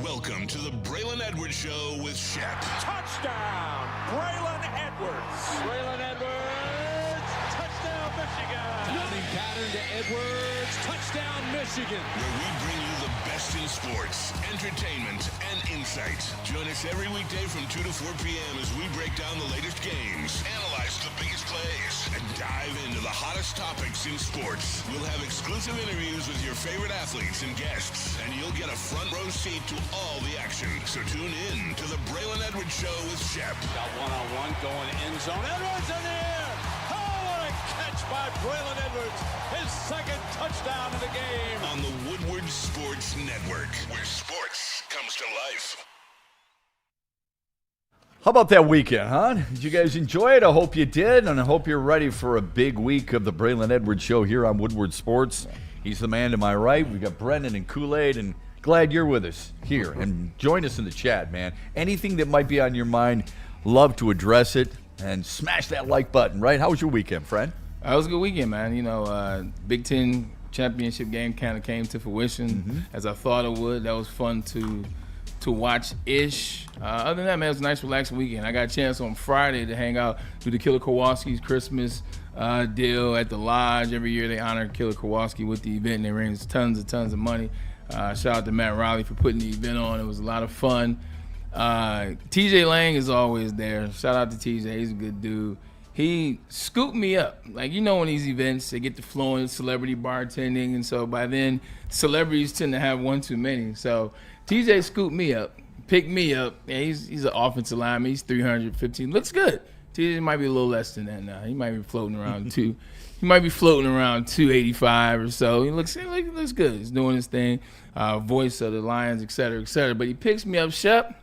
Welcome to the Braylon Edwards Show with Shep. Touchdown, Braylon Edwards. Braylon Edwards, touchdown, Michigan. Running pattern to Edwards, touchdown, Michigan. Where we bring you the best in sports, entertainment, and insight. Join us every weekday from 2 to 4 p.m. as we break down the latest games, analyze the biggest plays, and dive into the hottest topics in sports. We'll have exclusive interviews with your favorite athletes and guests, and you'll get a front row seat to all the action. So tune in to the Braylon Edwards Show with Shep. Got one-on-one going end zone. Edwards in the air. Oh, what a catch by Braylon Edwards. His second touchdown of the game. On the Woodward Sports Network, where sports comes to life. How about that weekend, huh? Did you guys enjoy it? I hope you did, and I hope you're ready for a big week of the Braylon Edwards Show here on Woodward Sports. He's the man to my right. We've got Brendan and Kool-Aid, and glad you're with us here. And join us in the chat, man. Anything that might be on your mind, love to address it, and smash that like button, right? How was your weekend, friend? It was a good weekend, man. You know, Big Ten championship game kind of came to fruition as I thought it would. That was fun to watch-ish. Other than that, man, it was a nice, relaxing weekend. I got a chance on Friday to hang out, do the Killer Kowalski's Christmas deal at the Lodge. Every year they honor Killer Kowalski with the event, and they raise tons of money. Shout out to Matt Riley for putting the event on. It was a lot of fun. TJ Lang is always there. Shout out to TJ. He's a good dude. He scooped me up. Like, you know, when these events, they get to flowing celebrity bartending, and so by then, celebrities tend to have one too many. So TJ scooped me up, picked me up. Yeah, he's an offensive lineman. He's 315. Looks good. TJ might be a little less than that now. He might be floating around He might be floating around 285 or so. He looks good. He's doing his thing. Voice of the Lions, et cetera, et cetera. But he picks me up, Shep.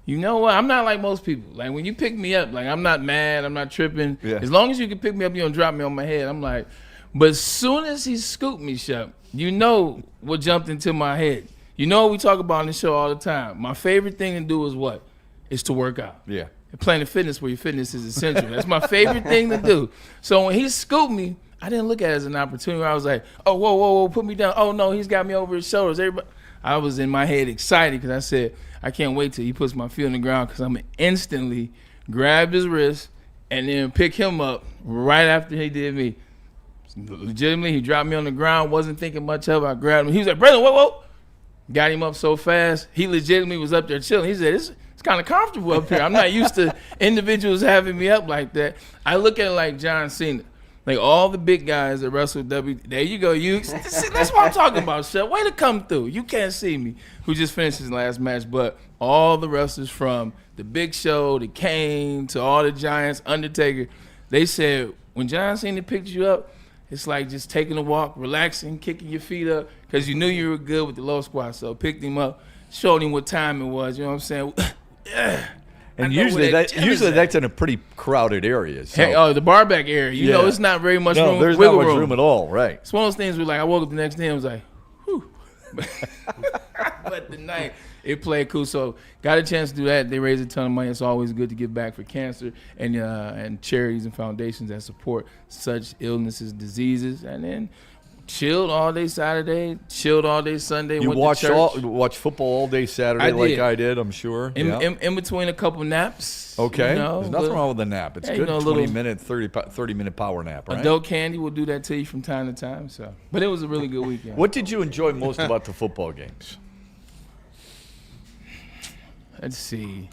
You know what? I'm not like most people. Like, when you pick me up, like, I'm not mad. I'm not tripping. Yeah. As long as you can pick me up, you don't drop me on my head. I'm like, but as soon as he scooped me, Shep, you know what jumped into my head. You know what we talk about on the show all the time. My favorite thing to do is what? Is to work out. Yeah. And Planet Fitness, where your fitness is essential. That's my favorite thing to do. So when he scooped me, I didn't look at it as an opportunity. I was like, oh, whoa, put me down. Oh, no, he's got me over his shoulders. Everybody. I was in my head excited because I said, I can't wait till he puts my feet on the ground because I'm going to instantly grab his wrist and then pick him up right after he did me. Legitimately, he dropped me on the ground, wasn't thinking much of it. I grabbed him. He was like, Braylon, whoa. Got him up so fast. He legitimately was up there chilling. He said, it's kind of comfortable up here. I'm not used to individuals having me up like that. I look at it like John Cena. Like, all the big guys that wrestle there you go, you. That's what I'm talking about, Shep. Way to come through. You can't see me, who just finished his last match, but all the wrestlers from the Big Show to Kane to all the Giants, Undertaker, they said when John Cena picked you up, it's like just taking a walk, relaxing, kicking your feet up, because you knew you were good with the low squat. So picked him up, showed him what time it was. You know what I'm saying? And usually that's in a pretty crowded area. So. Hey, the bar back area. You know, it's not very much room. There's not much room at all, right? It's one of those things where, like, I woke up the next day and was like, whew. But the night, it played cool. So got a chance to do that. They raised a ton of money. It's always good to give back for cancer and charities and foundations that support such illnesses, diseases. And then chilled all day Saturday, chilled all day Sunday. You went watched to church. watched football all day Saturday like I did, I'm sure. In between a couple naps. Okay. You know, there's nothing wrong with a nap. It's good. 20-minute, 30-minute power nap, right? Adult candy will do that to you from time to time. So, but it was a really good weekend. What did you enjoy most about the football games? Let's see.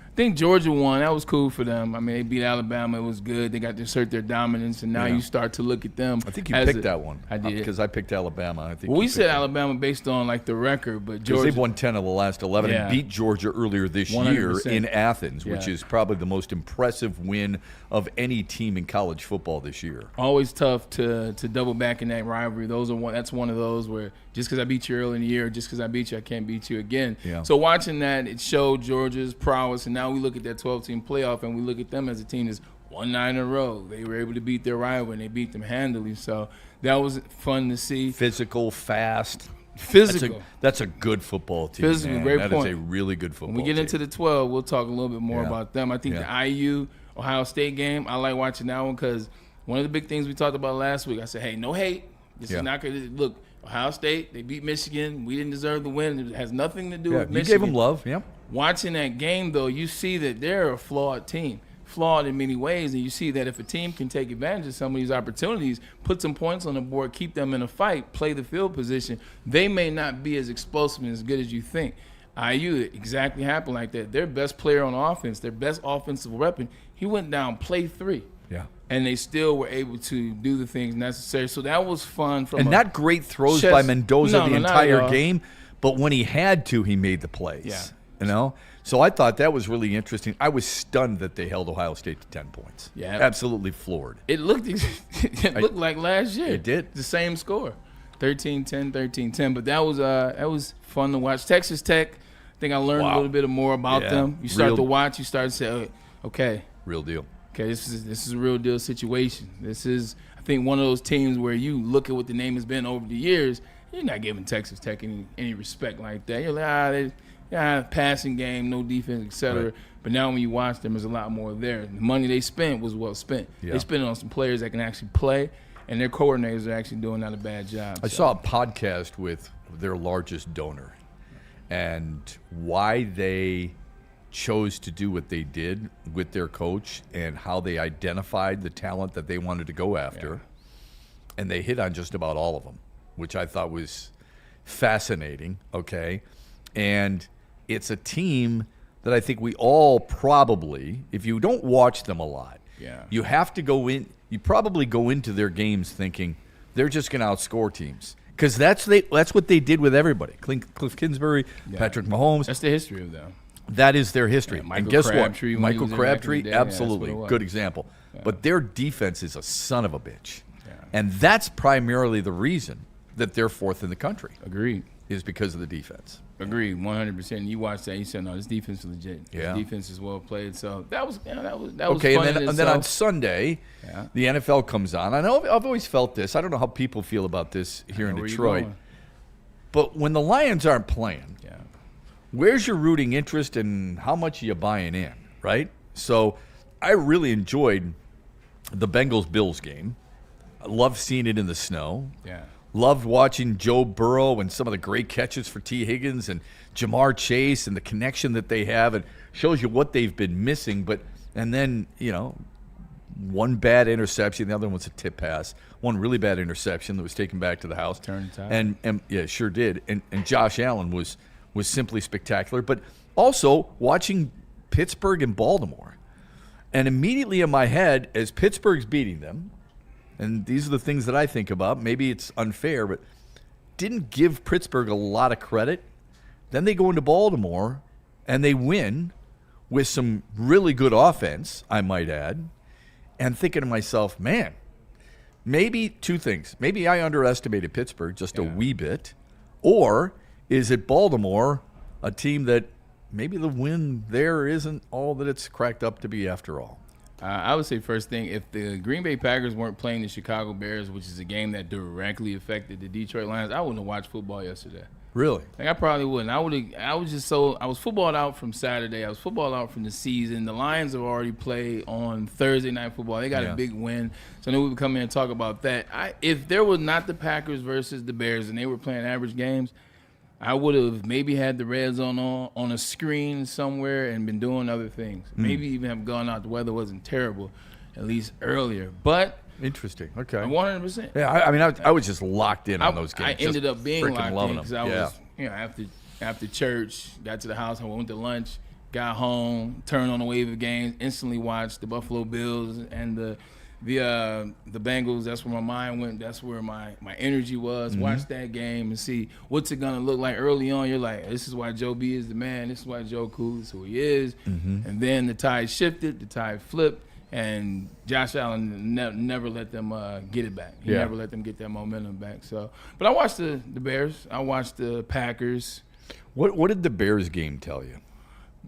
I think Georgia won. That was cool for them. I mean, they beat Alabama. It was good. They got to assert their dominance, and now you start to look at them. I think you picked that one. I did. Because I picked Alabama. I think we said Alabama based on, like, the record, but Georgia. They've won 10 of the last 11 and beat Georgia earlier this 100%. year in Athens, which is probably the most impressive win of any team in college football this year. Always tough to double back in that rivalry. That's one of those where just because I beat you early in the year, just because I beat you, I can't beat you again. Yeah. So watching that, it showed Georgia's prowess, and now we look at that 12-team playoff, and we look at them as a team that's won 9 in a row. They were able to beat their rival, and they beat them handily. So that was fun to see. Physical, fast. Physical. That's a good football team. Physical, man. great that point. That is a really good football team. When we get into the 12, we'll talk a little bit more about them. I think the IU Ohio State game, I like watching that one because one of the big things we talked about last week, I said, hey, no hate. This is not going to look. Ohio State, they beat Michigan. We didn't deserve the win. It has nothing to do with You Michigan. gave them love, yeah. Watching that game, though, you see that they're a flawed team. Flawed in many ways, and you see that if a team can take advantage of some of these opportunities, put some points on the board, keep them in a fight, play the field position, they may not be as explosive and as good as you think. IU, it exactly happened like that. Their best player on offense, their best offensive weapon, he went down play 3. Yeah. And they still were able to do the things necessary. So that was fun. And not great throws by Mendoza the entire game, but when he had to, he made the plays. Yeah. You know? So I thought that was really interesting. I was stunned that they held Ohio State to 10 points. Yeah. Absolutely floored. It looked like last year. It did. The same score. 13-10, 13-10. But that was fun to watch. Texas Tech, I think I learned a little bit more about them. You start to watch, you start to say, okay. Real deal. Okay, this is a real deal situation. This is, I think, one of those teams where you look at what the name has been over the years, you're not giving Texas Tech any respect like that. You're like, passing game, no defense, etc. Right. But now when you watch them, there's a lot more there. The money they spent was well spent. Yeah. They spent it on some players that can actually play, and their coordinators are actually doing not a bad job. I saw a podcast with their largest donor and why they chose to do what they did with their coach and how they identified the talent that they wanted to go after. Yeah. And they hit on just about all of them, which I thought was fascinating, okay? And it's a team that I think we all probably, if you don't watch them a lot, you have to go in, you probably go into their games thinking they're just going to outscore teams. Because that's what they did with everybody. Cliff Kingsbury, Patrick Mahomes. That's the history of them. That is their history. Yeah, and guess Crabtree, what? Michael Crabtree, absolutely. Good example. Yeah. But their defense is a son of a bitch. Yeah. And that's primarily the reason that they're fourth in the country. Agreed. Is because of the defense. Agreed, 100%. You watch that, you said, no, this defense is legit. Yeah. This defense is well played. So that was okay, fun. And then on Sunday, the NFL comes on. I know I've always felt this. I don't know how people feel about this here in Detroit. But when the Lions aren't playing, where's your rooting interest and how much are you buying in, right? So I really enjoyed the Bengals-Bills game. I loved seeing it in the snow. Yeah. Loved watching Joe Burrow and some of the great catches for T. Higgins and Jamar Chase and the connection that they have. It shows you what they've been missing. And then, one bad interception. The other one's a tip pass. One really bad interception that was taken back to the house. Turned the tide. And yeah, sure did. And Josh Allen was simply spectacular. But also watching Pittsburgh and Baltimore. And immediately in my head, as Pittsburgh's beating them, and these are the things that I think about. Maybe it's unfair, but didn't give Pittsburgh a lot of credit. Then they go into Baltimore, and they win with some really good offense, I might add, and thinking to myself, man, maybe two things. Maybe I underestimated Pittsburgh just a wee bit, or is it Baltimore, a team that maybe the win there isn't all that it's cracked up to be after all? I would say first thing, if the Green Bay Packers weren't playing the Chicago Bears, which is a game that directly affected the Detroit Lions, I wouldn't have watched football yesterday. Really? Like I probably wouldn't. I was footballed out from Saturday. I was footballed out from the season. The Lions have already played on Thursday Night Football. They got a big win. So I knew we would come in and talk about that. If there was not the Packers versus the Bears and they were playing average games, I would have maybe had the red zone on a screen somewhere and been doing other things. Maybe even have gone out. The weather wasn't terrible, at least earlier. But interesting. Okay. 100%. Yeah, I mean, I was just locked in on those games. I ended up being locked in because I was, after church, got to the house, I went to lunch, got home, turned on the wave of games, instantly watched the Buffalo Bills and the Bengals. That's where my mind went. That's where my energy was. Watch that game and see what's it gonna look like. Early on, you're like, this is why Joe B is the man. This is why Joe Cool is who he is. And then the tide shifted, the tide flipped, and Josh Allen never let them get it back. He never let them get that momentum back. So, but I watched the Bears. I watched the Packers. What did the Bears game tell you?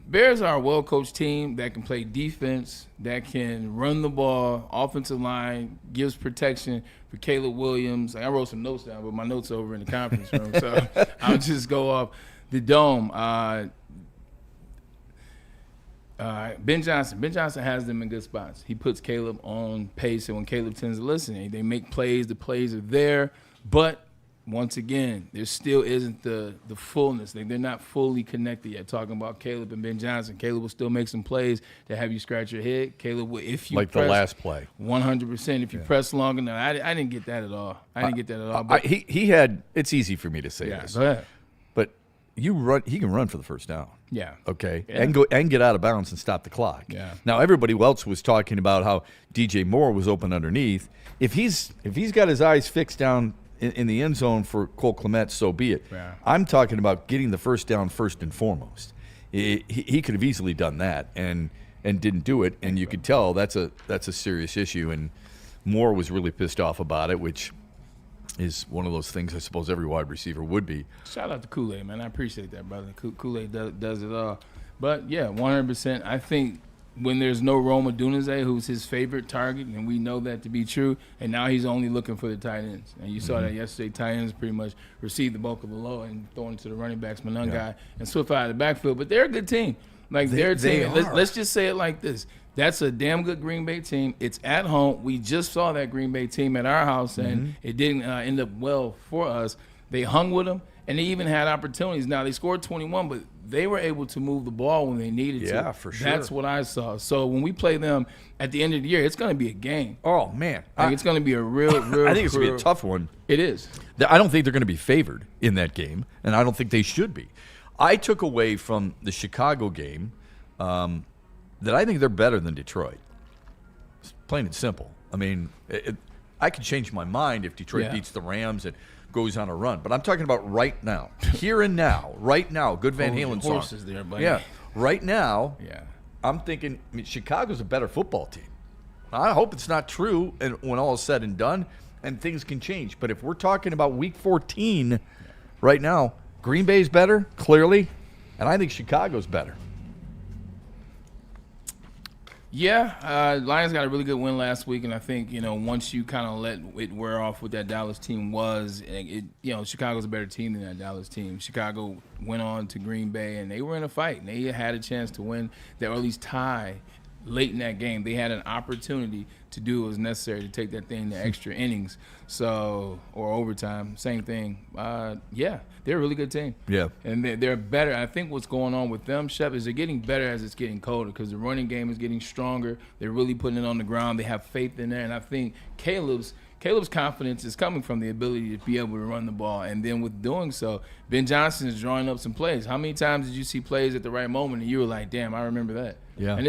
Bears are a well-coached team that can play defense, that can run the ball, offensive line, gives protection for Caleb Williams. I wrote some notes down, but my notes are over in the conference room, so I'll just go off the dome. Ben Johnson has them in good spots. He puts Caleb on pace, and when Caleb tends to listen, they make plays. The plays are there, but once again, there still isn't the fullness. They're not fully connected yet. Talking about Caleb and Ben Johnson. Caleb will still make some plays to have you scratch your head. Caleb will, if you like press, the last play. 100%. If you press long enough. I didn't get that at all. But He had – it's easy for me to say this. Go ahead. But he can run for the first down. Yeah. Okay. Yeah. And get out of bounds and stop the clock. Yeah. Now everybody else was talking about how DJ Moore was open underneath. If he's got his eyes fixed down in the end zone for Cole Kmet, so be it. Yeah. I'm talking about getting the first down first and foremost. He could have easily done that and didn't do it, and you could tell that's a serious issue. And Moore was really pissed off about it, which is one of those things I suppose every wide receiver would be. Shout out to Kool-Aid, man. I appreciate that, brother. Kool-Aid does it all. But, yeah, 100%. I think when there's no Rome Odunze, who's his favorite target, and we know that to be true, and now he's only looking for the tight ends. And you saw that yesterday. Tight ends pretty much received the bulk of the load and throwing it to the running backs, Monungai and Swift out of the backfield. But they're a good team. They're a team. Let's just say it like this. That's a damn good Green Bay team. It's at home. We just saw that Green Bay team at our house, and it didn't end up well for us. They hung with them, and they even had opportunities. Now, they scored 21, but they were able to move the ball when they needed to. Yeah, for sure. That's what I saw. So when we play them at the end of the year, it's going to be a game. Oh, man. It's going to be a real I think it's going to be a tough one. It is. I don't think they're going to be favored in that game, and I don't think they should be. I took away from the Chicago game that I think they're better than Detroit. It's plain and simple. I mean, I could change my mind if Detroit beats the Rams and goes on a run. But I'm talking about right now, here and now, right now. Good Van Halen song. Horses there, buddy. Yeah, right now. Yeah. I'm thinking Chicago's a better football team. I hope it's not true, and when all is said and done, and things can change. But if we're talking about Week 14 right now, Green Bay's better, clearly, and I think Chicago's better. Yeah, Lions got a really good win last week, and I think, once you kind of let it wear off what that Dallas team was, Chicago's a better team than that Dallas team. Chicago went on to Green Bay, and they were in a fight, and they had a chance to win, or at least tie late in that game. They had an opportunity to do what was necessary to take that thing to extra innings, or overtime, same thing. They're a really good team. Yeah. And they're better. I think what's going on with them, Shep, is they're getting better as it's getting colder because the running game is getting stronger. They're really putting it on the ground. They have faith in there. And I think Caleb's confidence is coming from the ability to be able to run the ball. And then with doing so, Ben Johnson is drawing up some plays. How many times did you see plays at the right moment and you were like, damn, I remember that? Yeah. And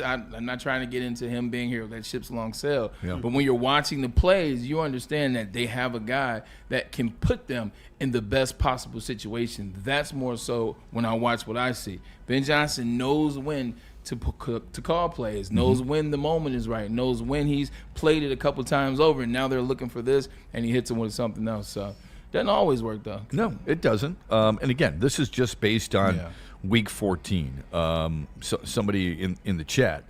I'm not trying to get into him being here that ship's long sail. Yeah. But when you're watching the plays, you understand that they have a guy that can put them in the best possible situation. That's more so when I watch what I see. Ben Johnson knows when to call plays, knows when the moment is right, knows when he's played it a couple times over, and now they're looking for this, and he hits him with something else. So doesn't always work, though. No, it doesn't. And again, this is just based on Week 14. Somebody in the chat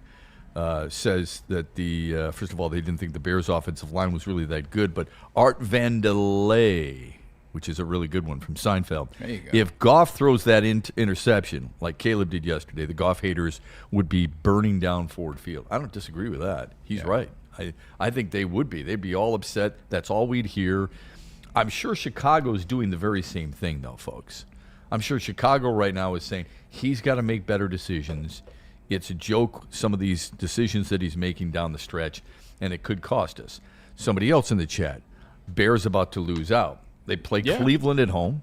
says that first of all, they didn't think the Bears' offensive line was really that good, but Art Vandelay, which is a really good one from Seinfeld. There you go. If Goff throws that interception like Caleb did yesterday, the Goff haters would be burning down Ford Field. I don't disagree with that. He's right. I think they would be. They'd be all upset. That's all we'd hear. I'm sure Chicago's doing the very same thing, though, folks. I'm sure Chicago right now is saying he's got to make better decisions. It's a joke, some of these decisions that he's making down the stretch, and it could cost us. Somebody else in the chat, Bears about to lose out. They play Cleveland at home.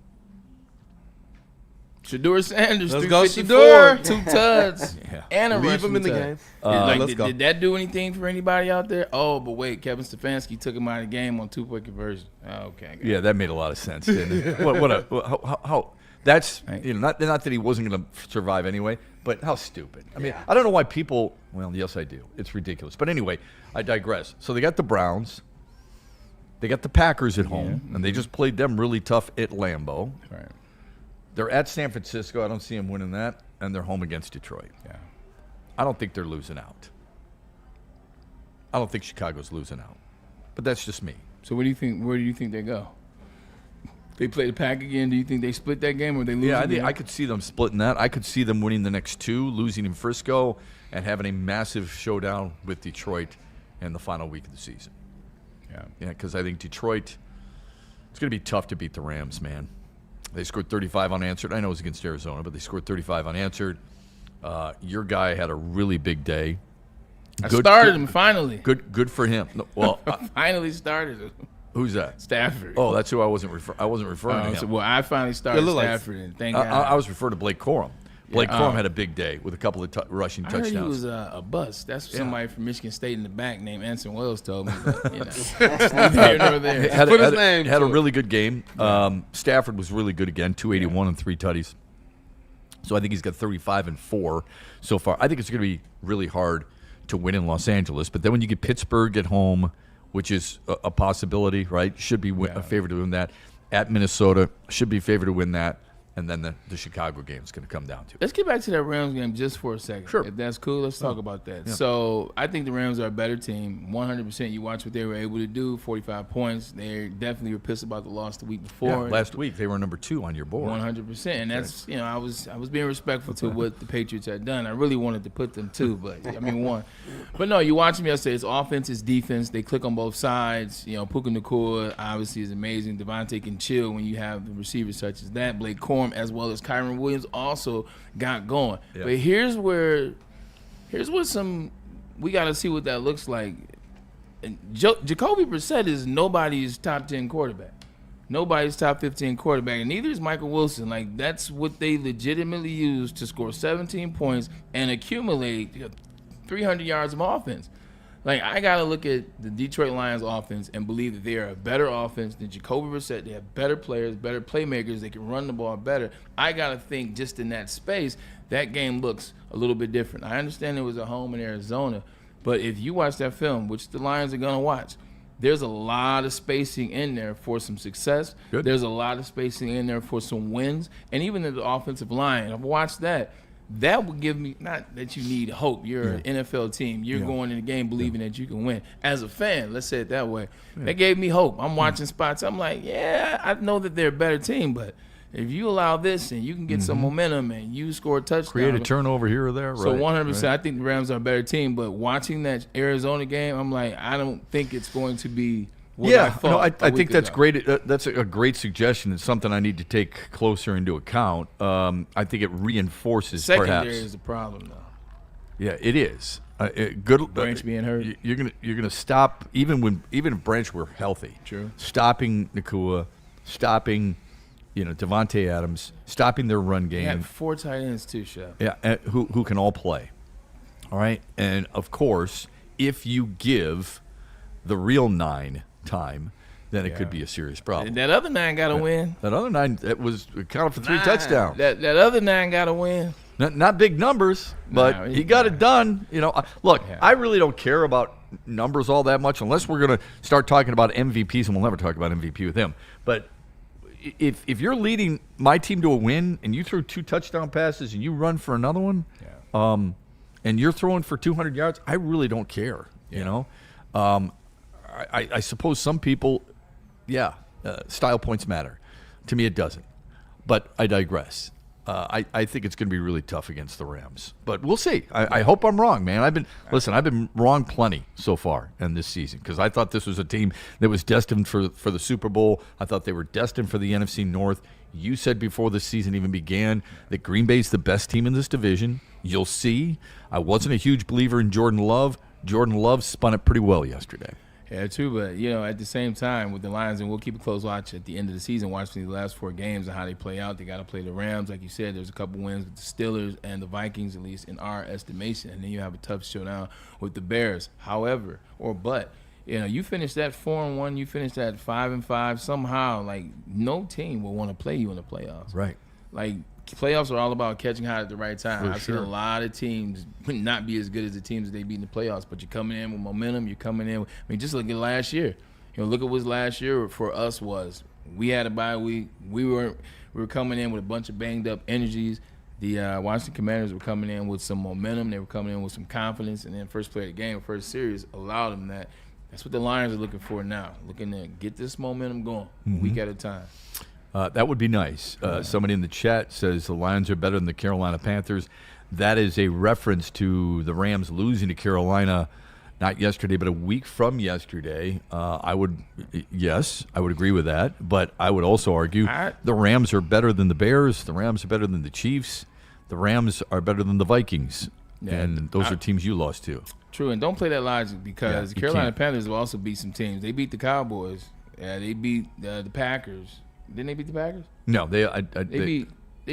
Shador Sanders, Let's go, 354, Shador. 2 tuds, and a Leave rushing him in the tug. game. Let's go. Did that do anything for anybody out there? Oh, but wait, Kevin Stefanski took him out of the game on 2-point conversion. Oh, okay. Yeah, that made a lot of sense, didn't it? How that's, not that he wasn't going to survive anyway, but how stupid. I mean, I don't know why people, well, yes, I do. It's ridiculous. But anyway, I digress. So they got the Browns. They got the Packers at home, and they just played them really tough at Lambeau. Right. They're at San Francisco. I don't see them winning that, and they're home against Detroit. Yeah. I don't think they're losing out. I don't think Chicago's losing out. But that's just me. So what do you think? Where do you think they go? They play the Pack again. Do you think they split that game or they lose? Yeah, I could see them splitting that. I could see them winning the next 2, losing in Frisco, and having a massive showdown with Detroit in the final week of the season. Yeah. Yeah, because I think Detroit, It's going to be tough to beat the Rams, man. They scored 35 unanswered. I know it was against Arizona, but they scored 35 unanswered. Your guy had a really big day. I started him finally. Good for him. No, well, finally started him. Who's that? Stafford. Oh, that's who I wasn't referring to him. So, well, I finally started Stafford, and thank God. I was referring to Blake Corum. Blake Corum had a big day with a couple of rushing touchdowns. I heard he was a bust. That's what somebody from Michigan State in the back named Anson Wells told me. But, neither nor there. Had a really good game. Stafford was really good again, 281 and 3 tutties. So I think he's got 35 and 4 so far. I think it's going to be really hard to win in Los Angeles. But then when you get Pittsburgh at home, which is a possibility, right? Should be a favorite to win that. At Minnesota, should be favored to win that. And then the Chicago game is going to come down to. Let's get back to that Rams game just for a second. Sure. If that's cool, let's talk about that. Yeah. So I think the Rams are a better team. 100%. You watch what they were able to do, 45 points. They definitely were pissed about the loss the week before. Yeah, last week they were number 2 on your board. 100%. And that's, I was being respectful to what the Patriots had done. I really wanted to put them 2, but, one. But, no, you watch them yesterday. It's offense, it's defense. They click on both sides. Puka Nacua obviously is amazing. Devontae can chill when you have the receivers such as that. Blake Corum as well as Kyron Williams also got going. Yeah. But here's what we got to see what that looks like. And Jacoby Brissett is nobody's top 10 quarterback. Nobody's top 15 quarterback, and neither is Michael Wilson. Like, that's what they legitimately use to score 17 points and accumulate 300 yards of offense. Like, I got to look at the Detroit Lions offense and believe that they are a better offense than Jacoby Brissett. They have better players, better playmakers. They can run the ball better. I got to think just in that space, that game looks a little bit different. I understand it was at home in Arizona, but if you watch that film, which the Lions are going to watch, there's a lot of spacing in there for some success. Good. There's a lot of spacing in there for some wins. And even in the offensive line, I've watched that. That would give me, not that you need hope. You're an NFL team. You're going in the game believing that you can win. As a fan, let's say it that way. That gave me hope. I'm watching spots. I'm like, I know that they're a better team, but if you allow this and you can get some momentum and you score a touchdown. Create a turnover here or there. So right, 100%, I think the Rams are a better team, but watching that Arizona game, I'm like, I don't think it's going to be I think that's great. That's a great suggestion. It's something I need to take closer into account. I think it reinforces secondary perhaps. is the problem, though. Yeah, it is. Branch being hurt. You're gonna stop even if Branch were healthy. True. Stopping Nacua, stopping Devontae Adams, stopping their run game. They have 4 tight ends too, Chef. Yeah, who can all play. All right, and of course, if you give the real 9 time, then it could be a serious problem. That other 9 got to win. That other 9, it was accounted for 3 touchdowns. That other 9 got to win. Not big numbers, but he got it done. Look, I really don't care about numbers all that much unless we're going to start talking about MVPs, and we'll never talk about MVP with him. But if you're leading my team to a win and you throw 2 touchdown passes and you run for another one, and you're throwing for 200 yards, I really don't care, I suppose some people, style points matter. To me, it doesn't. But I digress. I think it's going to be really tough against the Rams. But we'll see. I hope I'm wrong, man. I've been wrong plenty so far in this season because I thought this was a team that was destined for the Super Bowl. I thought they were destined for the NFC North. You said before the season even began that Green Bay's the best team in this division. You'll see. I wasn't a huge believer in Jordan Love. Jordan Love spun it pretty well yesterday. Yeah, true, but, at the same time with the Lions, and we'll keep a close watch at the end of the season, watching the last 4 games and how they play out. They got to play the Rams. Like you said, there's a couple wins with the Steelers and the Vikings, at least in our estimation. And then you have a tough showdown with the Bears. However, you finish that 4-1, you finish that 5-5, somehow, like, no team will want to play you in the playoffs. Right. Like, playoffs are all about catching hot at the right time. I've seen a lot of teams not be as good as the teams that they beat in the playoffs, but you're coming in with momentum. You're coming in. Just look at last year. Look at what last year for us was. We had a bye week. We were coming in with a bunch of banged up energies. The Washington Commanders were coming in with some momentum. They were coming in with some confidence, and then first play of the game, first series, allowed them that. That's what the Lions are looking for now. Looking to get this momentum going, week at a time. That would be nice. Somebody in the chat says the Lions are better than the Carolina Panthers. That is a reference to the Rams losing to Carolina not yesterday, but a week from yesterday, I would agree with that. But I would also argue the Rams are better than the Bears. The Rams are better than the Chiefs. The Rams are better than the Vikings. Yeah, and those are teams you lost to. True, and don't play that logic because the Carolina Panthers will also beat some teams. They beat the Cowboys. They beat the Packers. Didn't they beat the Packers? No, they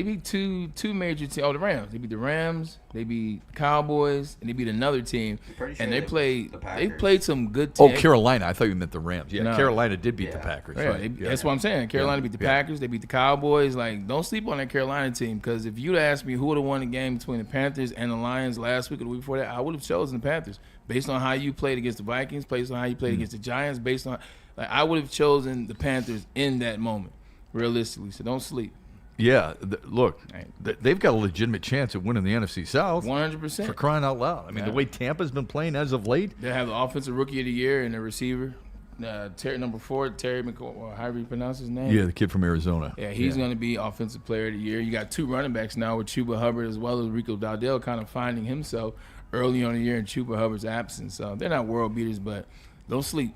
beat two major teams. Oh, the Rams. They beat the Rams. They beat the Cowboys, and they beat another team. Sure and they played some good teams. Oh, Carolina. I thought you meant the Rams. Yeah, no. Carolina did beat the Packers. Yeah, right. That's what I'm saying. Carolina beat the Packers. They beat the Cowboys. Like, don't sleep on that Carolina team because if you'd asked me who would have won the game between the Panthers and the Lions last week or the week before that, I would have chosen the Panthers based on how you played against the Vikings, based on how you played against the Giants, based on I would have chosen the Panthers in that moment, realistically. So don't sleep. Yeah, look, they've got a legitimate chance at winning the NFC South. 100%. For crying out loud. I mean, the way Tampa's been playing as of late. They have the offensive rookie of the year and the receiver, number 4, Terry McCoy, however you pronounce his name. Yeah, the kid from Arizona. Yeah, he's going to be offensive player of the year. You got 2 running backs now with Chuba Hubbard as well as Rico Dowdell kind of finding himself early on in the year in Chuba Hubbard's absence. So they're not world beaters, but don't sleep.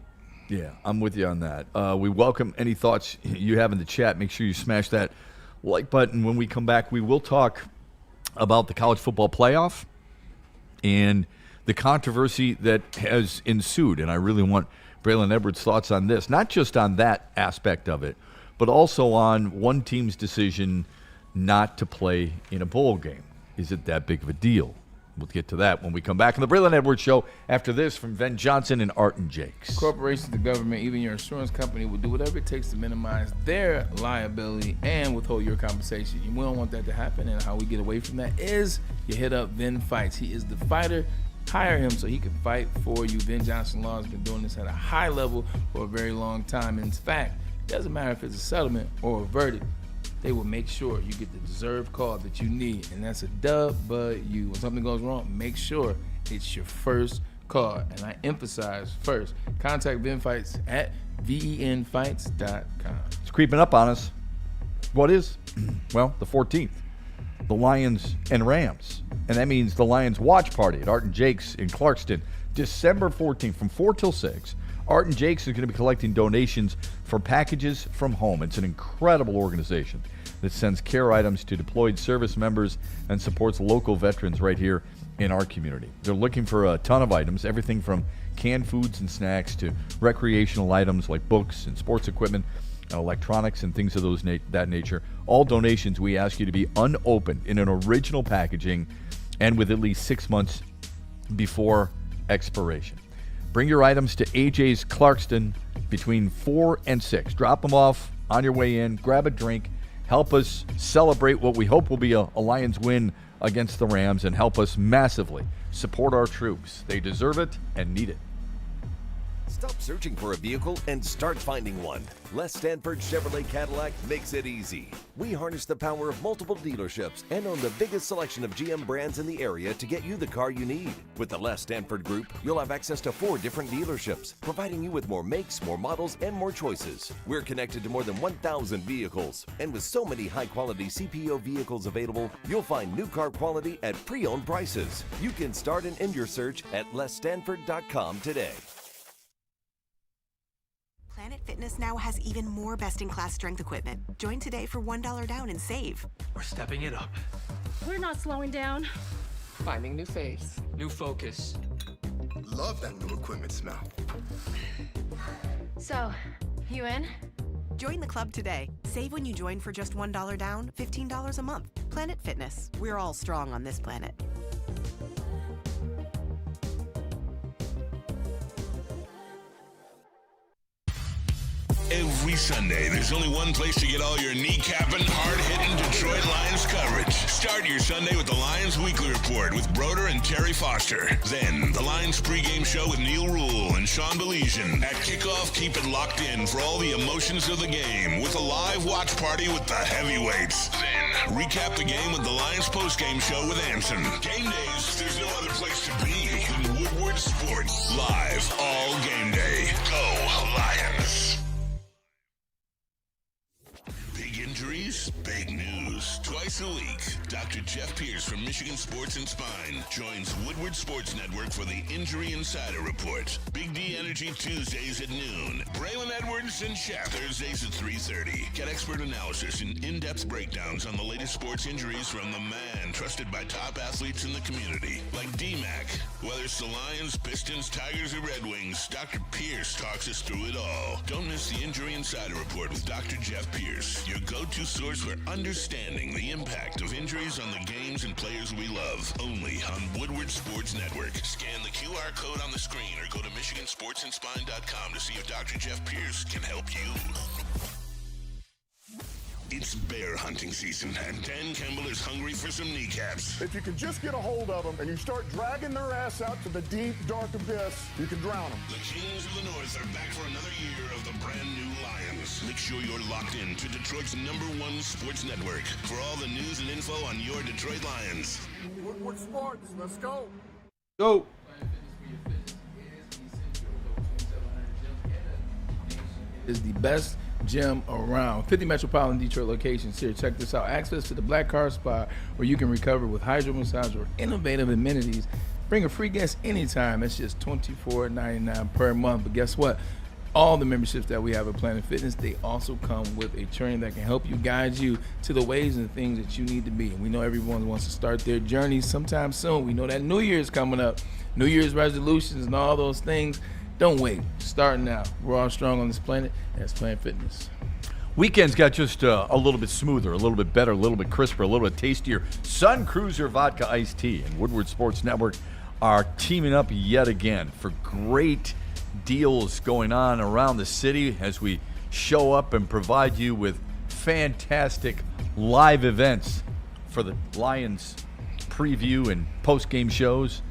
Yeah, I'm with you on that. We welcome any thoughts you have in the chat. Make sure you smash that like button. When we come back, we will talk about the college football playoff and the controversy that has ensued. And I really want Braylon Edwards' thoughts on this, not just on that aspect of it, but also on one team's decision not to play in a bowl game. Is it that big of a deal? We'll get to that when we come back on the Braylon Edwards Show after this from Ben Johnson and Art and Jakes. Corporations, the government, even your insurance company will do whatever it takes to minimize their liability and withhold your compensation. We don't want that to happen, and how we get away from that is you hit up Vin Fights. He is the fighter. Hire him so he can fight for you. Vin Johnson Law has been doing this at a high level for a very long time. In fact, it doesn't matter if it's a settlement or a verdict. They will make sure you get the deserved call that you need, and that's a W. When something goes wrong, make sure it's your first call, and I emphasize first. Contact Vin Fights at venfights.com. It's creeping up on us. What is? Well, the 14th. The Lions and Rams. And that means the Lions watch party at Art and Jake's in Clarkston, December 14th from 4 till 6. Art and Jake's is going to be collecting donations for Packages from Home. It's an incredible organization that sends care items to deployed service members and supports local veterans right here in our community. They're looking for a ton of items, everything from canned foods and snacks to recreational items like books and sports equipment and electronics and things of that nature. All donations we ask you to be unopened in an original packaging and with at least 6 months before expiration. Bring your items to AJ's Clarkston between 4 and 6. Drop them off on your way in. Grab a drink. Help us celebrate what we hope will be a Lions win against the Rams and help us massively support our troops. They deserve it and need it. Stop searching for a vehicle and start finding one. Les Stanford Chevrolet Cadillac makes it easy. We harness the power of multiple dealerships and own the biggest selection of GM brands in the area to get you the car you need. With the Les Stanford Group, you'll have access to 4 different dealerships, providing you with more makes, more models, and more choices. We're connected to more than 1,000 vehicles, and with so many high-quality CPO vehicles available, you'll find new car quality at pre-owned prices. You can start and end your search at lesstanford.com today. Planet Fitness now has even more best-in-class strength equipment. Join today for $1 down and save. We're stepping it up. We're not slowing down. Finding new face, new focus. Love that new equipment smell. So, you in? Join the club today. Save when you join for just $1 down, $15 a month. Planet Fitness. We're all strong on this planet. Every Sunday, there's only one place to get all your kneecapping, hard-hitting Detroit Lions coverage. Start your Sunday with the Lions Weekly Report with Broder and Terry Foster. Then, the Lions pregame show with Neil Rule and Sean Baligian. At kickoff, keep it locked in for all the emotions of the game with a live watch party with the heavyweights. Then, recap the game with the Lions postgame show with Anson. Game days, there's no other place to be than Woodward Sports. Live all game day. Go Lions. Big injuries, big news. Twice a week. Dr. Jeff Pierce from Michigan Sports and Spine joins Woodward Sports Network for the Injury Insider Report. Big D Energy Tuesdays at noon. Braylon Edwards and Shaq Thursdays at 3:30. Get expert analysis and in-depth breakdowns on the latest sports injuries from the man trusted by top athletes in the community, like D-Mac. Whether it's the Lions, Pistons, Tigers, or Red Wings, Dr. Pierce talks us through it all. Don't miss the Injury Insider Report with Dr. Jeff Pierce, your go-to source for understanding the impact of injuries on the games and players we love. Only on Woodward Sports Network. Scan the QR code on the screen or go to MichiganSportsandSpine.com to see if Dr. Jeff Pierce can help you. It's bear hunting season, and Dan Campbell is hungry for some kneecaps. If you can just get a hold of them and you start dragging their ass out to the deep, dark abyss, you can drown them. The Kings of the North are back for another year of the brand new Lions. Make sure you're locked in to Detroit's #1 sports network for all the news and info on your Detroit Lions. Woodward Sports, let's go. Go. Is the best gym around. 50 metropolitan Detroit locations here. Check this out. Access to the Black Car Spa, where you can recover with hydro massage or innovative amenities. Bring a free guest anytime. It's just $24.99 per month. But guess what? All the memberships that we have at Planet Fitness, they also come with a trainer that can help you, guide you to the ways and things that you need to be. And we know everyone wants to start their journey sometime soon. We know that New Year's coming up. New Year's resolutions and all those things. Don't wait. Start now. We're all strong on this planet, and it's Planet Fitness. Weekends got just a little bit smoother, a little bit better, a little bit crisper, a little bit tastier. Sun Cruiser Vodka Iced Tea and Woodward Sports Network are teaming up yet again for great deals going on around the city as we show up and provide you with fantastic live events for the Lions preview and post-game shows.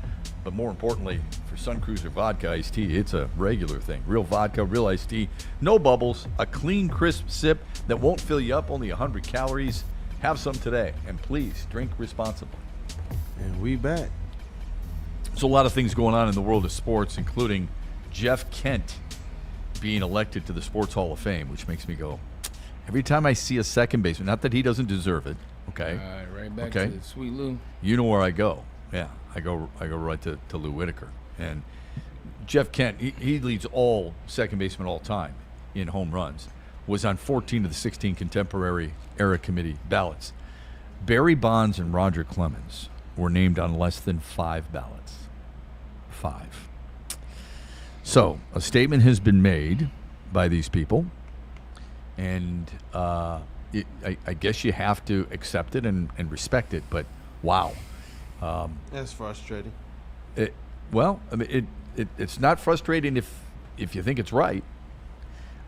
But more importantly, for Sun Cruiser Vodka Iced Tea, it's a regular thing. Real vodka, real iced tea, no bubbles, a clean, crisp sip that won't fill you up, only 100 calories. Have some today, and please drink responsibly. And we back. There's a lot of things going on in the world of sports, including Jeff Kent being elected to the Sports Hall of Fame, which makes me go, every time I see a second baseman, not that he doesn't deserve it, okay? All right, right back to Sweet Lou. You know where I go. Yeah, I go right to Lou Whitaker. And Jeff Kent, he leads all second basemen all time in home runs, was on 14 of the 16 contemporary era committee ballots. Barry Bonds and Roger Clemens were named on less than 5 ballots. 5. So a statement has been made by these people, and I guess you have to accept it and respect it, but wow. That's frustrating. It's not frustrating if you think it's right.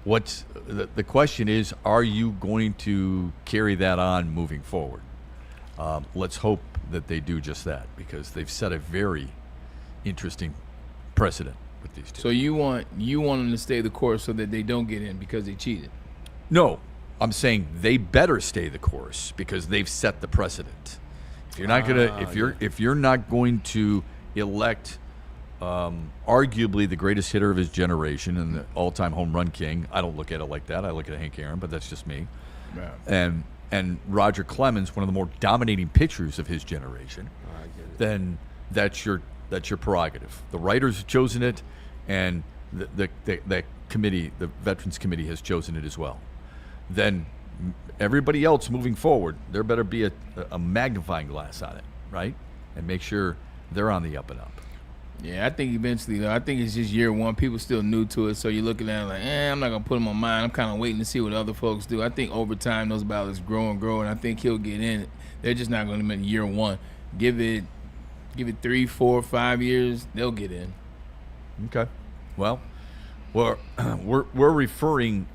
What's the question is, are you going to carry that on moving forward? Let's hope that they do just that, because they've set a very interesting precedent with these two. So you want them to stay the course so that they don't get in because they cheated? No, I'm saying they better stay the course because they've set the precedent. If you're not if you're not going to elect arguably the greatest hitter of his generation and the all-time home run king, I don't look at it like that. I look at Hank Aaron, but that's just me. Yeah. And Roger Clemens, one of the more dominating pitchers of his generation, then that's your prerogative. The writers have chosen it, and the committee, the Veterans Committee, has chosen it as well. Then everybody else moving forward, there better be a magnifying glass on it, right? And make sure they're on the up and up. Yeah, I think eventually, though, I think it's just year one. People still new to it, so you're looking at it like, I'm not going to put him on mine. I'm kind of waiting to see what other folks do. I think over time, those ballots grow and grow, and I think he'll get in. They're just not going to make year one. Give it 3, 4, 5 years, they'll get in. Okay. Well, we're referring,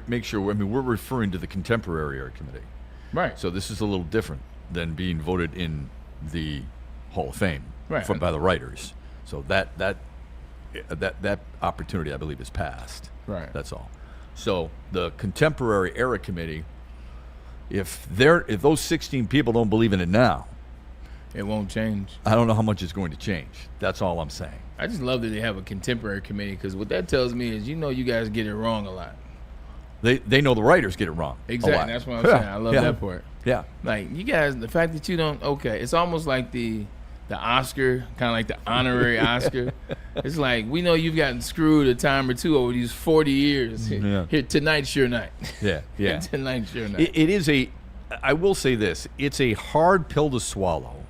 make sure, we're referring to the contemporary era committee. Right. So this is a little different than being voted in the Hall of Fame by the writers. So that opportunity, I believe, is passed. Right. That's all. So the contemporary era committee, if those 16 people don't believe in it now, it won't change. I don't know how much it's going to change. That's all I'm saying. I just love that they have a contemporary committee, because what that tells me is, you guys get it wrong a lot. They know the writers get it wrong. Exactly. That's what I'm saying. I love that part. Yeah. Like, you guys, the fact that you don't, it's almost like the Oscar, kind of like the honorary Oscar. It's like, we know you've gotten screwed a time or two over these 40 years. Here, tonight's your night. Yeah. Tonight's your night. It is I will say this, it's a hard pill to swallow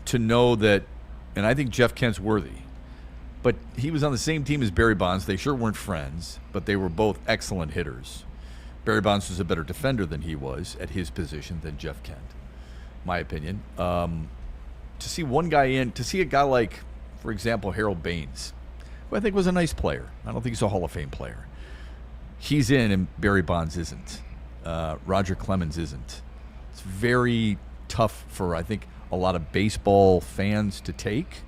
to know that, and I think Jeff Kent's worthy, but he was on the same team as Barry Bonds. They sure weren't friends, but they were both excellent hitters. Barry Bonds was a better defender than he was at his position than Jeff Kent, my opinion. To see one guy to see a guy like, for example, Harold Baines, who I think was a nice player. I don't think he's a Hall of Fame player. He's in and Barry Bonds isn't. Roger Clemens isn't. It's very tough for, I think, a lot of baseball fans to take.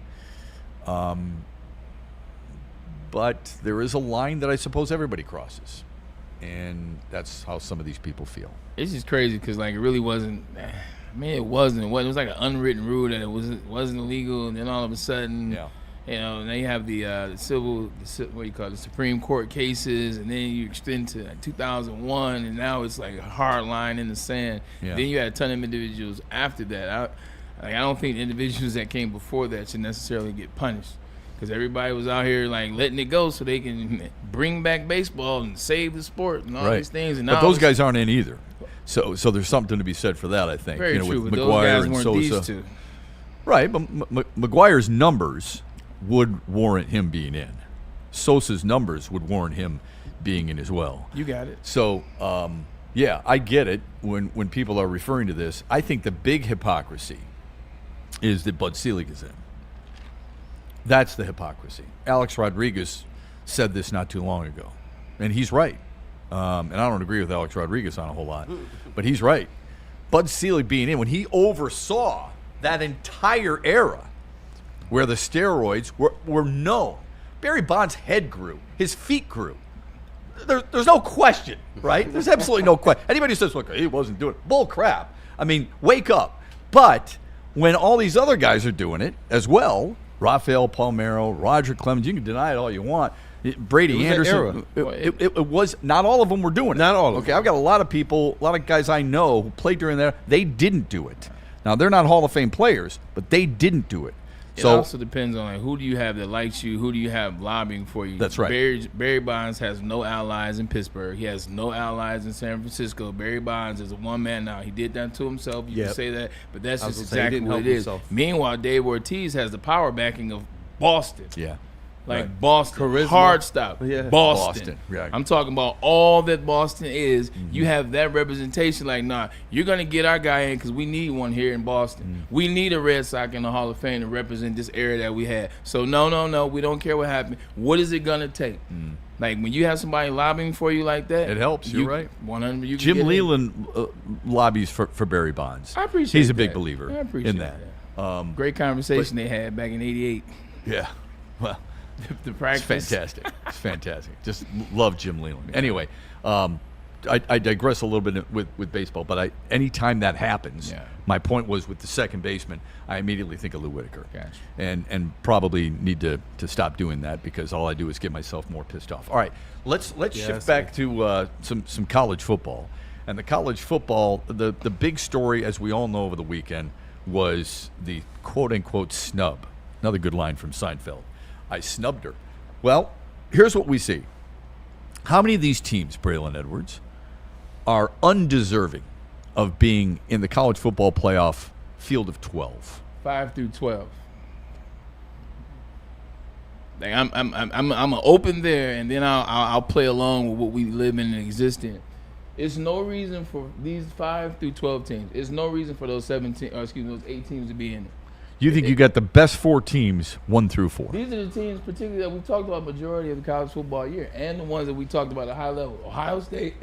But there is a line that I suppose everybody crosses. And that's how some of these people feel. It's just crazy because, like, it really wasn't. I mean, it wasn't. It was like an unwritten rule that it wasn't illegal, and then all of a sudden, now you have the Supreme Court cases, and then you extend to 2001, and now it's like a hard line in the sand. Yeah. Then you had a ton of individuals after that. I don't think the individuals that came before that should necessarily get punished. Because everybody was out here like letting it go so they can bring back baseball and save the sport and all these things. And but those guys aren't in either. So there's something to be said for that, I think. Very true. With But McGuire those guys and weren't Sosa. these two. Right, but McGuire's numbers would warrant him being in. Sosa's numbers would warrant him being in as well. You got it. So, I get it when people are referring to this. I think the big hypocrisy is that Bud Selig is in. That's the hypocrisy. Alex Rodriguez said this not too long ago, and he's right. And I don't agree with Alex Rodriguez on a whole lot, but he's right. Bud Selig being in, when he oversaw that entire era where the steroids were known, Barry Bonds' head grew, his feet grew. There's no question, right? There's absolutely no question. Anybody who says, look, he wasn't doing it, bull crap. I mean, wake up. But when all these other guys are doing it as well, Rafael Palmeiro, Roger Clemens, you can deny it all you want. Brady Anderson. It was, not all of them were doing it. Not all of them. Okay, I've got a lot of people, a lot of guys I know who played during that. They didn't do it. Now, they're not Hall of Fame players, but they didn't do it. It also depends on who do you have that likes you, who do you have lobbying for you. That's right. Barry Bonds has no allies in Pittsburgh. He has no allies in San Francisco. Barry Bonds is a one-man now. He did that to himself. You can say that, but that's just exactly what it is. Meanwhile, Dave Ortiz has the power backing of Boston. Yeah. Like Boston, Charisma. hard stop. Yeah. Boston. Right. I'm talking about all that Boston is. Mm-hmm. You have that representation. Like, nah, you're going to get our guy in because we need one here in Boston. Mm-hmm. We need a Red Sox in the Hall of Fame to represent this era that we had. So, no, we don't care what happened. What is it going to take? Mm-hmm. Like, when you have somebody lobbying for you like that. It helps. You're right. 100. Jim Leland lobbies for Barry Bonds. I appreciate He's a that. big believer in that. Great conversation they had back in '88. Yeah. Well. The practice. It's fantastic. It's fantastic. Just love Jim Leland. Anyway, I digress a little bit with baseball, but anytime that happens, my point was with the second baseman, I immediately think of Lou Whitaker. Gotcha. And probably need to stop doing that because all I do is get myself more pissed off. All right, let's shift back to some college football. And the college football, the big story, as we all know over the weekend, was the quote-unquote snub. Another good line from Seinfeld. I snubbed her. Well, here's what we see. How many of these teams, Braylon Edwards, are undeserving of being in the college football playoff field of 12? 5 through 12. Like I'm gonna open there, and then I'll play along with what we live in and exist in. It's no reason for these 5 through 12 teams. It's no reason for those 8 teams to be in it. You think you got the best 4 teams, 1 through 4? These are the teams, particularly that we talked about majority of the college football year, and the ones that we talked about at high level: Ohio State,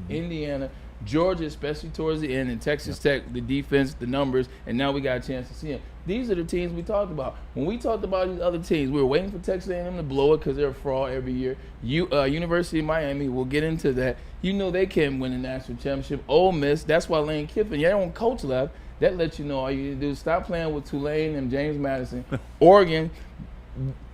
Indiana, Georgia, especially towards the end, and Texas Tech. The defense, the numbers, and now we got a chance to see them. These are the teams we talked about. When we talked about these other teams, we were waiting for Texas A&M to blow it because they're a fraud every year. University of Miami, we'll get into that. You know they can't win the national championship. Ole Miss, that's why Lane Kiffin, your own coach left. That lets you know all you need to do is stop playing with Tulane and James Madison. Oregon,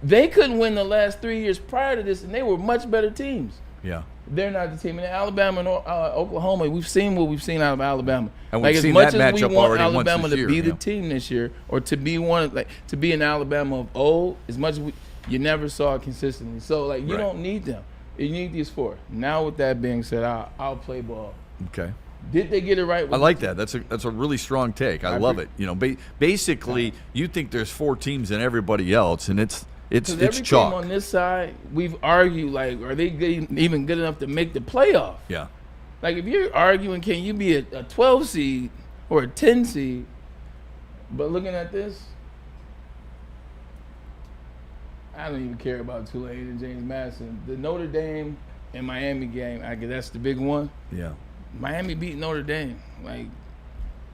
they couldn't win the last 3 years prior to this, and they were much better teams. Yeah. They're not the team. And Alabama and Oklahoma, we've seen what we've seen out of Alabama. And we've like seen as much that as matchup we want already Alabama once this to year, be the team this year, or to be to be an Alabama of old, as much as you never saw it consistently. So like you don't need them. You need these four. Now with that being said, I'll play ball. Okay. Did they get it right? I like that. That's a really strong take. I love it. You know, basically, you think there's 4 teams and everybody else, and it's every chalk. team on this side, we've argued like, are they even good enough to make the playoff? Yeah. Like if you're arguing, can you be a 12 seed or a 10 seed? But looking at this, I don't even care about Tulane and James Madison. The Notre Dame and Miami game, I guess that's the big one. Yeah. Miami beat Notre Dame. Like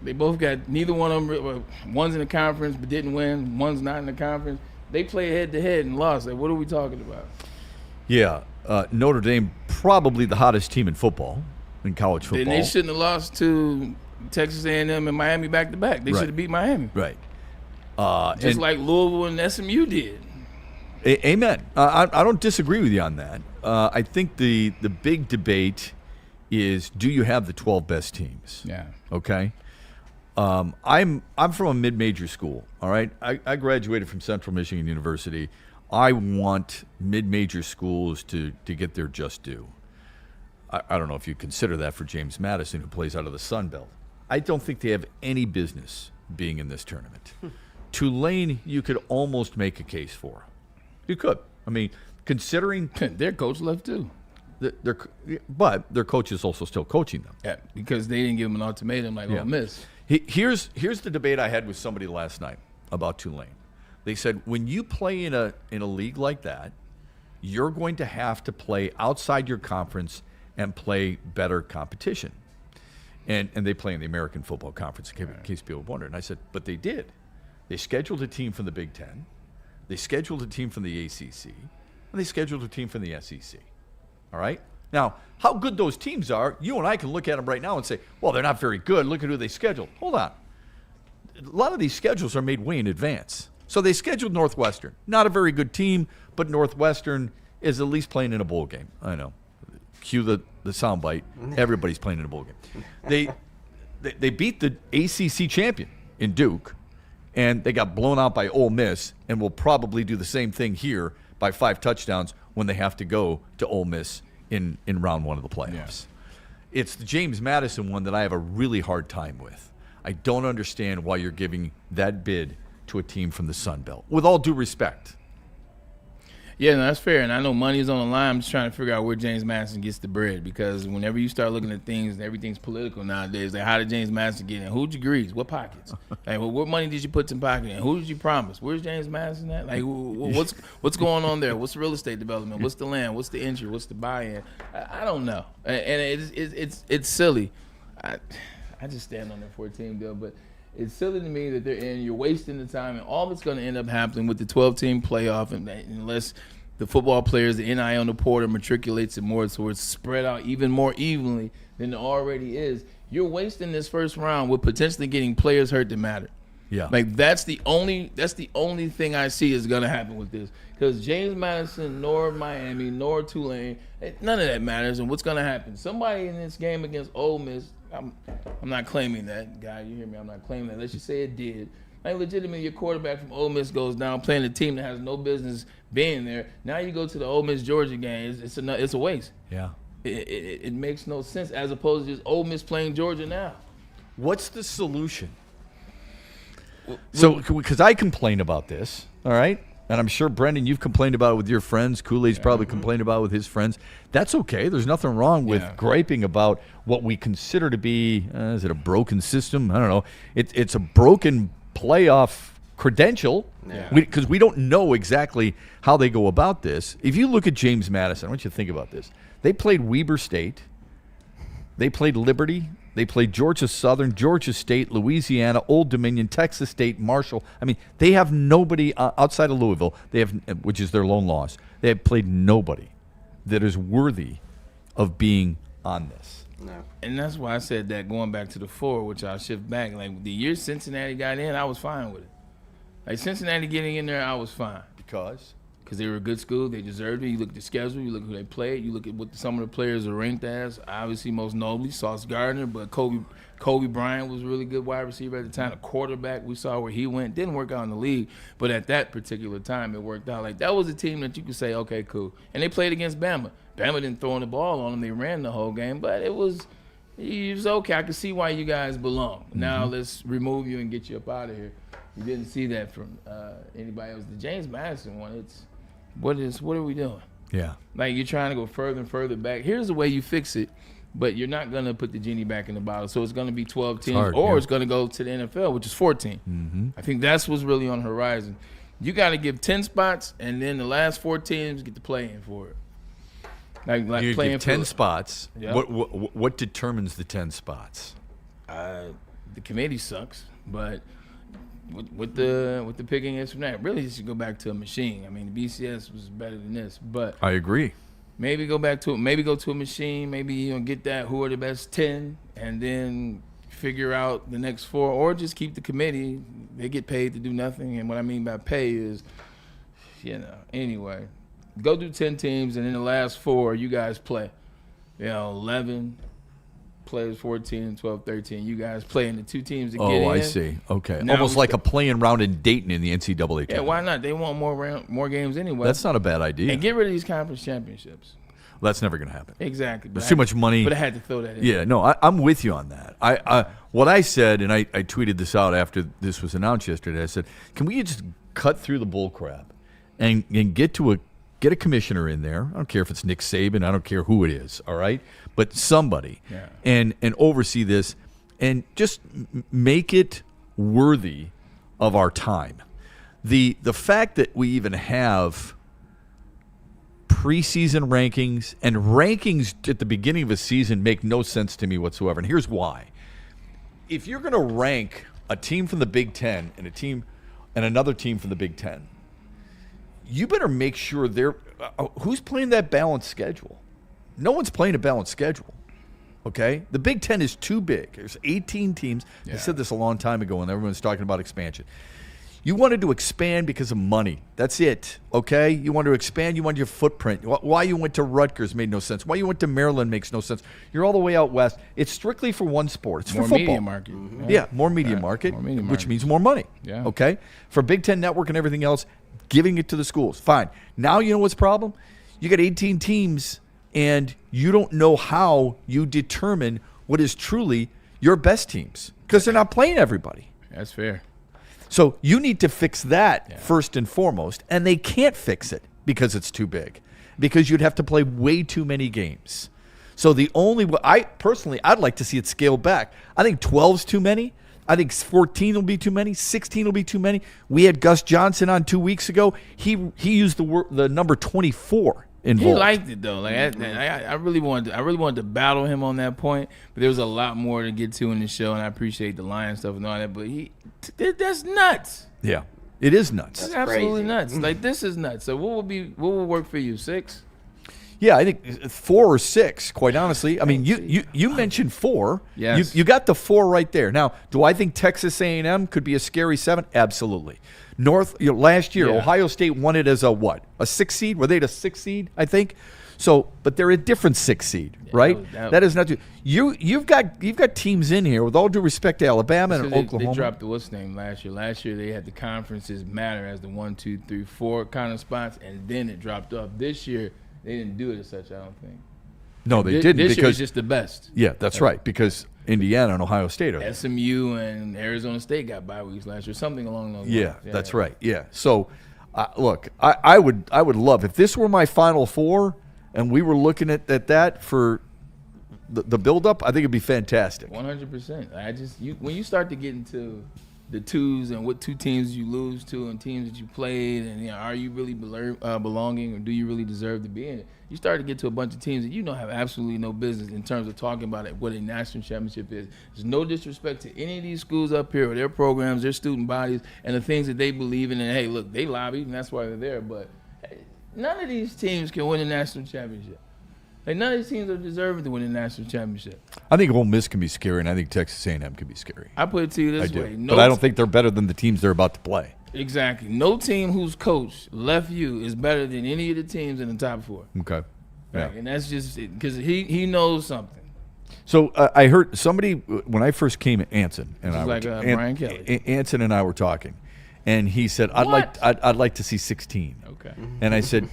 they both got neither one of them. One's in the conference but didn't win. One's not in the conference. They play head to head and lost. Like what are we talking about? Yeah, Notre Dame probably the hottest team in football, in college football. Then they shouldn't have lost to Texas A&M and Miami back to back. They should have beat Miami. Right. Just like Louisville and SMU did. Amen. I don't disagree with you on that. I think the big debate is, do you have the 12 best teams? Yeah. Okay. I'm from a mid-major school. All right. I graduated from Central Michigan University. I want mid-major schools to get their just due. I don't know if you consider that for James Madison, who plays out of the Sun Belt. I don't think they have any business being in this tournament. Tulane, you could almost make a case for. You could. I mean, considering their coach left too. But their coach is also still coaching them. Yeah, because they didn't give them an ultimatum like Ole Miss. Here's the debate I had with somebody last night about Tulane. They said, when you play in a league like that, you're going to have to play outside your conference and play better competition. And they play in the American Football Conference, in case people wonder. And I said, but they did. They scheduled a team from the Big Ten. They scheduled a team from the ACC. And they scheduled a team from the SEC. All right? Now, how good those teams are, you and I can look at them right now and say, well, they're not very good. Look at who they scheduled. Hold on. A lot of these schedules are made way in advance. So they scheduled Northwestern. Not a very good team, but Northwestern is at least playing in a bowl game. I know. Cue the soundbite. Everybody's playing in a bowl game. They beat the ACC champion in Duke, and they got blown out by Ole Miss, and will probably do the same thing here by 5 touchdowns when they have to go to Ole Miss in round 1 of the playoffs. Yeah. It's the James Madison one that I have a really hard time with. I don't understand why you're giving that bid to a team from the Sun Belt, with all due respect. Yeah, no, that's fair, and I know money is on the line. I'm just trying to figure out where James Madison gets the bread, because whenever you start looking at things, everything's political nowadays. Like, how did James Madison get in? Who'd you grease? What pockets? Like, what money did you put in pocket? And who did you promise? Where's James Madison at? Like, what's going on there? What's the real estate development? What's the land? What's the entry? What's the buy-in? I don't know, and it's silly. I just stand on their 14 deal, but it's silly to me that they're in. You're wasting the time, and all that's going to end up happening with the 12-team playoff, unless the football players, the NIL on the portal matriculates it more, so it's spread out even more evenly than it already is. You're wasting this first round with potentially getting players hurt that matter. Yeah, like that's the only thing I see is going to happen with this, because James Madison, nor Miami, nor Tulane, none of that matters. And what's going to happen? Somebody in this game against Ole Miss. I'm not claiming that, guy. You hear me? I'm not claiming that. Let's just say it did. Like, legitimately, your quarterback from Ole Miss goes down playing a team that has no business being there. Now you go to the Ole Miss Georgia game. It's a waste. Yeah. It makes no sense, as opposed to just Ole Miss playing Georgia now. What's the solution? So, because I complain about this, all right? And I'm sure, Brendan, you've complained about it with your friends. Kool-Aid's probably complained about it with his friends. That's okay. There's nothing wrong with griping about what we consider to be, is it a broken system? I don't know. It's a broken playoff credential, because we don't know exactly how they go about this. If you look at James Madison, I want you to think about this. They played Weber State. They played Liberty. They played Georgia Southern, Georgia State, Louisiana, Old Dominion, Texas State, Marshall. I mean, they have nobody outside of Louisville, which is their lone loss. They have played nobody that is worthy of being on this. No. And that's why I said that, going back to the 4, which I'll shift back. Like, the year Cincinnati got in, I was fine with it. Like, Cincinnati getting in there, I was fine. Because because they were a good school. They deserved it. You look at the schedule. You look at who they played. You look at what some of the players are ranked as. Obviously, most notably, Sauce Gardner, but Kobe Bryant was a really good wide receiver at the time. A quarterback, we saw where he went. Didn't work out in the league, but at that particular time, it worked out. Like, that was a team that you could say, okay, cool. And they played against Bama. Bama didn't throw the ball on them. They ran the whole game, but it was okay. I could see why you guys belong. Now let's remove you and get you up out of here. You didn't see that from anybody else. The James Madison one, what are we doing? Yeah. Like, you're trying to go further and further back. Here's the way you fix it, but you're not going to put the genie back in the bottle. So it's going to be 12 teams, it's going to go to the NFL, which is 14. I think that's what's really on the horizon. You got to give 10 spots, and then the last 4 teams get to play in for it. Like you playing give 10 spots. Yep. What determines the 10 spots? The committee sucks, but with the picking is from that, really, you should go back to a machine. I mean, the BCS was better than this, but I agree. Maybe go back to it. Maybe go to a machine. Maybe get that who are the best 10, and then figure out the next 4, or just keep the committee. They get paid to do nothing, and what I mean by pay is, anyway. Go do 10 teams, and in the last 4, you guys play. 11 players, 14, 12, 13. You guys play in the 2 teams that get in. Oh, I see. Okay. Now almost like a playing round in Dayton in the NCAA tournament. Yeah, why not? They want more games anyway. That's not a bad idea. And get rid of these conference championships. That's never going to happen. Exactly. There's too much money. But I had to throw that in. Yeah, no, I'm with you on that. What I said, and I tweeted this out after this was announced yesterday, I said, can we just cut through the bull crap and get a commissioner in there? I don't care if it's Nick Saban. I don't care who it is, all right? But somebody. Yeah. And oversee this and just make it worthy of our time. The fact that we even have preseason rankings and rankings at the beginning of a season make no sense to me whatsoever. And here's why. If you're going to rank a team from the Big Ten and another team from the Big Ten, you better make sure they're who's playing that balanced schedule. No one's playing a balanced schedule. Okay? The Big Ten is too big. There's 18 teams. Yeah. I said this a long time ago, and everyone's talking about expansion. You wanted to expand because of money. That's it, okay? You wanted to expand. You wanted your footprint. Why you went to Rutgers made no sense. Why you went to Maryland makes no sense. You're all the way out west. It's strictly for one sport. It's more for football. Media market. Yeah, more media market, which means more money, yeah. Okay? For Big Ten Network and everything else, giving it to the schools. Fine. Now you know what's the problem? You got 18 teams, and you don't know how you determine what is truly your best teams because they're not playing everybody. That's fair. So you need to fix that first and foremost, and they can't fix it because it's too big, because you'd have to play way too many games. So I'd like to see it scaled back. I think 12's too many. I think 14 will be too many. 16 will be too many. We had Gus Johnson on 2 weeks ago. He used the number 24 involved. He liked it though. Like I really wanted to battle him on that point. But there was a lot more to get to in the show, and I appreciate the Lion stuff and all that. But that's nuts. Yeah, it is nuts. That's absolutely nuts. Like, this is nuts. So what will work for you? 6? Yeah, I think 4 or 6, quite honestly. I mean, you mentioned 4. Yes. You got the 4 right there. Now, do I think Texas A&M could be a scary 7? Absolutely. Last year, Ohio State won it as a 6 seed? Were they a 6 seed, I think? So, but they're a different 6 seed, right? That is not true. You've got teams in here, with all due respect to Alabama and Oklahoma. They dropped the what's name last year. Last year they had the conferences matter as the 1, 2, 3, 4 kind of spots, and then it dropped off. This year they didn't do it as such, I don't think. No, they didn't. This because year was just the best. Yeah, that's right. Because Indiana and Ohio State are. SMU and Arizona State got bye weeks last year, something along those lines. Yeah, that's right. Yeah. So, look, I would love if this were my Final Four and we were looking at that for the build-up. I think it'd be fantastic. 100%. When you start to get into the 2s and what 2 teams you lose to and teams that you played, and are you really belonging, or do you really deserve to be in it? You start to get to a bunch of teams that have absolutely no business in terms of talking about what a national championship is. There's no disrespect to any of these schools up here or their programs, their student bodies, and the things that they believe in. And hey, look, they lobbied, and that's why they're there. But hey, none of these teams can win a national championship. Like, none of these teams are deserving to win a national championship. I think Ole Miss can be scary, and I think Texas A&M can be scary. I put it to you this way. But I don't think they're better than the teams they're about to play. Exactly. No team whose coach left you is better than any of the teams in the top 4. Okay. Yeah. Right? And that's just because he knows something. So I heard somebody when I first came, Anson and I like Brian Kelly. Anson and I were talking, and he said, "I'd like to see 16." Okay. And I said,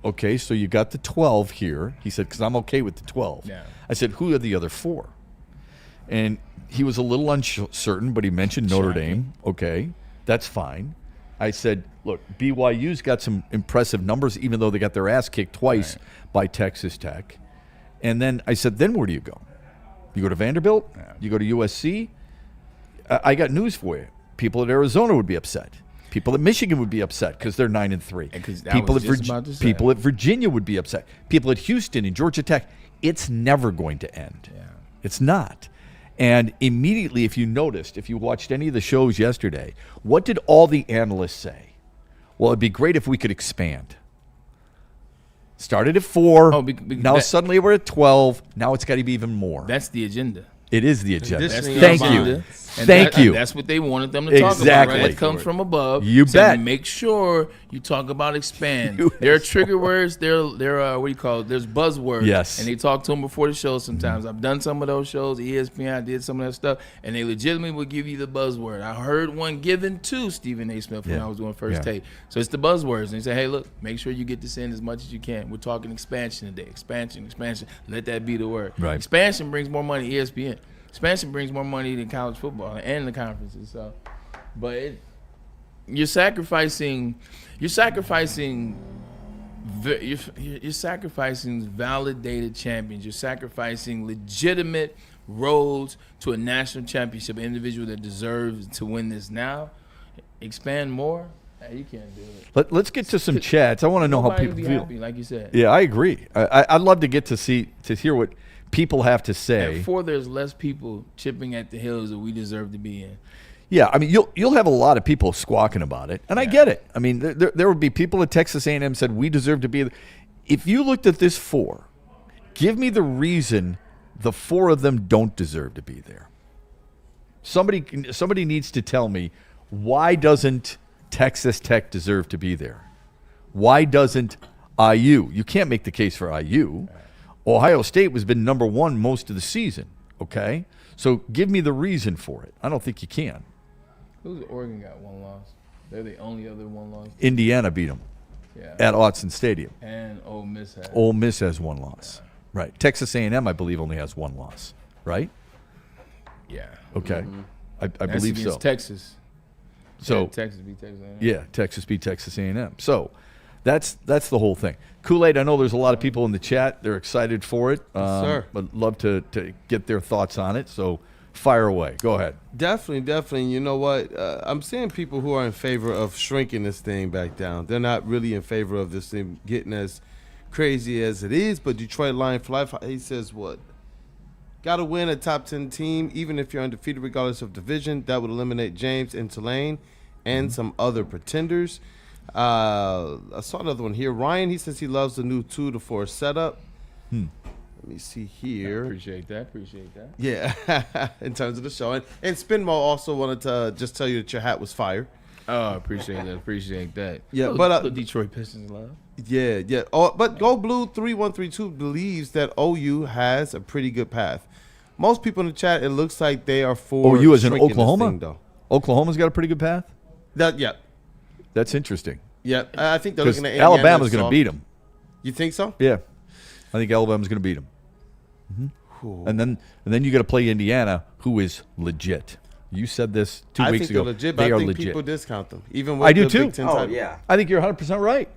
"Okay, so you got the 12 here." He said, "Because I'm okay with the 12." Yeah. I said, "Who are the other 4?" And he was a little uncertain, but he mentioned Notre Dame. Okay, that's fine. I said, "Look, BYU's got some impressive numbers, even though they got their ass kicked twice by Texas Tech." And then I said, "Then where do you go? You go to Vanderbilt? Yeah. You go to USC? I got news for you. People at Arizona would be upset. People at Michigan would be upset because they're 9-3. People at Virginia would be upset. People at Houston and Georgia Tech. It's never going to end. Yeah. It's not." And immediately, if you noticed, if you watched any of the shows yesterday, what did all the analysts say? Well, it'd be great if we could expand. Started at 4. Now suddenly we're at 12. Now it's got to be even more. That's the agenda. It is the agenda. Thank you. Thank you. That's what they wanted them to talk about. Right? That comes from above. You bet. Make sure you talk about expand. There are trigger words. There are what do you call it? There's buzzwords. Yes. And they talk to them before the show sometimes. I've done some of those shows. ESPN, I did some of that stuff. And they legitimately will give you the buzzword. I heard one given to Stephen A. Smith when I was doing first take. So it's the buzzwords. And they say, hey, look, make sure you get this in as much as you can. We're talking expansion today. Expansion. Let that be the word. Right. Expansion brings more money to ESPN. Expansion brings more money than college football and the conferences. So, but you're sacrificing validated champions. You're sacrificing legitimate roads to a national championship. An individual that deserves to win this now. Expand more. You can't do it. Let's get to some chats. I want to know how people feel. Happy, like you said. Yeah, I agree. I'd love to get to hear what people have to say. Before there's less people chipping at the hills that we deserve to be in. Yeah, I mean, you'll have a lot of people squawking about it, and I get it. I mean, there would be people at Texas A&M said we deserve to be. If you looked at this 4, give me the reason the 4 of them don't deserve to be there. Somebody needs to tell me, why doesn't Texas Tech deserve to be there? Why doesn't IU? You can't make the case for IU. Ohio State has been number 1 most of the season, okay? So give me the reason for it. I don't think you can. Who's Oregon got 1 loss? They're the only other 1 loss. Indiana beat them at Autzen Stadium. And Ole Miss has. Ole Miss has 1 loss. Right. Texas A&M, I believe, only has 1 loss, right? Yeah. Okay. Mm-hmm. I believe so. Texas. So Texas beat Texas A&M. Yeah, Texas beat Texas A&M. So that's the whole thing. Kool-Aid, I know there's a lot of people in the chat. They're excited for it. Sir. But love to get their thoughts on it. So fire away. Go ahead. Definitely. You know what? I'm seeing people who are in favor of shrinking this thing back down. They're not really in favor of this thing getting as crazy as it is. But Detroit Lion for Life, he says what? Got to win a top 10 team, even if you're undefeated, regardless of division. That would eliminate James and Tulane and some other pretenders. I saw another one here. Ryan, he says he loves the new 2-4 setup. Let me see here. I appreciate that. Yeah, in terms of the show. And Spinmo also wanted to just tell you that your hat was fire. Oh, I appreciate that. Yeah, but the Detroit Pistons love. Yeah. Oh, but Go Blue 3132 believes that OU has a pretty good path. Most people in the chat, it looks like they are for OU as in shrinking Oklahoma. this thing, though. Oklahoma's got a pretty good path. Yeah. That's interesting. Yeah, I think they're looking at Alabama's going to beat them. You think so? Yeah, I think Alabama's going to beat them. Mm-hmm. And then you got to play Indiana, who is legit. You said this 2 weeks ago. They're legit, they but are I think legit. People discount them, even with I do the too. Big Ten title. Yeah. I think you're 100% right.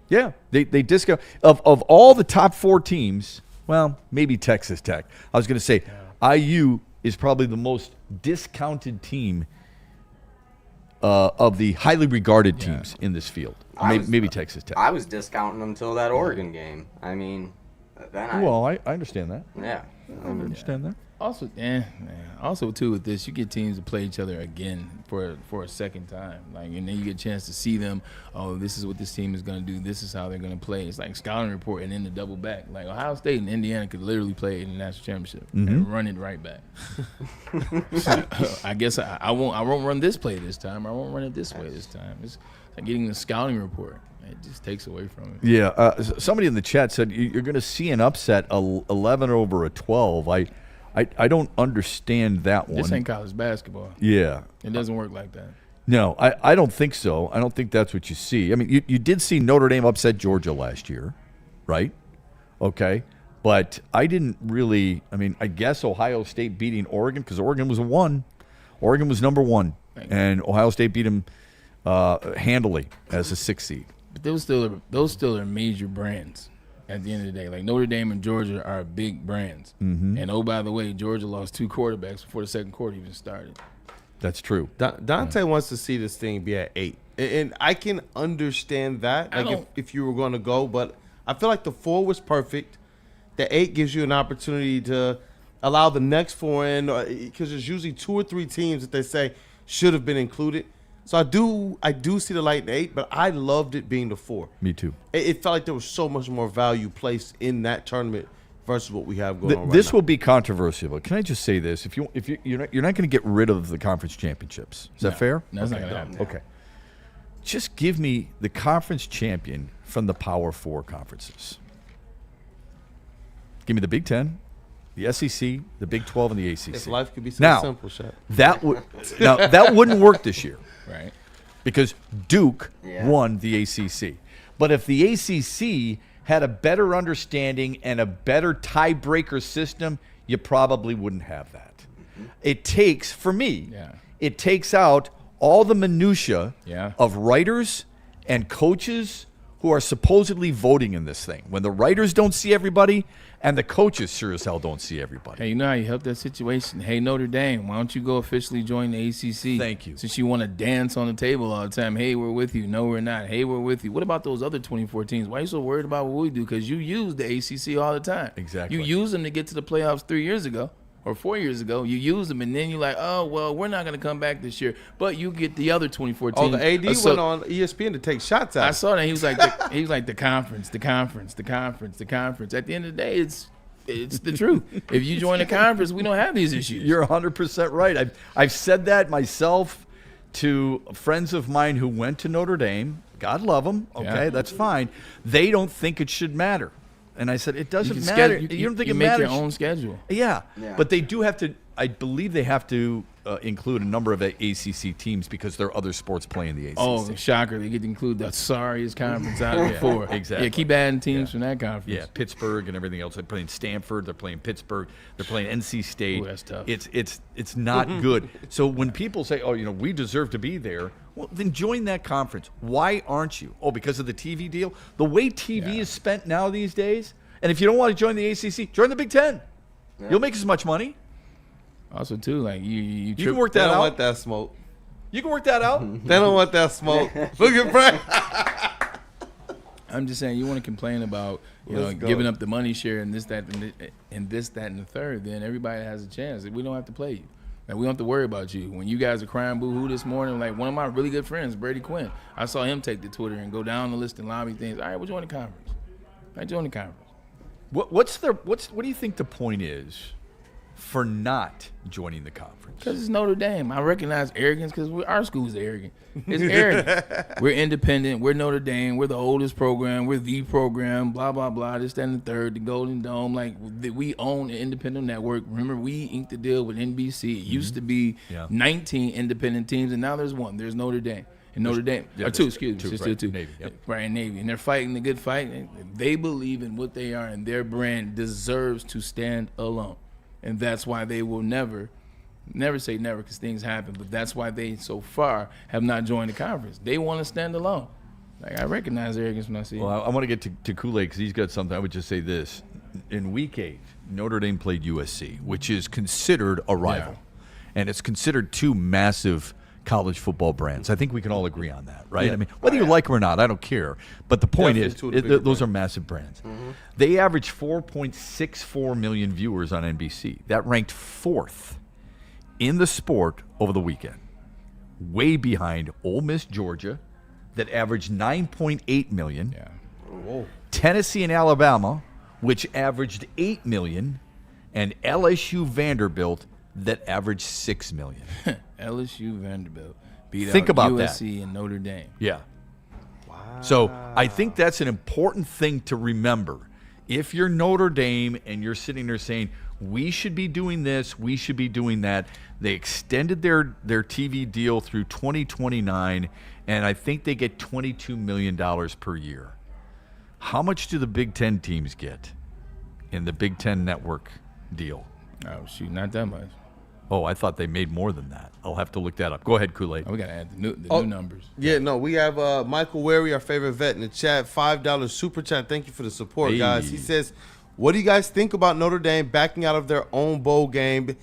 Yeah, they discount of all the top 4 teams. Well, maybe Texas Tech. I was going to say IU is probably the most discounted team of the highly regarded teams in this field. Maybe Texas Tech. I was discounting them until that Oregon game. I mean, then I understand that. Yeah. I understand that. Also, too, with this, you get teams to play each other again for a second time. Like, and then you get a chance to see them. Oh, this is what this team is going to do. This is how they're going to play. It's like scouting report and then the double back. Like Ohio State and Indiana could literally play in the national championship and run it right back. So, I guess I won't run this play this time. I won't run it this way this time. It's like getting the scouting report. It just takes away from it. Yeah. Somebody in the chat said you're going to see an upset 11 over a 12. I don't understand that one. This ain't college basketball. Yeah. It doesn't work like that. No, I don't think so. I don't think that's what you see. I mean, you did see Notre Dame upset Georgia last year, right? Okay. But I didn't really – I mean, I guess Ohio State beating Oregon because Oregon was a 1. Oregon was number 1. And Ohio State beat them handily as a 6 seed. But those still are major brands. At the end of the day, like Notre Dame and Georgia are big brands. Mm-hmm. And oh, by the way, Georgia lost 2 quarterbacks before the second quarter even started. That's true. Dante wants to see this thing be at 8. And I can understand that, like if you were going to go. But I feel like the 4 was perfect. The 8 gives you an opportunity to allow the next 4 in, because there's usually 2 or 3 teams that they say should have been included. So I do see the light in the 8, but I loved it being the 4. Me too. It felt like there was so much more value placed in that tournament versus what we have going on right this now. will be controversial, but can I just say this? If you're not going to get rid of the conference championships. Is that fair? No, that's not going to happen. Okay. Just give me the conference champion from the Power 4 conferences. Give me the Big 10, the SEC, the Big 12, and the ACC. If life could be so simple, Shaq. That wouldn't work this year. Right. Because Duke won the ACC. But if the ACC had a better understanding and a better tiebreaker system, you probably wouldn't have that. It takes, for me, it takes out all the minutia of writers and coaches who are supposedly voting in this thing. When the writers don't see everybody and the coaches sure as hell don't see everybody. Hey, you know how you help that situation? Hey, Notre Dame, why don't you go officially join the ACC? Thank you. Since you want to dance on the table all the time. Hey, we're with you. No, we're not. Hey, we're with you. What about those other 24 teams? Why are you so worried about what we do? Because you use the ACC all the time. Exactly. You use them to get to the playoffs 3 years ago. Or 4 years ago, you use them, and then you're like, oh, well, we're not going to come back this year. But you get the other 24 teams. Oh, the AD went on ESPN to take shots at I saw that. He was like, the conference. At the end of the day, it's the truth. If you join the conference, we don't have these issues. You're 100% right. I've said that myself to friends of mine who went to Notre Dame. God love them. Okay, that's fine. They don't think it should matter. And I said, it doesn't matter. You don't think it matters? You make your own schedule. Yeah, but they do have to. I believe they have to include a number of ACC teams because there are other sports playing the ACC. Oh, shocker! They get to include the sorriest conference out of the 4. Exactly. Yeah, keep adding teams from that conference. Yeah, Pittsburgh and everything else. They're playing Stanford. They're playing Pittsburgh. They're playing NC State. Ooh, that's tough. It's not good. So when people say, oh, we deserve to be there, well, then join that conference. Why aren't you? Oh, because of the TV deal? The way TV is spent now these days. And if you don't want to join the ACC, join the Big 10. Yeah. You'll make as much money. Also, too, like you can work that out. They don't want that smoke. You can work that out. They don't want that smoke. Look at Brad. I'm just saying, you want to complain about giving up the money share and this, that, and the third. Then everybody has a chance. We don't have to play you. Like, we don't have to worry about you. When you guys are crying boo-hoo this morning, like one of my really good friends, Brady Quinn, I saw him take to Twitter and go down the list and lobby things. All right, we'll join the conference. I join the conference. What do you think the point is for not joining the conference? Because it's Notre Dame. I recognize arrogance because our school's arrogant. It's arrogant. We're independent. We're Notre Dame. We're the oldest program. We're the program. Blah, blah, blah. This, that, and the third. The Golden Dome. Like, we own an independent network. Remember, we inked the deal with NBC. It used to be 19 independent teams, and now there's 1. There's Notre Dame. And Notre Dame, or 2, excuse me, right. still 2. Navy, yep. Right, and Navy. And they're fighting the good fight. And they believe in what they are, and their brand deserves to stand alone. And that's why they will never say never because things happen, but that's why they, so far, have not joined the conference. They want to stand alone. Like, I recognize arrogance when I see it. Well, I want to get to Kool-Aid because he's got something. I would just say this. In Week 8, Notre Dame played USC, which is considered a rival. And it's considered 2 massive college football brands. I think we can all agree on that, right? Yeah. I mean, whether you like them or not, I don't care. But the point is, those are massive brands. They average 4.64 million viewers on NBC. That ranked 4th in the sport over the weekend, way behind Ole Miss, Georgia, that averaged 9.8 million. Yeah. Tennessee and Alabama, which averaged 8 million, and LSU Vanderbilt that averaged 6 million. LSU Vanderbilt beat Think out about USC and Notre Dame. Yeah. Wow. So I think that's an important thing to remember. If you're Notre Dame and you're sitting there saying, we should be doing this, we should be doing that, they extended their TV deal through 2029, and I think they get $22 million per year. How much do the Big Ten teams get in the Big Ten network deal? Oh, shoot, not that much. Oh, I thought they made more than that. I'll have to look that up. Go ahead, Kool-Aid. We got to add the new numbers. Yeah, no, we have Michael Wary, our favorite vet, in the chat. $5 super chat. Thank you for the support, guys. He says, what do you guys think about Notre Dame backing out of their own bowl game?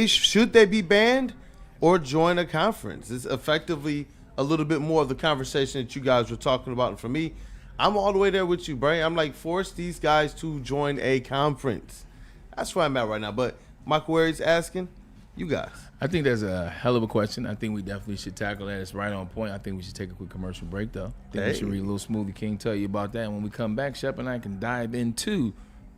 Should they be banned or join a conference? It's effectively a little bit more of the conversation that you guys were talking about. And for me, I'm all the way there with you, Bray. I'm like, force these guys to join a conference. That's where I'm at right now. But Michael Wary's asking, you guys. I think that's a hell of a question. I think we definitely should tackle that. It's right on point. I think we should take a quick commercial break, though. I think we should read a little Smoothie King, tell you about that. And when we come back, Shep and I can dive into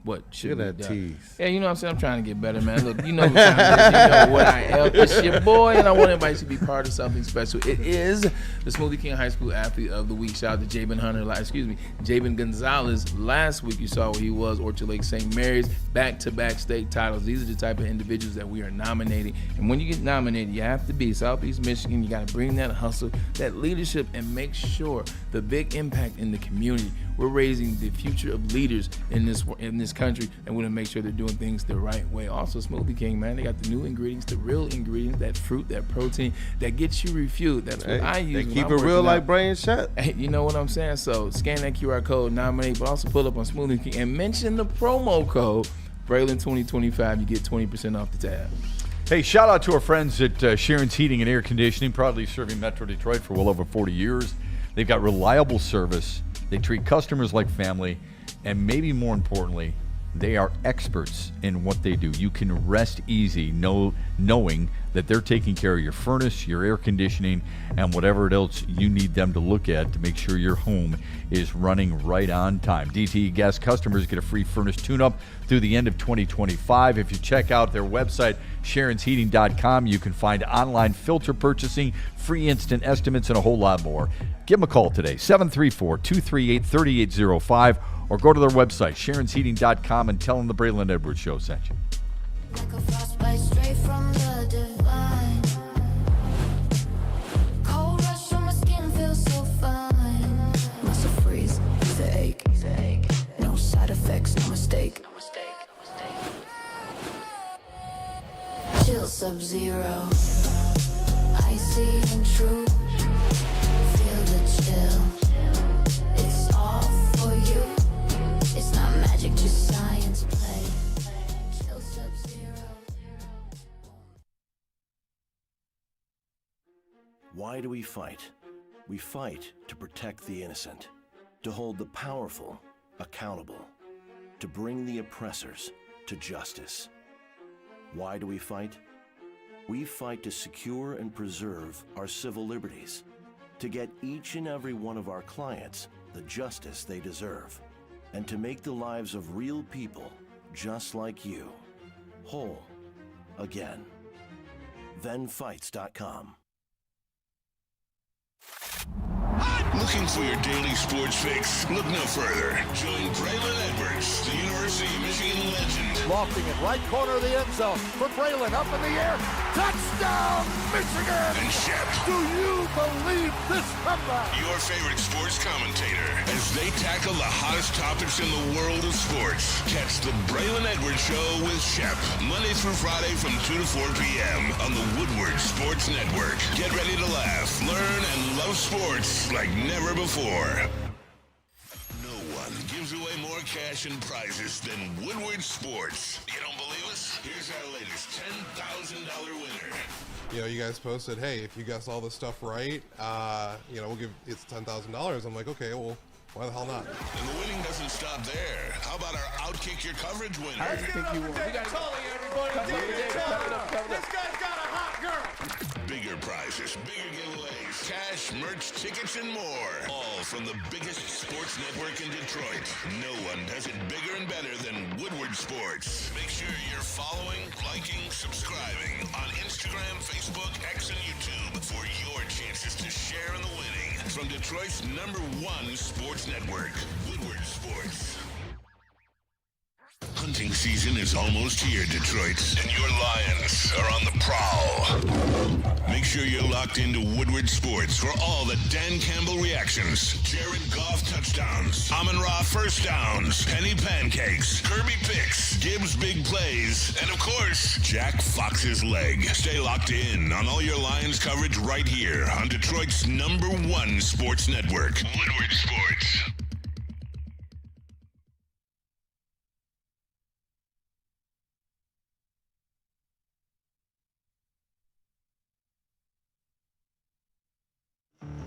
what should Look at be that done. tease. Yeah, you know what I'm saying? I'm trying to get better, man. Look, you know, you know what I am. It's your boy, and I want everybody to be part of something special. It is the Smoothie King High School Athlete of the Week. Shout out to Jabin Gonzalez. Last week you saw where he was, Orchard Lake St. Mary's, back-to-back state titles. These are the type of individuals that we are nominating. And when you get nominated, you have to be Southeast Michigan. You got to bring that hustle, that leadership, and make sure the big impact in the community. We're raising the future of leaders in this country, and we're gonna make sure they're doing things the right way. Also, Smoothie King, man, they got the new ingredients, the real ingredients, that fruit, that protein that gets you refueled. That's what I use. They keep it real like Bray and Shep. Hey, you know what I'm saying? So scan that QR code, nominate, but also pull up on Smoothie King and mention the promo code Braylon 2025. You get 20% off the tab. Hey, shout out to our friends at Sharon's Heating and Air Conditioning, proudly serving Metro Detroit for well over 40 years. They've got reliable service. They treat customers like family, and maybe more importantly, they are experts in what they do. You can rest easy knowing that they're taking care of your furnace, your air conditioning, and whatever else you need them to look at to make sure your home is running right on time. DTE Gas customers get a free furnace tune-up through the end of 2025. If you check out their website, SharonsHeating.com, you can find online filter purchasing, free instant estimates, and a whole lot more. Give them a call today, 734-238-3805, or go to their website, SharonsHeating.com, and tell them the Braylon Edwards Show sent you. Like a frostbite straight from the divine. Cold rush on my skin feels so fine. Muscle freeze, the ache. No side effects, no mistake. Chill Sub-Zero, icy and true. Feel the chill. It's all for you. It's not magic, just science play. Chill Sub-Zero. Why do we fight? We fight to protect the innocent, to hold the powerful accountable, to bring the oppressors to justice. Why do we fight? We fight to secure and preserve our civil liberties, to get each and every one of our clients the justice they deserve, and to make the lives of real people just like you whole again. ThenFights.com. Looking for your daily sports fix? Look no further. Join Braylon Edwards, the University of Michigan legend. Lofting it right corner of the end zone for Braylon, up in the air. Touchdown, Michigan! And Shep. Do you believe this comeback? Your favorite sports commentator as they tackle the hottest topics in the world of sports. Catch the Braylon Edwards Show with Shep, Monday through Friday from 2 to 4 p.m. on the Woodward Sports Network. Get ready to laugh, learn, and love sports like never before. No one gives away more cash and prizes than Woodward Sports. You don't believe us? Here's our latest $10,000 winner. You know, you guys posted, hey, if you guess all this stuff right, we'll give it's $10,000. I'm like, okay, well, why the hell not? And the winning doesn't stop there. How about our Outkick Your Coverage winner? Let's get it up for David Tully, everybody. David Tully. This guy's got a hot girl. Bigger prizes, bigger giveaways, cash, merch, tickets, and more. All from the biggest sports network in Detroit. No one does it bigger and better than Woodward Sports. Make sure you're following, liking, subscribing on Instagram, Facebook, X, and YouTube for your chances to share in the winning. From Detroit's #1 sports network, Woodward Sports. Hunting season is almost here, Detroit, and your Lions are on the prowl. Make sure you're locked into Woodward Sports for all the Dan Campbell reactions, Jared Goff touchdowns, Amon-Ra first downs, Penny pancakes, Kirby picks, Gibbs big plays, and of course, Jack Fox's leg. Stay locked in on all your Lions coverage right here on Detroit's #1 sports network, Woodward Sports.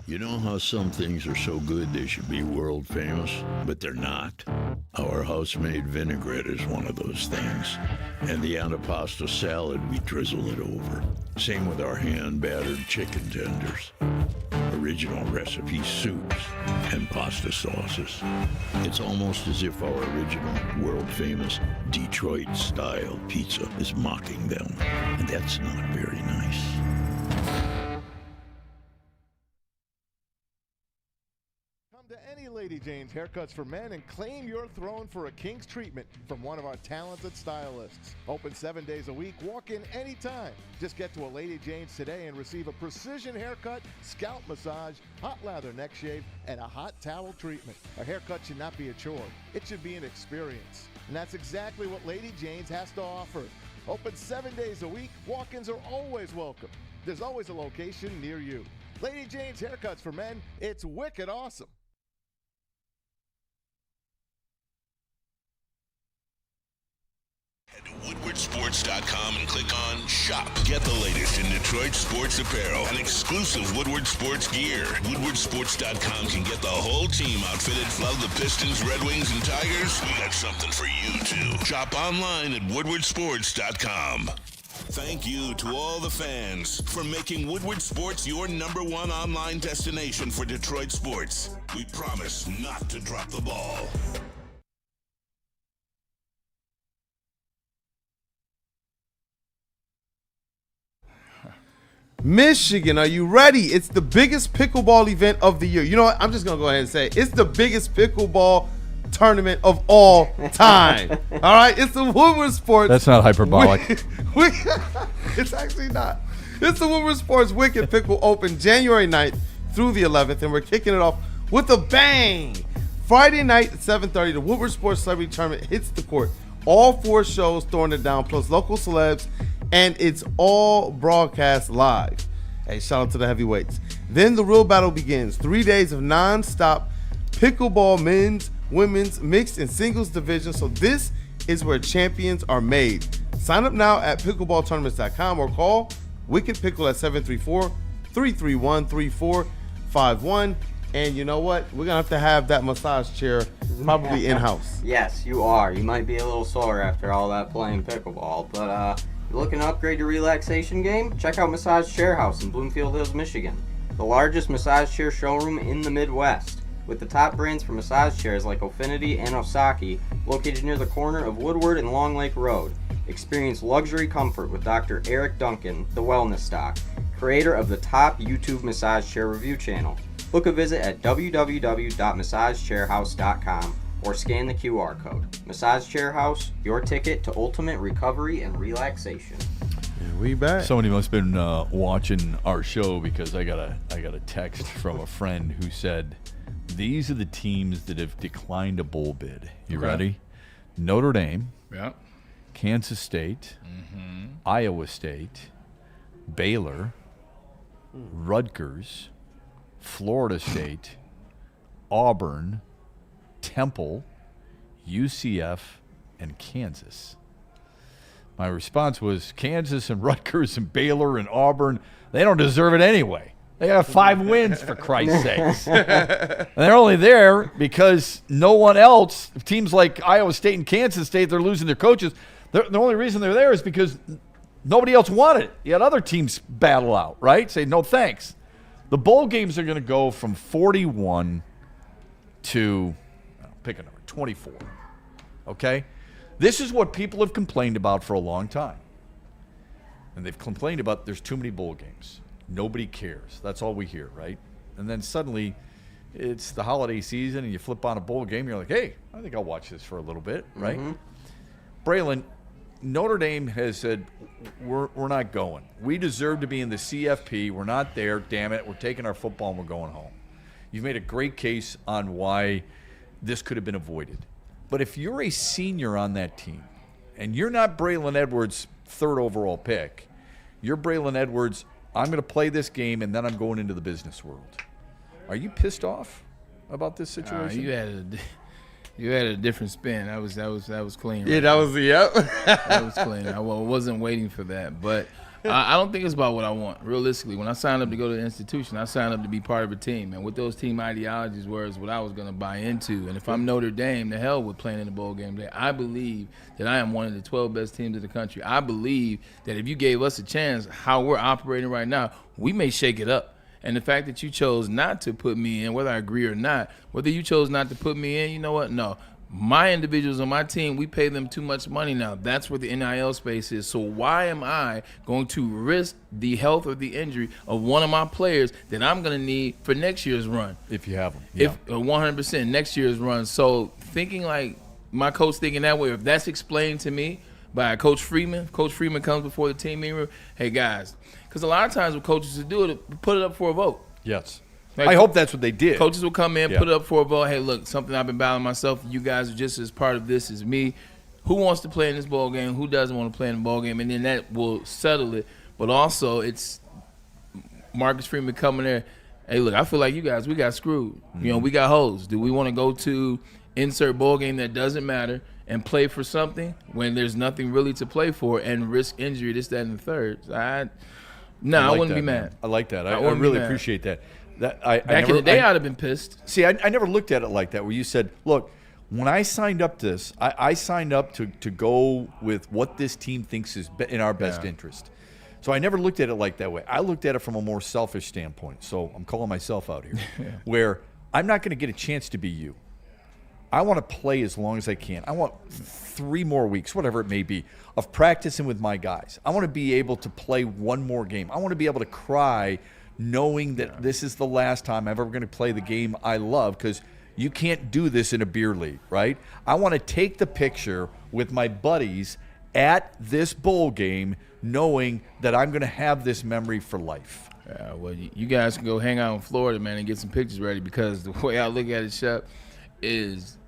You know how some things are so good they should be world famous, but they're not? Our house-made vinaigrette is one of those things. And the antipasta salad, we drizzle it over. Same with our hand-battered chicken tenders. Original recipe soups and pasta sauces. It's almost as if our original, world-famous Detroit-style pizza is mocking them. And that's not very nice. To any Lady Jane's Haircuts for Men and claim your throne for a king's treatment from one of our talented stylists. Open 7 days a week, walk in anytime. Just get to a Lady Jane's today and receive a precision haircut, scalp massage, hot lather neck shave, and a hot towel treatment. A haircut should not be a chore. It should be an experience. And that's exactly what Lady Jane's has to offer. Open 7 days a week, walk-ins are always welcome. There's always a location near you. Lady Jane's Haircuts for Men, it's wicked awesome. Head to WoodwardSports.com and click on Shop. Get the latest in Detroit sports apparel and exclusive Woodward Sports gear. WoodwardSports.com can get the whole team outfitted. Love the Pistons, Red Wings, and Tigers? We got something for you, too. Shop online at WoodwardSports.com. Thank you to all the fans for making Woodward Sports your #1 online destination for Detroit sports. We promise not to drop the ball. Michigan, are you ready? It's the biggest pickleball event of the year. You know what? I'm just going to go ahead and say it. It's the biggest pickleball tournament of all time. All right? It's the Woodward Sports. That's not hyperbolic. It's actually not. It's the Woodward Sports Wicked Pickle Open January 9th through the 11th, and we're kicking it off with a bang. Friday night at 7:30, the Woodward Sports Celebrity Tournament hits the court. All 4 shows throwing it down, plus local celebs, and it's all broadcast live. Hey, shout out to the heavyweights. Then the real battle begins. 3 days of non-stop pickleball men's, women's, mixed, and singles division. So this is where champions are made. Sign up now at pickleballtournaments.com or call Wicked Pickle at 734-331-3451. And you know what? We're going to have that massage chair probably in-house. Yes, you are. You might be a little sore after all that playing pickleball, but you're looking to upgrade your relaxation game? Check out Massage Chair House in Bloomfield Hills, Michigan, the largest massage chair showroom in the Midwest. With the top brands for massage chairs like Ofinity and Osaki, located near the corner of Woodward and Long Lake Road. Experience luxury comfort with Dr. Eric Duncan, the Wellness Doc, creator of the top YouTube massage chair review channel. Book a visit at www.massagechairhouse.com or scan the QR code. Massage Chair House, your ticket to ultimate recovery and relaxation. And we back. Somebody must have been watching our show, because I got a text from a friend who said, these are the teams that have declined a bowl bid. You ready? Notre Dame. Yeah. Kansas State. Iowa State. Baylor. Rutgers. Florida State. Auburn. Temple, UCF, and Kansas. My response was Kansas and Rutgers and Baylor and Auburn, they don't deserve it anyway. They got 5 wins, for Christ's sakes. And they're only there because no one else, teams like Iowa State and Kansas State, they're losing their coaches. The only reason they're there is because nobody else wanted it. You had other teams battle out, right? Say, no thanks. The bowl games are going to go from 41 to, pick a number, 24. Okay? This is what people have complained about for a long time. And they've complained about there's too many bowl games. Nobody cares. That's all we hear, right? And then suddenly it's the holiday season and you flip on a bowl game. You're like, hey, I think I'll watch this for a little bit, right? Mm-hmm. Braylon, Notre Dame has said, we're not going. We deserve to be in the CFP. We're not there. Damn it. We're taking our football and we're going home. You've made a great case on why this could have been avoided. But if you're a senior on that team and you're not Braylon Edwards' 3rd overall pick, you're Braylon Edwards, I'm going to play this game, and then I'm going into the business world. Are you pissed off about this situation? You had a different spin. That was clean. Yeah, that was yep. That was clean. I wasn't waiting for that, but I don't think it's about what I want. Realistically, when I signed up to go to the institution, I signed up to be part of a team, and what those team ideologies were is what I was going to buy into. And if I'm Notre Dame, the hell with playing in the bowl game day. I believe that I am one of the 12 best teams in the country. I believe that if you gave us a chance, how we're operating right now, we may shake it up. And the fact that you chose not to put me in, whether I agree or not, whether you chose not to put me in, you know what? No. My individuals on my team, we pay them too much money now. That's where the NIL space is. So why am I going to risk the health or the injury of one of my players that I'm going to need for next year's run? If you have them. Yeah. If 100% next year's run. So thinking like my coach thinking that way, if that's explained to me by Coach Freeman comes before the team meeting, hey, guys, because a lot of times what coaches do it, put it up for a vote. Yes. I hope that's what they did. Coaches will come in, put it up for a vote. Hey, look, something I've been battling myself. You guys are just as part of this as me. Who wants to play in this ball game? Who doesn't want to play in the ball game? And then that will settle it. But also, it's Marcus Freeman coming there. Hey, look, I feel like you guys, we got screwed. Mm-hmm. You know, we got hoes. Do we want to go to insert ball game that doesn't matter and play for something when there's nothing really to play for and risk injury, this, that, and the third? I wouldn't be mad. I like that. I really appreciate that. Back in the day, I'd have been pissed. See, I never looked at it like that, where you said, look, when I signed up to this, I signed up to go with what this team thinks is in our best interest. So I never looked at it like that way. I looked at it from a more selfish standpoint. So I'm calling myself out here, where I'm not going to get a chance to be you. I want to play as long as I can. I want 3 more weeks, whatever it may be, of practicing with my guys. I want to be able to play one more game. I want to be able to cry knowing that this is the last time I'm ever going to play the game I love, because you can't do this in a beer league, right? I want to take the picture with my buddies at this bowl game knowing that I'm going to have this memory for life. Well, you guys can go hang out in Florida, man, and get some pictures ready, because the way I look at it, Shep, is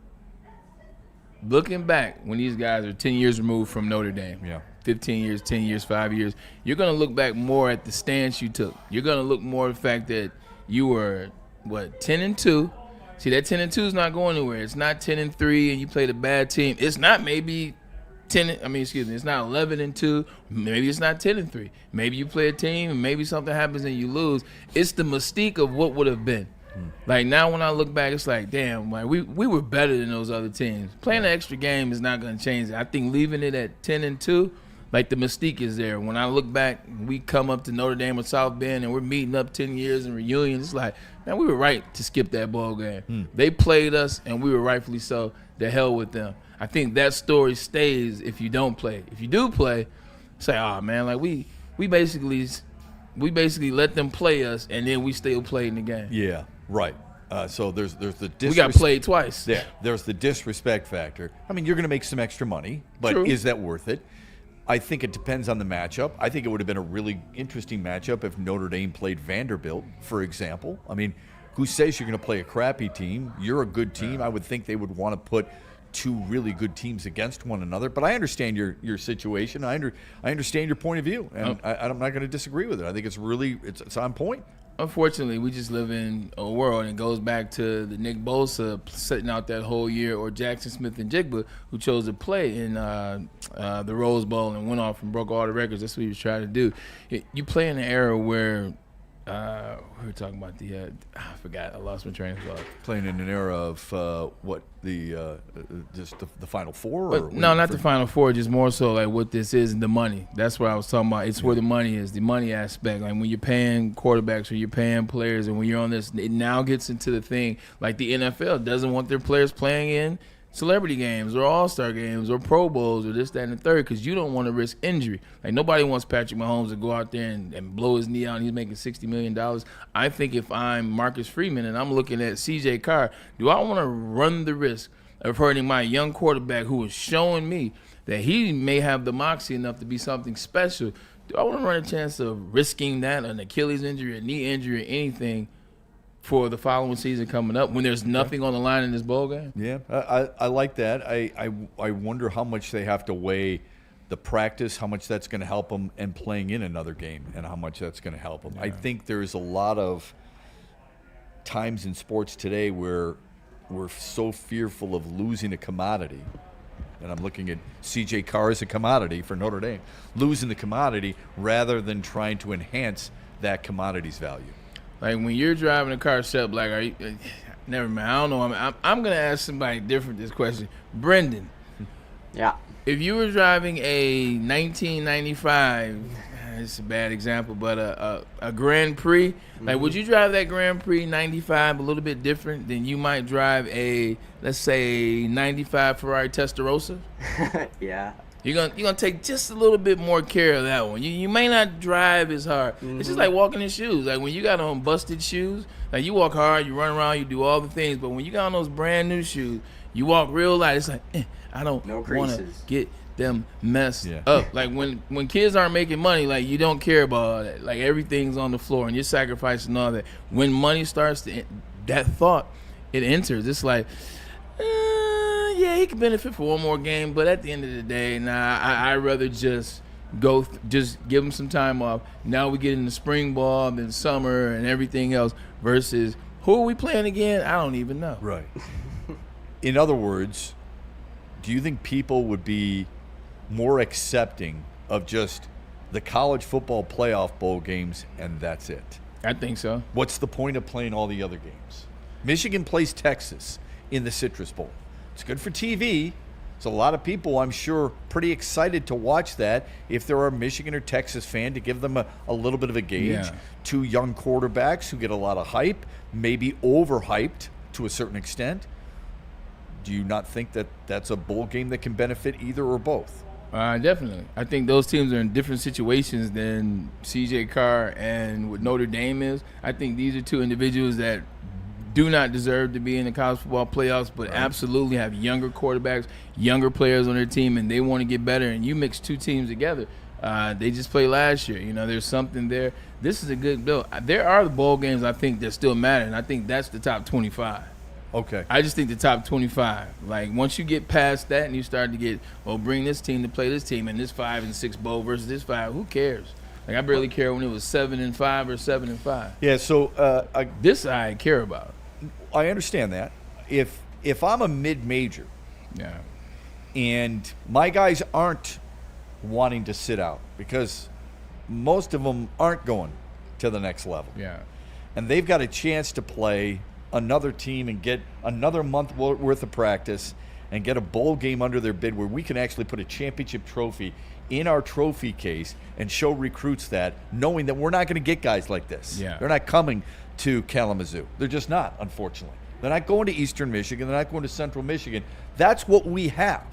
looking back when these guys are 10 years removed from Notre Dame. 15 years, 10 years, 5 years, you're going to look back more at the stance you took. You're going to look more at the fact that you were, 10-2. See, that 10-2 is not going anywhere. It's not 10-3 and you played a bad team. It's not maybe it's not 11-2. Maybe it's not 10-3. Maybe you play a team and maybe something happens and you lose. It's the mystique of what would have been. Like, now when I look back, it's like, damn, like we were better than those other teams. Playing an extra game is not going to change it. I think leaving it at 10-2, like, the mystique is there. When I look back, we come up to Notre Dame or South Bend and we're meeting up 10 years in reunions. It's like, man, we were right to skip that ball game. They played us and we were rightfully so. The hell with them. I think that story stays if you don't play. If you do play, say, oh man, like we basically let them play us and then we still played in the game. Yeah, right. So there's the disrespect. We got played twice. Yeah, there's the disrespect factor. I mean, you're going to make some extra money, but True. Is that worth it? I think it depends on the matchup. I think it would have been a really interesting matchup if Notre Dame played Vanderbilt, for example. I mean, who says you're going to play a crappy team? You're a good team. I would think they would want to put 2 really good teams against one another. But I understand your situation. I understand your point of view, and I'm not going to disagree with it. I think it's on point. unfortunately, we just live in a world, and it goes back to the Nick Bosa sitting out that whole year, or Jackson Smith and Jigba, who chose to play in the Rose Bowl and went off and broke all the records. That's what he was trying to do. You play in an era where we were talking about I forgot. I lost my train of thought. Playing in an era of just the Final Four? But, no, not the Final Four. Just more so like what this is and the money. That's what I was talking about. It's where the money is, the money aspect. Like when you're paying quarterbacks or you're paying players, and when you're on this, it now gets into the thing like the NFL doesn't want their players playing in celebrity games or all-star games or Pro Bowls or this, that, and the third, because you don't want to risk injury. Like nobody wants Patrick Mahomes to go out there and blow his knee out and he's making $60 million. I think if I'm Marcus Freeman and I'm looking at CJ Carr, do I want to run the risk of hurting my young quarterback who is showing me that he may have the moxie enough to be something special? Do I want to run a chance of risking that, an Achilles injury, a knee injury, or anything for the following season coming up when there's nothing on the line in this bowl game? Yeah, I like that. I wonder how much they have to weigh the practice, how much that's going to help them, and playing in another game, and how much that's going to help them. Yeah. I think there's a lot of times in sports today where we're so fearful of losing a commodity, and I'm looking at C.J. Carr as a commodity for Notre Dame, losing the commodity rather than trying to enhance that commodity's value. Like when you're driving a car, Shep, like, are you? Never mind. I don't know. I'm gonna ask somebody different this question. Brendan. Yeah. If you were driving a 1995, it's a bad example, but a Grand Prix, like, would you drive that Grand Prix 95 a little bit different than you might drive a, let's say, 95 Ferrari Testarossa? Yeah. You're gonna take just a little bit more care of that one. You may not drive as hard. It's just like walking in shoes. Like when you got on busted shoes, like you walk hard, you run around, you do all the things. But when you got on those brand new shoes, you walk real light. It's like I don't want to get them messed up. Like when kids aren't making money, like you don't care about all that. Like everything's on the floor and you're sacrificing all that. When money starts to, that thought, it enters. It's like, yeah, he can benefit for one more game, but at the end of the day, I'd rather just just give him some time off. Now we get into spring ball and summer and everything else versus who are we playing again? I don't even know. Right. In other words, do you think people would be more accepting of just the college football playoff bowl games and that's it? I think so. What's the point of playing all the other games? Michigan plays Texas in the Citrus Bowl. It's good for TV. So a lot of people, I'm sure, pretty excited to watch that if they're a Michigan or Texas fan, to give them a little bit of a gauge. Yeah. Two young quarterbacks who get a lot of hype, maybe overhyped to a certain extent. Do you not think that that's a bowl game that can benefit either or both? Definitely. I think those teams are in different situations than C.J. Carr and what Notre Dame is. I think these are two individuals that do not deserve to be in the college football playoffs, but absolutely have younger quarterbacks, younger players on their team, and they want to get better. And you mix two teams together. They just played last year. You know, there's something there. This is a good bill. There are the bowl games, I think, that still matter, and I think that's the top 25. Okay. I just think the top 25. Like, once you get past that and you start to get, bring this team to play this team and this 5 and 6 bowl versus this 5, who cares? Like, I barely care when it was 7 and 5 or 7 and 5. Yeah, so this I care about. I understand that. If I'm a mid-major, and my guys aren't wanting to sit out because most of them aren't going to the next level. Yeah. And they've got a chance to play another team and get another month worth of practice and get a bowl game under their bid where we can actually put a championship trophy in our trophy case and show recruits that, knowing that we're not going to get guys like this. Yeah. They're not coming to Kalamazoo. They're just not, unfortunately. They're not going to Eastern Michigan. They're not going to Central Michigan. That's what we have.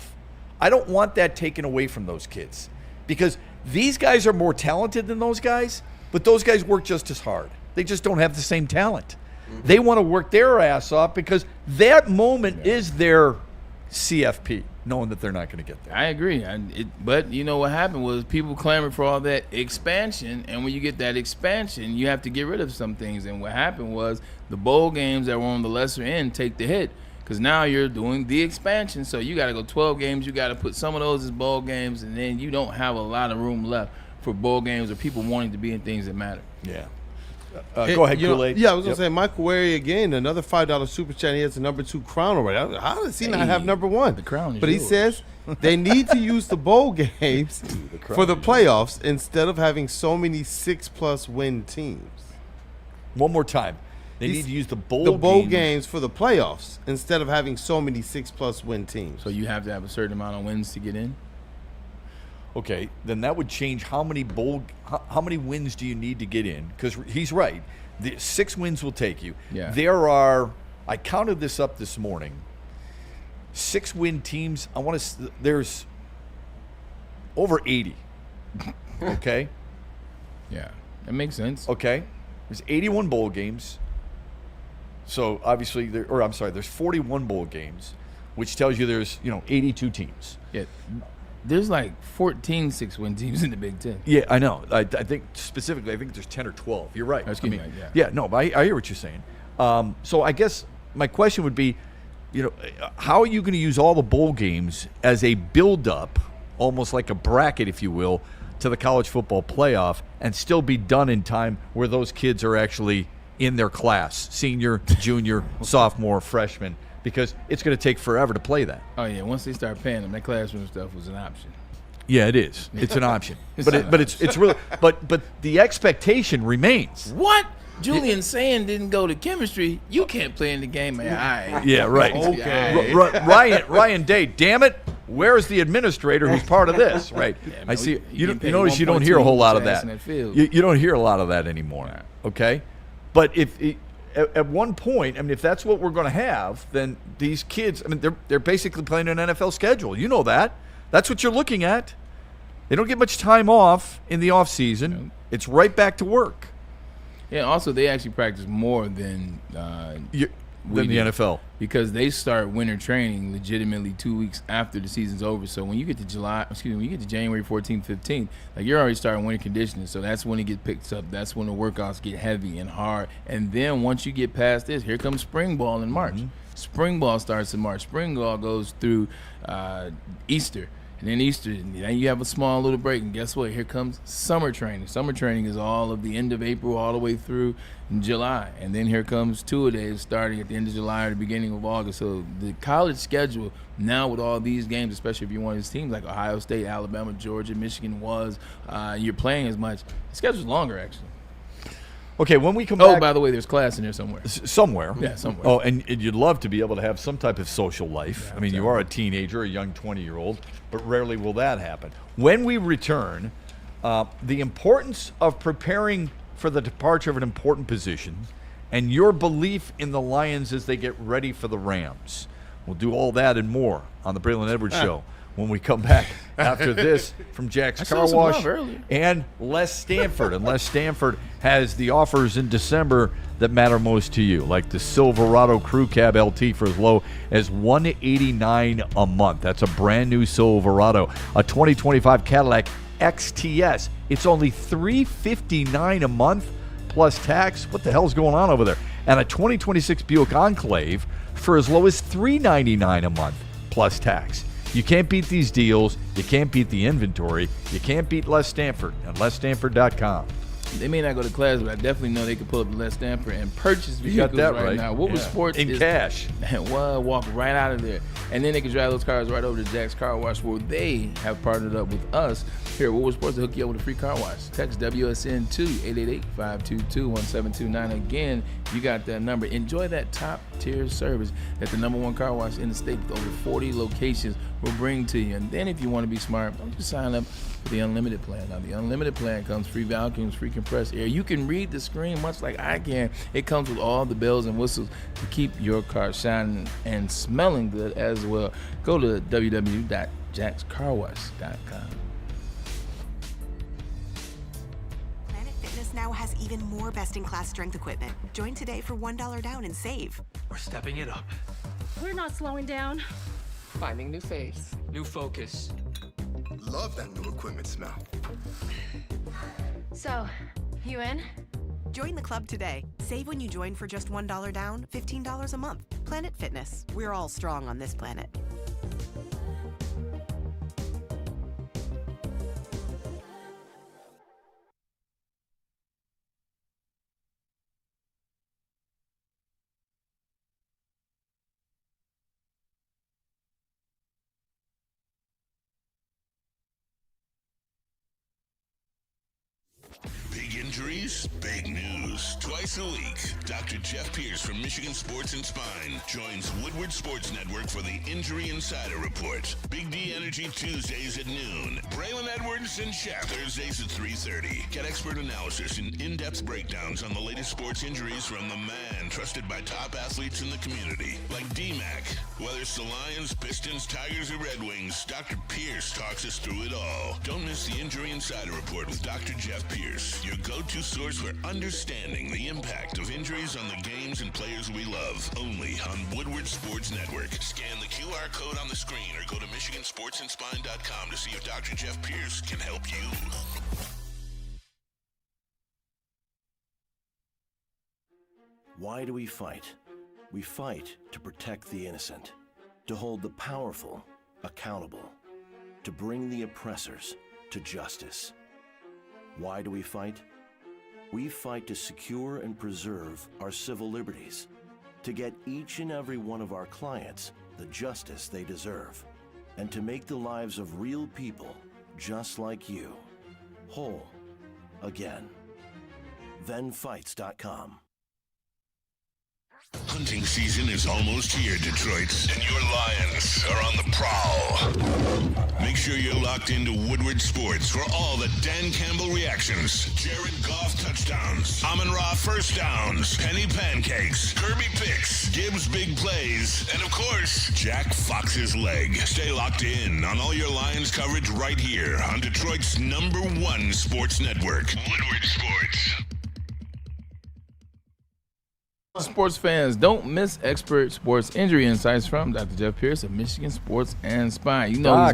I don't want that taken away from those kids because these guys are more talented than those guys, but those guys work just as hard. They just don't have the same talent. They want to work their ass off because that moment is their CFP, knowing that they're not going to get there. I agree. But you know what happened was people clamored for all that expansion, and when you get that expansion, you have to get rid of some things. And what happened was the bowl games that were on the lesser end take the hit because now you're doing the expansion. So you got to go 12 games. You got to put some of those as bowl games, and then you don't have a lot of room left for bowl games or people wanting to be in things that matter. Yeah. Go ahead, Kool-Aid. Yeah, I was going to say, Michael Wary again, another $5 super chat. He has the number 2 crown already. How does he not have number 1? The crown is But yours. he says they need to use the bowl games for the playoffs instead of having so many 6+ win teams. One more time. They need to use the bowl games for the playoffs instead of having so many 6+ win teams. So you have to have a certain amount of wins to get in? Okay, then that would change how many wins do you need to get in? Because he's right. The 6 wins will take you. Yeah. There are, I counted this up this morning, 6-win teams. There's over 80. Okay? Yeah, that makes sense. Okay. There's 81 bowl games. So obviously, there's 41 bowl games, which tells you there's 82 teams. Yeah, there's like 14 6-win teams in the Big Ten. Yeah, I know. I think specifically, I think there's 10 or 12. You're right. No, but I hear what you're saying. So I guess my question would be, how are you going to use all the bowl games as a build-up, almost like a bracket, if you will, to the college football playoff, and still be done in time where those kids are actually in their class, senior, junior, sophomore, freshman, because it's going to take forever to play that. Oh yeah, once they start paying them, that classroom stuff was an option. Yeah, it is. It's an option, but it's really but the expectation remains. What? Julian Sand didn't go to chemistry. You can't play in the game, man. All right. Yeah, right. Okay. Ryan Day, damn it. Where's the administrator who's part of this? Right. Yeah, man, I see. You notice 1.2 you don't hear a whole lot of that. in that field. You don't hear a lot of that anymore. Okay. But at one point, if that's what we're going to have, then these kids, they're basically playing an NFL schedule. You know that. That's what you're looking at. They don't get much time off in the off season. It's right back to work. Yeah, also they actually practice more than the NFL, because they start winter training legitimately 2 weeks after the season's over. So when you get to January 14th, 15th, like you're already starting winter conditioning. So that's when it gets picked up. That's when the workouts get heavy and hard. And then once you get past this, here comes spring ball in March. Spring ball starts in March. Spring ball goes through Easter. And then Easter, then you have a small little break, and guess what? Here comes summer training. Summer training is all of the end of April all the way through July. And then here comes two-a-days starting at the end of July or the beginning of August. So the college schedule now with all these games, especially if you're one of these teams like Ohio State, Alabama, Georgia, Michigan you're playing as much. The schedule's longer, actually. Okay, when we come back... Oh, by the way, there's class in there somewhere. Somewhere. Yeah, somewhere. Oh, and you'd love to be able to have some type of social life. Yeah, you are a teenager, a young 20-year-old, but rarely will that happen. When we return, the importance of preparing for the departure of an important position and your belief in the Lions as they get ready for the Rams. We'll do all that and more on the Braylon Edwards Show when we come back after this from Jack's Car Wash and Les Stanford. And Les Stanford has the offers in December that matter most to you, like the Silverado Crew Cab LT for as low as $189 a month. That's a brand new Silverado. A 2025 Cadillac XTS, it's only $359 a month plus tax. What the hell's going on over there? And a 2026 Buick Enclave for as low as $399 a month plus tax. You can't beat these deals. You can't beat the inventory. You can't beat Les Stanford at lesstanford.com. They may not go to class, but I definitely know they can pull up to Les Stanford and purchase vehicles you got that right now. Woodward Sports in cash. Well, walk right out of there. And then they can drive those cars right over to Jack's Car Wash, where they have partnered up with us here at Woodward Sports to hook you up with a free car wash. Text WSN to 888-522-1729. Again, you got that number. Enjoy that top-tier service that the #1 car wash in the state with over 40 locations will bring to you. And then if you want to be smart, don't just sign up for the unlimited plan. Now, the unlimited plan comes free vacuums, free compressed air. You can read the screen much like I can. It comes with all the bells and whistles to keep your car shining and smelling good as well. Go to www.jackscarwash.com. Planet Fitness now has even more best-in-class strength equipment. Join today for $1 down and save. We're stepping it up. We're not slowing down. Finding new faith, new focus. Love that new equipment smell. So, you in? Join the club today. Save when you join for just $1 down, $15 a month. Planet Fitness. We're all strong on this planet. Injuries? Big news. Twice a week, Dr. Jeff Pierce from Michigan Sports and Spine joins Woodward Sports Network for the Injury Insider Report. Big D Energy Tuesdays at noon. Braylon Edwards and Shaq Thursdays at 3:30. Get expert analysis and in-depth breakdowns on the latest sports injuries from the man trusted by top athletes in the community, like D-Mac. Whether it's the Lions, Pistons, Tigers, or Red Wings, Dr. Pierce talks us through it all. Don't miss the Injury Insider Report with Dr. Jeff Pierce, your go-to source for understanding the impact of injuries on the games and players we love. Only on Woodward Sports Network. Scan the QR code on the screen or go to MichiganSportsandSpine.com to see if Dr. Jeff Pierce can help you. Why do we fight? We fight to protect the innocent, to hold the powerful accountable, to bring the oppressors to justice. Why do we fight? We fight to secure and preserve our civil liberties, to get each and every one of our clients the justice they deserve, and to make the lives of real people just like you whole again. ThenFights.com. Hunting season is almost here, Detroit, and your Lions are on the prowl. Make sure you're locked into Woodward Sports for all the Dan Campbell reactions, Jared Goff touchdowns, Amon-Ra first downs, Penny pancakes, Kirby picks, Gibbs big plays, and of course, Jack Fox's leg. Stay locked in on all your Lions coverage right here on Detroit's #1 sports network, Woodward Sports. Sports fans, don't miss expert sports injury insights from Dr. Jeff Pierce of Michigan Sports and Spine. You know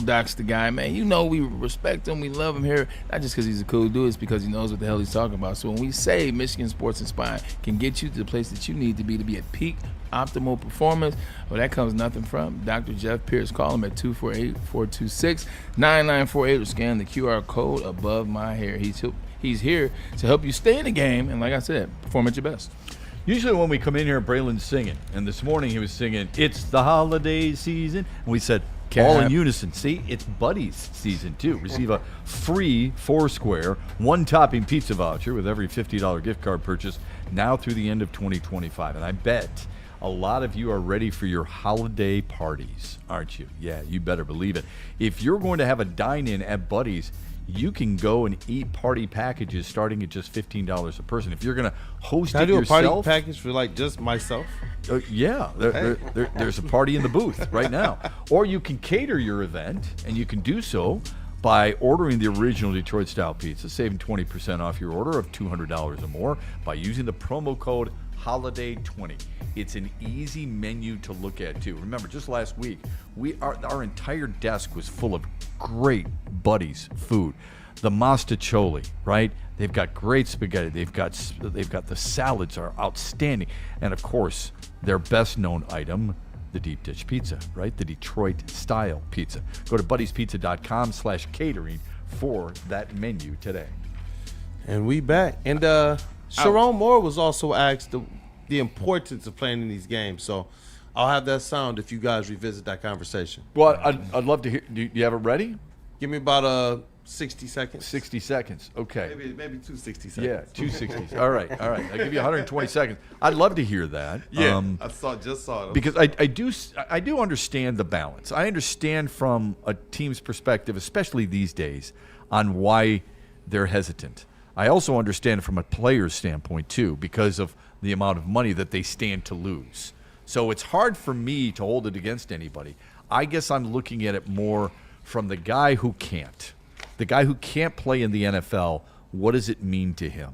Doc's the guy, man. You know we respect him, we love him here, not just because he's a cool dude, it's because he knows what the hell he's talking about. So when we say Michigan Sports and Spine can get you to the place that you need to be at peak optimal performance, well, that comes nothing from Dr. Jeff Pierce. Call him at 248-426-9948 or scan the QR code above my hair. He's here to help you stay in the game and, like I said, perform at your best. Usually when we come in here, Braylon's singing. And this morning he was singing, "It's the holiday season." And we said, all in unison. See, it's Buddy's season, too. Receive a free Foursquare, one-topping pizza voucher with every $50 gift card purchase now through the end of 2025. And I bet a lot of you are ready for your holiday parties, aren't you? Yeah, you better believe it. If you're going to have a dine-in at Buddy's, you can go and eat party packages starting at just $15 a person. If you're going to host it yourself, party package for like just myself? Yeah, there's a party in the booth right now. Or you can cater your event, and you can do so by ordering the original Detroit style pizza, saving 20% off your order of $200 or more by using the promo code HOLIDAY20. It's an easy menu to look at too. Remember, just last week, our entire desk was full of great Buddy's food. The mastacholi, right? They've got great spaghetti. They've got the salads are outstanding, and of course, their best known item, the deep dish pizza, right? The Detroit style pizza. Go to buddyspizza.com/catering for that menu today. And we back. And Sharon Moore was also asked the importance of playing in these games. So I'll have that sound if you guys revisit that conversation. Well, I'd love to hear. Do you have it ready? Give me about 60 seconds. 60 seconds. Okay. Maybe 260 seconds. Yeah, 260. All right. I'll give you 120 seconds. I'd love to hear that. Yeah, just saw it. Because I do understand the balance. I understand from a team's perspective, especially these days, on why they're hesitant. I also understand from a player's standpoint too, because of the amount of money that they stand to lose. So it's hard for me to hold it against anybody. I guess I'm looking at it more from the guy who can't. The guy who can't play in the NFL, what does it mean to him?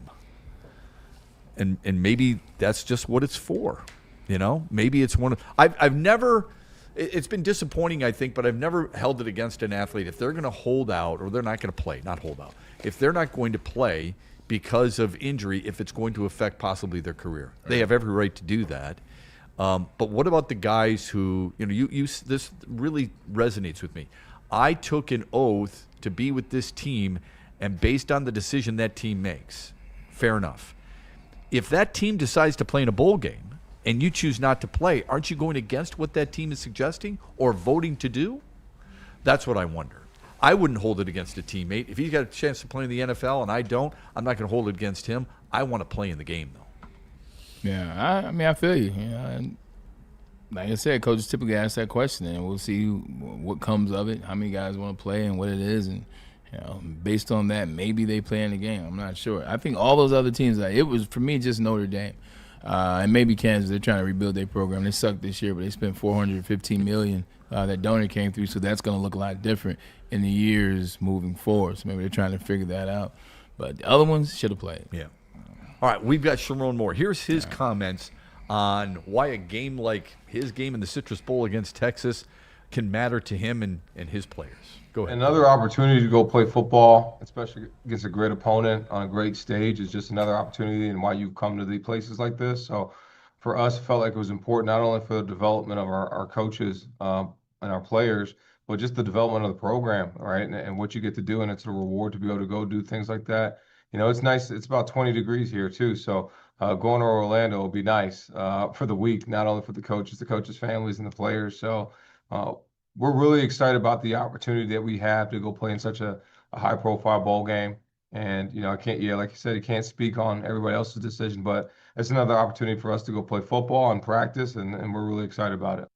And maybe that's just what it's for. You know? Maybe it's one of I've never it's been disappointing, I think, but I've never held it against an athlete. If they're going to hold out, or they're not going to play, not hold out. If they're not going to play because of injury, if it's going to affect possibly their career, they have every right to do that. But what about the guys who, this really resonates with me. I took an oath to be with this team, and based on the decision that team makes, fair enough. If that team decides to play in a bowl game and you choose not to play, aren't you going against what that team is suggesting or voting to do? That's what I wonder. I wouldn't hold it against a teammate. If he's got a chance to play in the NFL and I don't, I'm not going to hold it against him. I want to play in the game, though. Yeah, I mean, I feel you. And like I said, coaches typically ask that question, and we'll see what comes of it, how many guys want to play and what it is. And, based on that, maybe they play in the game. I'm not sure. I think all those other teams, it was, for me, just Notre Dame. And maybe Kansas, they're trying to rebuild their program. They sucked this year, but they spent $415 million. That donor came through, so that's going to look a lot different in the years moving forward. So maybe they're trying to figure that out. But the other ones should have played. Yeah. All right, we've got Sharon Moore. Here's his comments on why a game like his game in the Citrus Bowl against Texas can matter to him and his players. Go ahead. Another opportunity to go play football, especially against a great opponent on a great stage, is just another opportunity and why you've come to the places like this. So for us, it felt like it was important not only for the development of our coaches and our players, but just the development of the program, right? And what you get to do, and it's a reward to be able to go do things like that. It's nice. It's about 20 degrees here too, so going to Orlando will be nice for the week, not only for the coaches' families, and the players. So we're really excited about the opportunity that we have to go play in such a high-profile bowl game. And I can't, like you said, you can't speak on everybody else's decision, but it's another opportunity for us to go play football and practice, and we're really excited about it.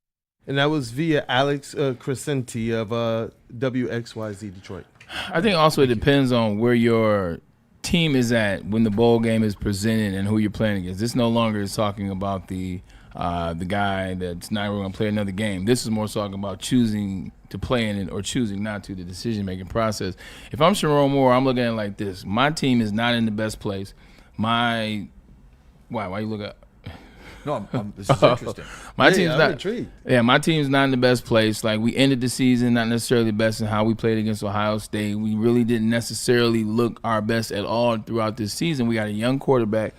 And that was via Alex Crescenti of WXYZ Detroit. I think also it depends on where your team is at when the bowl game is presented and who you're playing against. This no longer is talking about the guy that's not going to play another game. This is more talking about choosing to play in it or choosing not to, the decision-making process. If I'm Sharon Moore, I'm looking at it like this. My team is not in the best place. Why you look at? No, this is interesting. My team's not in the best place. Like, we ended the season not necessarily best in how we played against Ohio State. We really didn't necessarily look our best at all throughout this season. We got a young quarterback.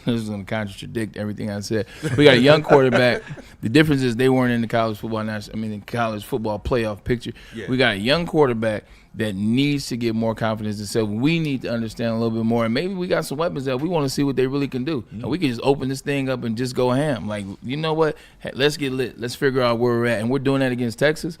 This is going to contradict everything I said. We got a young quarterback. The difference is they weren't in the college football playoff picture. Yeah. We got a young quarterback that needs to get more confidence in himself. We need to understand a little bit more, and maybe we got some weapons that we want to see what they really can do. Mm-hmm. And we can just open this thing up and just go ham. Like, you know what? Hey, let's get lit. Let's figure out where we're at, and we're doing that against Texas.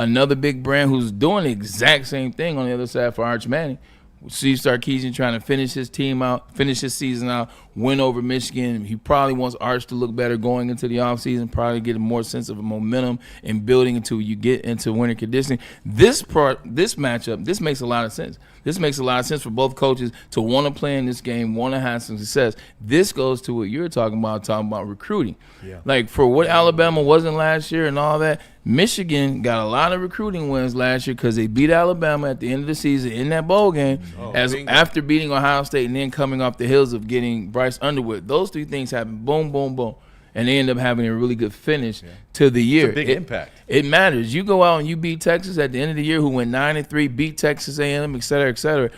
Another big brand who's doing the exact same thing on the other side for Arch Manning. Steve Sarkisian trying to finish his season out, win over Michigan. He probably wants Arch to look better going into the offseason, probably get a more sense of momentum and building until you get into winter conditioning. This matchup, this makes a lot of sense. This makes a lot of sense for both coaches to want to play in this game, want to have some success. This goes to what you're talking about recruiting. Yeah. Like, for what Alabama wasn't last year and all that, Michigan got a lot of recruiting wins last year because they beat Alabama at the end of the season in that bowl game after beating Ohio State and then coming off the heels of getting Bryce Underwood. Those three things happened, boom, boom, boom. And they end up having a really good finish to the year. It's a big impact. It matters. You go out and you beat Texas at the end of the year, who went 9-3, beat Texas A&M, et cetera, et cetera.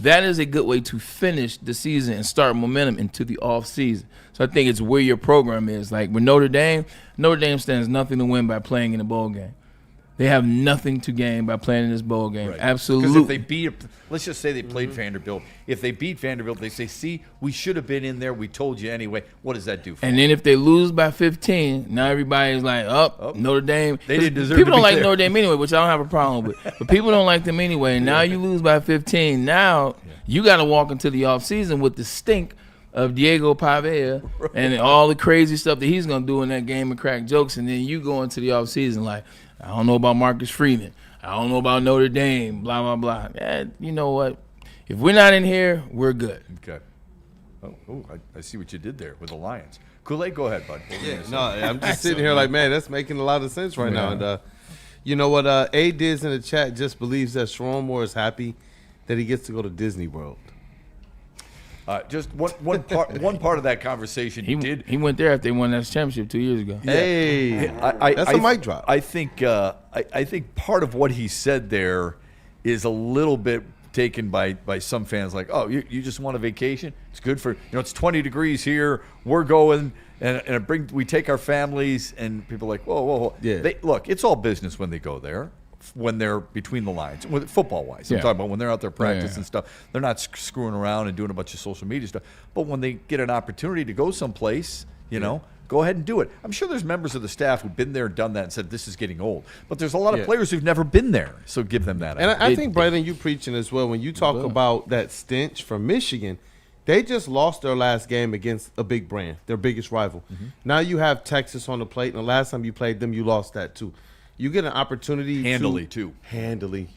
That is a good way to finish the season and start momentum into the off season. So I think it's where your program is. Like with Notre Dame stands nothing to win by playing in a bowl game. They have nothing to gain by playing in this bowl game. Right. Absolutely. Because if they beat, let's just say they played Vanderbilt. If they beat Vanderbilt, they say, see, we should have been in there. We told you anyway. What does that do for them? And then if they lose by 15, now everybody's like, Notre Dame. They didn't deserve People to don't be like there. Notre Dame anyway, which I don't have a problem with. But people don't like them anyway. And now you lose by 15. Now you got to walk into the offseason with the stink of Diego Pavea and all the crazy stuff that he's going to do in that game and crack jokes. And then you go into the offseason like, I don't know about Marcus Freeman. I don't know about Notre Dame, blah, blah, blah. You know what? If we're not in here, we're good. Okay. I see what you did there with the Lions. Kool-Aid, go ahead, bud. I'm just sitting here like, man, that's making a lot of sense right now. And you know what? A Diz in the chat just believes that Sharon Moore is happy that he gets to go to Disney World. Just one part of that conversation. He went there after they won that championship 2 years ago. Hey, that's a mic drop. I think part of what he said there is a little bit taken by some fans. Like, oh, you just want a vacation? It's good for it's 20 degrees here. We're going and we take our families, and people are like, whoa. Yeah. Look, it's all business when they go there. When they're between the lines, football-wise. I'm talking about when they're out there practicing and stuff. They're not screwing around and doing a bunch of social media stuff. But when they get an opportunity to go someplace, go Go ahead and do it. I'm sure there's members of the staff who've been there and done that and said this is getting old. But there's a lot of players who've never been there, so give them that. And I think, Braylon, you preaching as well. When you talk about that stench from Michigan, they just lost their last game against a big brand, their biggest rival. Now you have Texas on the plate, and the last time you played them, you lost that too. You get an opportunity Handily.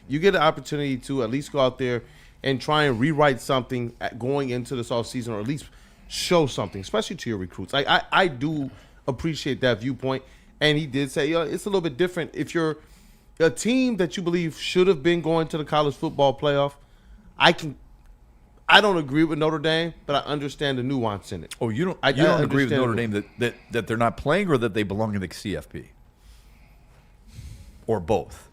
You get an opportunity to at least go out there and try and rewrite something going into this offseason, or at least show something, especially to your recruits. I do appreciate that viewpoint. And he did say, it's a little bit different. If you're a team that you believe should have been going to the college football playoff, I don't agree with Notre Dame, but I understand the nuance in it. Oh, you don't agree with Notre Dame that they're not playing, or that they belong in the CFP? Or both?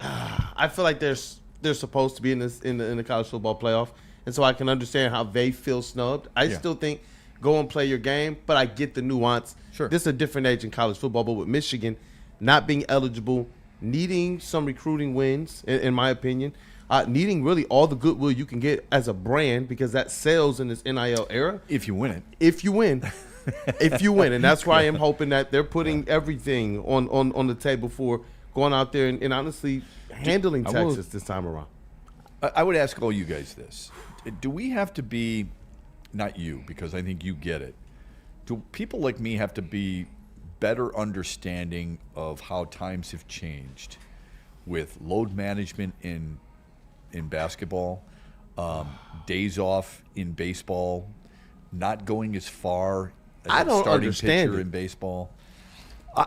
I feel like they're supposed to be in the college football playoff, and so I can understand how they feel snubbed. I still think go and play your game, but I get the nuance. Sure. This is a different age in college football, but with Michigan not being eligible, needing some recruiting wins, in my opinion, needing really all the goodwill you can get as a brand, because that sells in this NIL era. If you win it. If you win. If you win. And that's why I am hoping that they're putting everything on the table for going out there and honestly handling Texas this time around. I would ask all you guys this. Do we have to be, not you, because I think you get it, do people like me have to be better understanding of how times have changed with load management in basketball, days off in baseball, not going as far as a starting pitcher in baseball?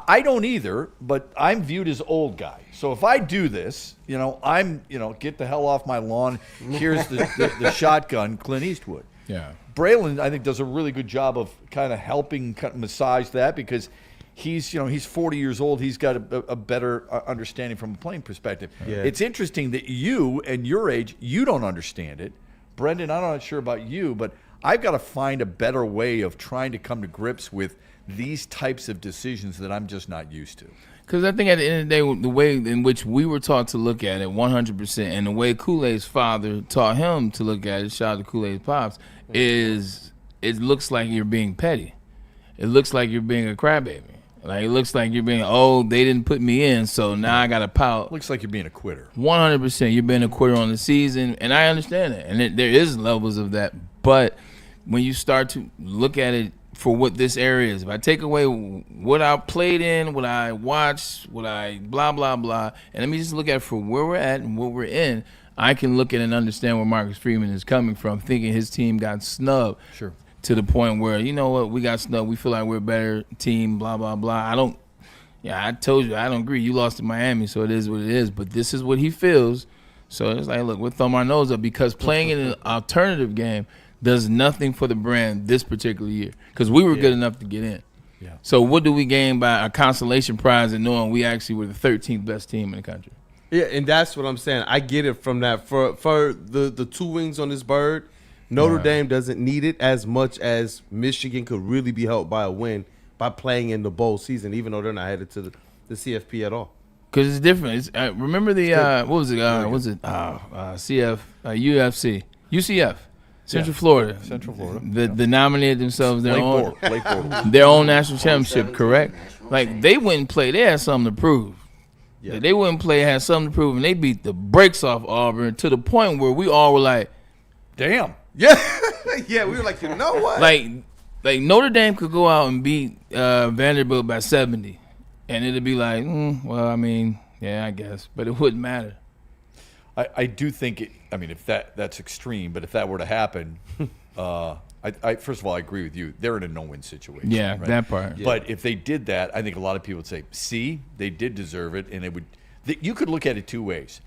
I don't either, but I'm viewed as old guy. So if I do this, I'm, get the hell off my lawn. Here's the shotgun, Clint Eastwood. Yeah. Braylon, I think, does a really good job of kind of helping massage that, because he's 40 years old. He's got a better understanding from a playing perspective. Yeah. It's interesting that you and your age, you don't understand it. Brendan, I'm not sure about you, but I've got to find a better way of trying to come to grips with these types of decisions that I'm just not used to. Because I think at the end of the day, the way in which we were taught to look at it 100%, and the way Kool-Aid's father taught him to look at it, shout out to Kool-Aid's pops, is it looks like you're being petty. It looks like you're being a crybaby. Like, it looks like you're being, they didn't put me in, so now I got to pout. Looks like you're being a quitter. 100%. You're being a quitter on the season, and I understand that. And there is levels of that. But when you start to look at it for what this area is, if I take away what I played in, what I watched, what I blah, blah, blah, and let me just look at it for where we're at and what we're in, I can look at and understand where Marcus Freeman is coming from, thinking his team got snubbed. Sure. To the point where, you know what, we got snubbed. We feel like we're a better team, blah, blah, blah. I told you, I don't agree. You lost to Miami, so it is what it is. But this is what he feels. So it's like, look, we'll thumb our nose up, because playing in an alternative game does nothing for the brand this particular year, because we were good enough to get in. Yeah. So what do we gain by a consolation prize and knowing we actually were the 13th best team in the country? Yeah, and that's what I'm saying. I get it from that. For the two wings on this bird, Notre Dame doesn't need it as much as Michigan could really be helped by a win by playing in the bowl season, even though they're not headed to the CFP at all. Because it's different. Remember the what was it? UFC, UCF, Central Florida. Central Florida. They nominated themselves their Blake Bortles. their own national championship, correct? Like, they wouldn't play. They had something to prove. Yeah. They wouldn't play. Had something to prove, and they beat the brakes off Auburn to the point where we all were like, "Damn." Yeah, yeah, we were like, you know what? Like Notre Dame could go out and beat Vanderbilt by 70, and it'd be like, well, I mean, yeah, I guess, but it wouldn't matter. I do think it. I mean, if that's extreme, but if that were to happen, I first of all, I agree with you. They're in a no-win situation. Yeah, right? that part. But if they did that, I think a lot of people would say, "See, they did deserve it," and it would. You could look at it two ways.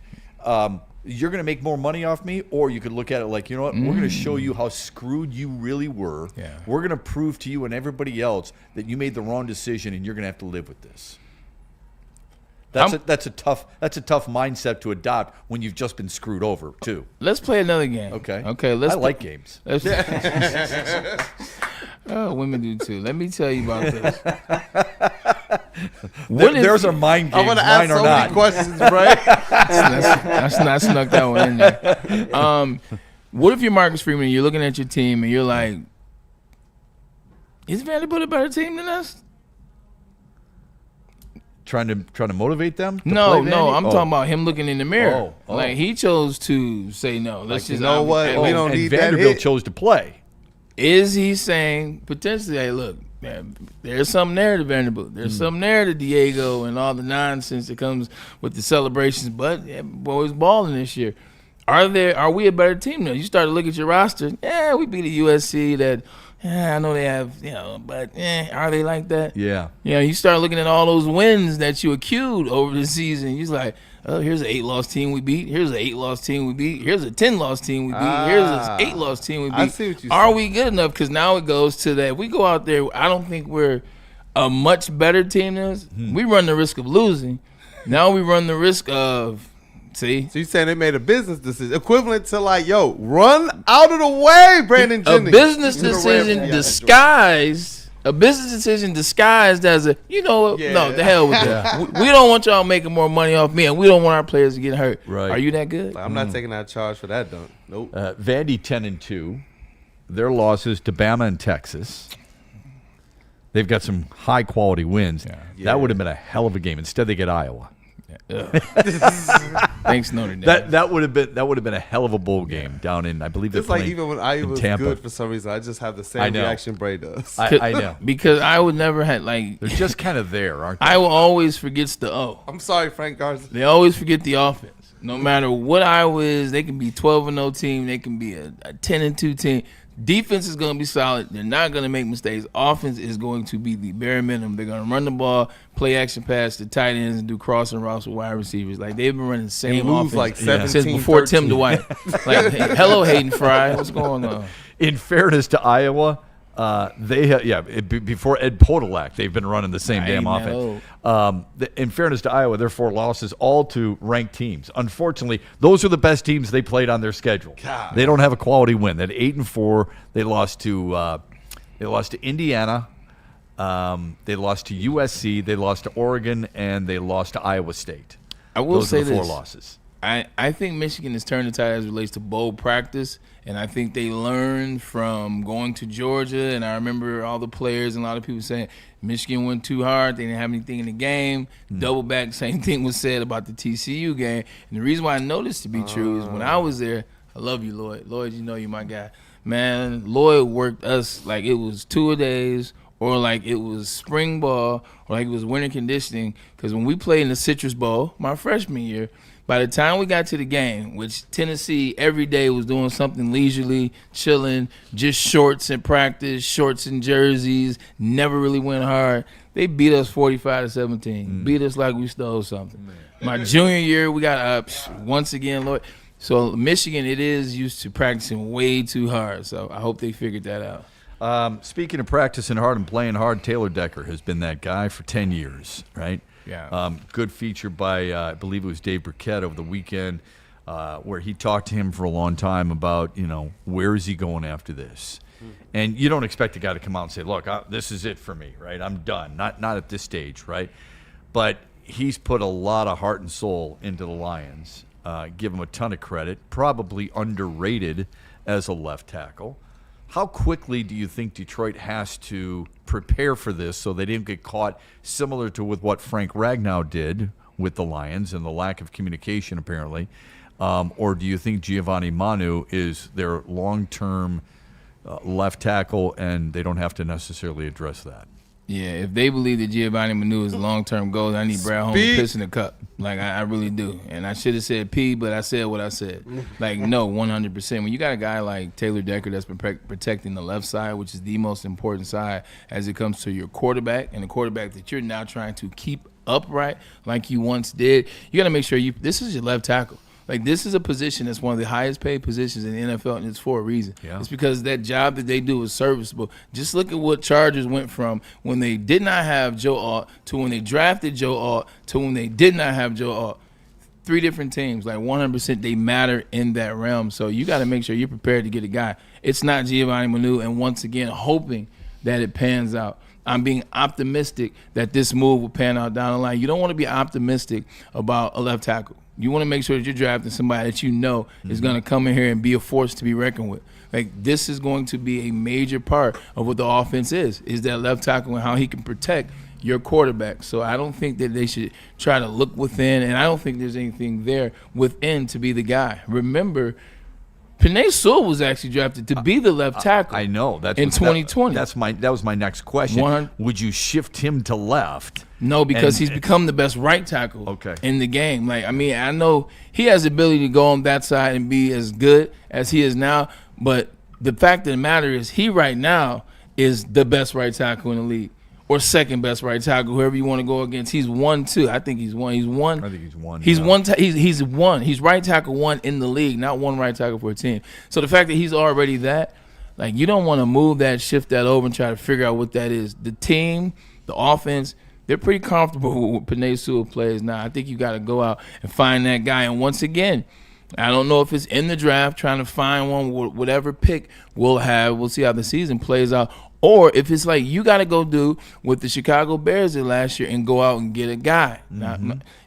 You're going to make more money off me, or you could look at it like, you know what, we're going to show you how screwed you really were. Yeah. We're going to prove to you and everybody else that you made the wrong decision, and you're going to have to live with this. That's a tough mindset to adopt when you've just been screwed over too. Let's play another game. Okay. I like games. Oh, women do too. Let me tell you about this. There's our mind games. I'm going to ask so many questions, right? That's not snuck that one in there. What if you're Marcus Freeman and you're looking at your team and you're like, Is Vanderbilt a better team than us? Trying to motivate them? No, I'm talking about him looking in the mirror. Oh. Like he chose to say no. Let's just we don't need that Vanderbilt hit. chose to play. Is he saying potentially, hey, look, man, there's something there to Vanderbilt. There's something there to Diego and all the nonsense that comes with the celebrations. But boys balling this year. Are we a better team now? You start to look at your roster. Yeah, we beat a USC that. Yeah, I know they have, but are they like that? Yeah. You start looking at all those wins that you accrued over the season. You're like, oh, here's an 8-loss team we beat. Here's an 8-loss team we beat. Here's a 10-loss team we beat. Here's an 8-loss team we beat. I see what you're Are saying. we good enough? Because now it goes to that. If we go out there, I don't think we're a much better team than us. We run the risk of losing. Now we run the risk of, see? So you're saying they made a business decision equivalent to run out of the way, Brandon Jennings. A business decision disguised as a, no, the hell with that. We don't want y'all making more money off me, and we don't want our players to get hurt. Right. Are you that good? I'm not taking that charge for that dunk. Nope. Vandy 10-2. Their losses to Bama and Texas. They've got some high quality wins. That would have been a hell of a game. Instead, they get Iowa. Thanks, Notre Dame. That would have been a hell of a bowl game down in, I believe, It's like even when Iowa was good for some reason, I just have the same reaction Bray does. I know. Because I would never have, they're just kind of there, aren't they? Iowa always forgets the O. I'm sorry, Frank Garza. They always forget the offense. No matter what Iowa is, they can be 12-0 team. They can be a 10-2 team. Defense is going to be solid. They're not going to make mistakes. Offense is going to be the bare minimum. They're going to run the ball, play action pass to tight ends, and do crossing routes with wide receivers. Like, they've been running the same offense like 17, since before 13. Tim Dwight. Like, hey, hello, Hayden Fry. What's going on? In fairness to Iowa, before Ed Podolak, they've been running the same damn offense. In fairness to Iowa, their 4 losses all to ranked teams. Unfortunately, those are the best teams they played on their schedule. God. They don't have a quality win. That 8-4, they lost to Indiana, they lost to USC, they lost to Oregon, and they lost to Iowa State. I will those say are the 4 this. losses. I think Michigan has turned the tide as it relates to bowl practice, and I think they learned from going to Georgia, and I remember all the players and a lot of people saying Michigan went too hard, they didn't have anything in the game. Double back, same thing was said about the TCU game. And the reason why I know this to be true is when I was there, I love you, Lloyd. Lloyd, you know you're my guy. Man, Lloyd worked us like it was 2-a-days, or like it was spring ball, or like it was winter conditioning, because when we played in the Citrus Bowl my freshman year, by the time we got to the game, which Tennessee every day was doing something leisurely, chilling, just shorts in practice, shorts and jerseys, never really went hard. They beat us 45-17. Beat us like we stole something. My junior year, we got up once again, Lloyd. So Michigan, it is used to practicing way too hard. So I hope they figured that out. Speaking of practicing hard and playing hard, Taylor Decker has been that guy for 10 years, right? Yeah. Good feature by, I believe it was Dave Burkett over the weekend, where he talked to him for a long time about, where is he going after this? And you don't expect a guy to come out and say, look, this is it for me, right? I'm done. Not at this stage, right? But he's put a lot of heart and soul into the Lions. Give him a ton of credit. Probably underrated as a left tackle. How quickly do you think Detroit has to prepare for this so they didn't get caught similar to with what Frank Ragnow did with the Lions and the lack of communication apparently? Or do you think Giovanni Manu is their long-term left tackle and they don't have to necessarily address that? Yeah, if they believe that Giovanni Manu is a long-term goal, I need Brad Holmes to piss in the cup. Like, I really do. And I should have said P, but I said what I said. Like, no, 100%. When you got a guy like Taylor Decker that's been protecting the left side, which is the most important side as it comes to your quarterback, and the quarterback that you're now trying to keep upright like you once did, you got to make sure this is your left tackle. Like, this is a position that's one of the highest paid positions in the NFL, and it's for a reason. Yeah. It's because that job that they do is serviceable. Just look at what Chargers went from when they did not have Joe Alt to when they drafted Joe Alt to when they did not have Joe Alt. 3 different teams, like 100%, they matter in that realm. So you got to make sure you're prepared to get a guy. It's not Giovanni Manu, and once again, hoping that it pans out. I'm being optimistic that this move will pan out down the line. You don't want to be optimistic about a left tackle. You want to make sure that you're drafting somebody that you know is going to come in here and be a force to be reckoned with. Like, this is going to be a major part of what the offense is that left tackle and how he can protect your quarterback. So I don't think that they should try to look within, and I don't think there's anything there within to be the guy. Remember, Penei Sewell was actually drafted to be the left tackle. I know. That's in 2020. That was my next question. Would you shift him to left? No, because he's become the best right tackle in the game. Like, I mean, I know he has the ability to go on that side and be as good as he is now, but the fact of the matter is he right now is the best right tackle in the league. Or second best right tackle, whoever you want to go against. He's 1-2. I think he's one. I think he's one. He's one. He's one. He's right tackle 1 in the league, not one right tackle for a team. So the fact that he's already that, like, you don't want to move that, shift that over, and try to figure out what that is. The team, the offense, they're pretty comfortable with Penei Sewell plays now. I think you got to go out and find that guy. And once again, I don't know if it's in the draft, trying to find one, whatever pick we'll have. We'll see how the season plays out. Or if it's like you got to go do what the Chicago Bears did last year and go out and get a guy. Now,